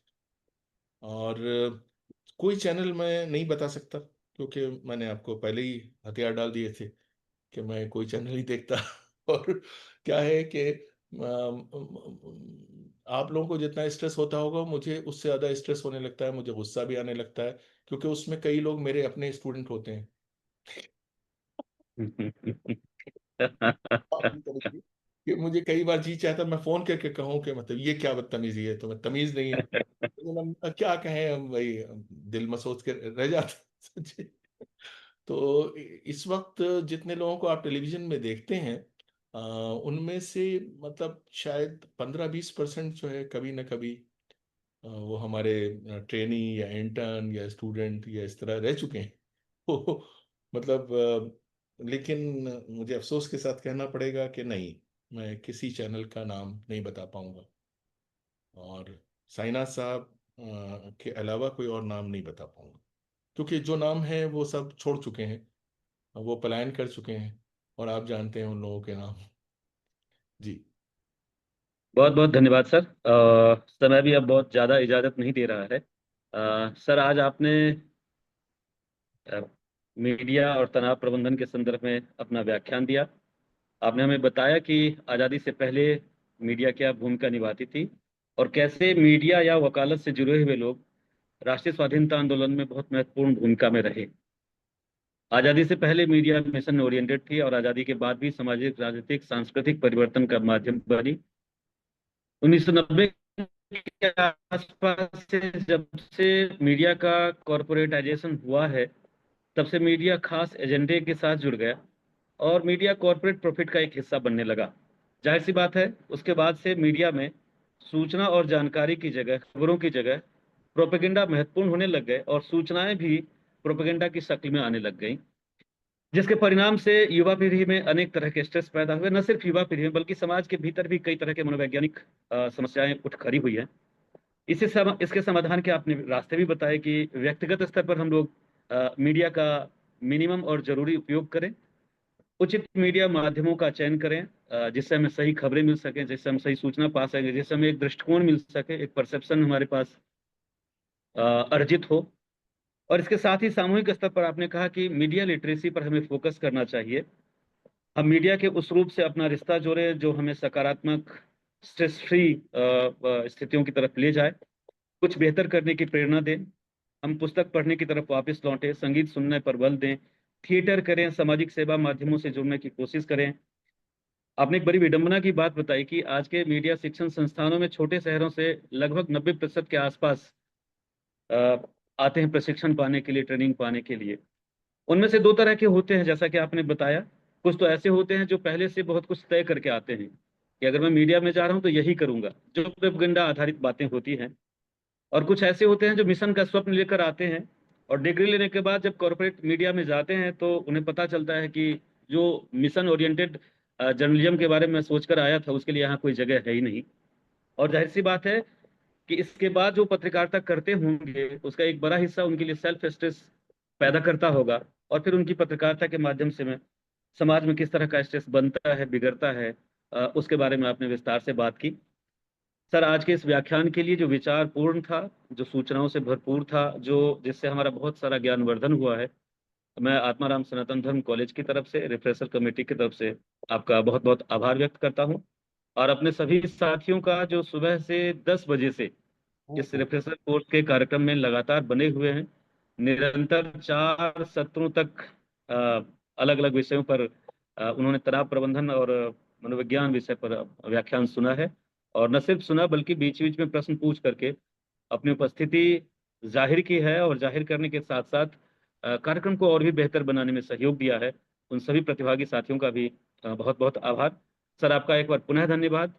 और कोई चैनल मैं नहीं बता सकता, क्योंकि मैंने आपको पहले ही हथियार डाल दिए थे कि मैं कोई चैनल नहीं देखता। और क्या है कि आप लोगों को जितना स्ट्रेस होता होगा, मुझे उससे ज़्यादा स्ट्रेस होने लगता है, मुझे गुस्सा भी आने लगता है, क्योंकि उसमें कई लोग मेरे अपने स्टूडेंट होते हैं। आप भी करेंगे कि मुझे कई बार जी चाहता मैं फोन करके कहूँ कि मतलब ये क्या बदतमीजी है, तुम्हें तमीज नहीं है, लेकिन हम क्या कहें, हम भाई दिल में सोच के रह जाते हैं। तो इस वक्त जितने लोगों को आप टेलीविजन में देखते हैं, उनमें से मतलब शायद 15-20% जो है कभी ना कभी वो हमारे ट्रेनी या इंटर्न या स्टूडेंट या इस तरह रह चुके हैं। तो मतलब लेकिन मुझे अफसोस के साथ कहना पड़ेगा कि नहीं, मैं किसी चैनल का नाम नहीं बता पाऊंगा, और साइनाज साहब के अलावा कोई और नाम नहीं बता पाऊंगा, क्योंकि जो नाम है वो सब छोड़ चुके हैं, वो पलायन कर चुके हैं, और आप जानते हैं उन लोगों के नाम। जी। बहुत बहुत धन्यवाद सर। समय भी अब बहुत ज़्यादा इजाज़त नहीं दे रहा है। सर, आज आपने अ, मीडिया और तनाव प्रबंधन के संदर्भ में अपना व्याख्यान दिया। आपने हमें बताया कि आज़ादी से पहले मीडिया क्या भूमिका निभाती थी, और कैसे मीडिया या वकालत से जुड़े हुए लोग राष्ट्रीय स्वाधीनता आंदोलन में बहुत महत्वपूर्ण भूमिका में रहे। आज़ादी से पहले मीडिया मिशन ओरिएंटेड थी, और आज़ादी के बाद भी सामाजिक, राजनीतिक, सांस्कृतिक परिवर्तन का माध्यम बनी। 1990 के आसपास से जब से मीडिया का कॉरपोरेटाइजेशन हुआ है, तब से मीडिया खास एजेंडे के साथ जुड़ गया, और मीडिया कॉरपोरेट प्रॉफिट का एक हिस्सा बनने लगा। जाहिर सी बात है, उसके बाद से मीडिया में सूचना और जानकारी की जगह, खबरों की जगह प्रोपेगेंडा महत्वपूर्ण होने लग गए, और सूचनाएं भी प्रोपेगेंडा की शक्ल में आने लग गई, जिसके परिणाम से युवा पीढ़ी में अनेक तरह के स्ट्रेस पैदा हुए। न सिर्फ युवा पीढ़ी में, बल्कि समाज के भीतर भी कई तरह के मनोवैज्ञानिक समस्याएं उठ खड़ी हुई हैं। इसके समाधान के आपने रास्ते भी बताए कि व्यक्तिगत स्तर पर हम लोग मीडिया का मिनिमम और जरूरी उपयोग करें, उचित मीडिया माध्यमों का चयन करें, जिससे हमें सही खबरें मिल सकें, जिससे हम सही सूचना पा सकें, जिससे हमें एक दृष्टिकोण मिल सके, एक परसेप्शन हमारे पास अर्जित हो। और इसके साथ ही सामूहिक स्तर पर आपने कहा कि मीडिया लिटरेसी पर हमें फोकस करना चाहिए। हम मीडिया के उस रूप से अपना रिश्ता जोड़े जो हमें सकारात्मक, स्ट्रेस फ्री स्थितियों की तरफ ले जाए, कुछ बेहतर करने की प्रेरणा दें। हम पुस्तक पढ़ने की तरफ वापस लौटें, संगीत सुनने पर बल दें, थिएटर करें, सामाजिक सेवा माध्यमों से जुड़ने की कोशिश करें। आपने एक बड़ी विडंबना की बात बताई कि आज के मीडिया शिक्षण संस्थानों में छोटे शहरों से लगभग 90% के आसपास अ, आते हैं प्रशिक्षण पाने के लिए, ट्रेनिंग पाने के लिए। उनमें से दो तरह के होते हैं, जैसा कि आपने बताया। कुछ तो ऐसे होते हैं जो पहले से बहुत कुछ तय करके आते हैं कि अगर मैं मीडिया में जा रहा हूं तो यही करूंगा, जो प्रोपेगेंडा आधारित बातें होती हैं। और कुछ ऐसे होते हैं जो मिशन का स्वप्न लेकर आते हैं, और डिग्री लेने के बाद जब कॉर्पोरेट मीडिया में जाते हैं तो उन्हें पता चलता है कि जो मिशन ओरिएंटेड जर्नलिज्म के बारे में सोचकर आया था, उसके लिए यहाँ कोई जगह है ही नहीं। और जाहिर सी बात है कि इसके बाद जो पत्रकारिता करते होंगे, उसका एक बड़ा हिस्सा उनके लिए सेल्फ स्ट्रेस पैदा करता होगा। और फिर उनकी पत्रकारिता के माध्यम से में समाज में किस तरह का स्ट्रेस बनता है, बिगड़ता है, उसके बारे में आपने विस्तार से बात की। सर, आज के इस व्याख्यान के लिए जो विचारपूर्ण था, जो सूचनाओं से भरपूर था, जो जिससे हमारा बहुत सारा ज्ञानवर्धन हुआ है, मैं आत्माराम सनातन धर्म कॉलेज की तरफ से, रिफ्रेशर कमेटी की तरफ से आपका बहुत बहुत आभार व्यक्त करता हूं। और अपने सभी साथियों का जो सुबह से 10 बजे से इस ओहो। रिफ्रेशर कोर्स के कार्यक्रम में लगातार बने हुए हैं, निरंतर 4 सत्रों तक अलग अलग विषयों पर उन्होंने तनाव प्रबंधन और मनोविज्ञान विषय पर व्याख्यान सुना है। और न सिर्फ सुना, बल्कि बीच बीच में प्रश्न पूछ करके अपनी उपस्थिति जाहिर की है, और जाहिर करने के साथ साथ कार्यक्रम को और भी बेहतर बनाने में सहयोग दिया है। उन सभी प्रतिभागी साथियों का भी बहुत बहुत आभार। सर, आपका एक बार पुनः धन्यवाद।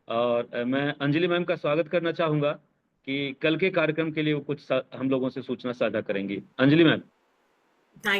और मैं अंजलि मैम का स्वागत करना चाहूंगा कि कल के कार्यक्रम के लिए वो कुछ हम लोगों से सूचना साझा करेंगी। अंजलि मैम।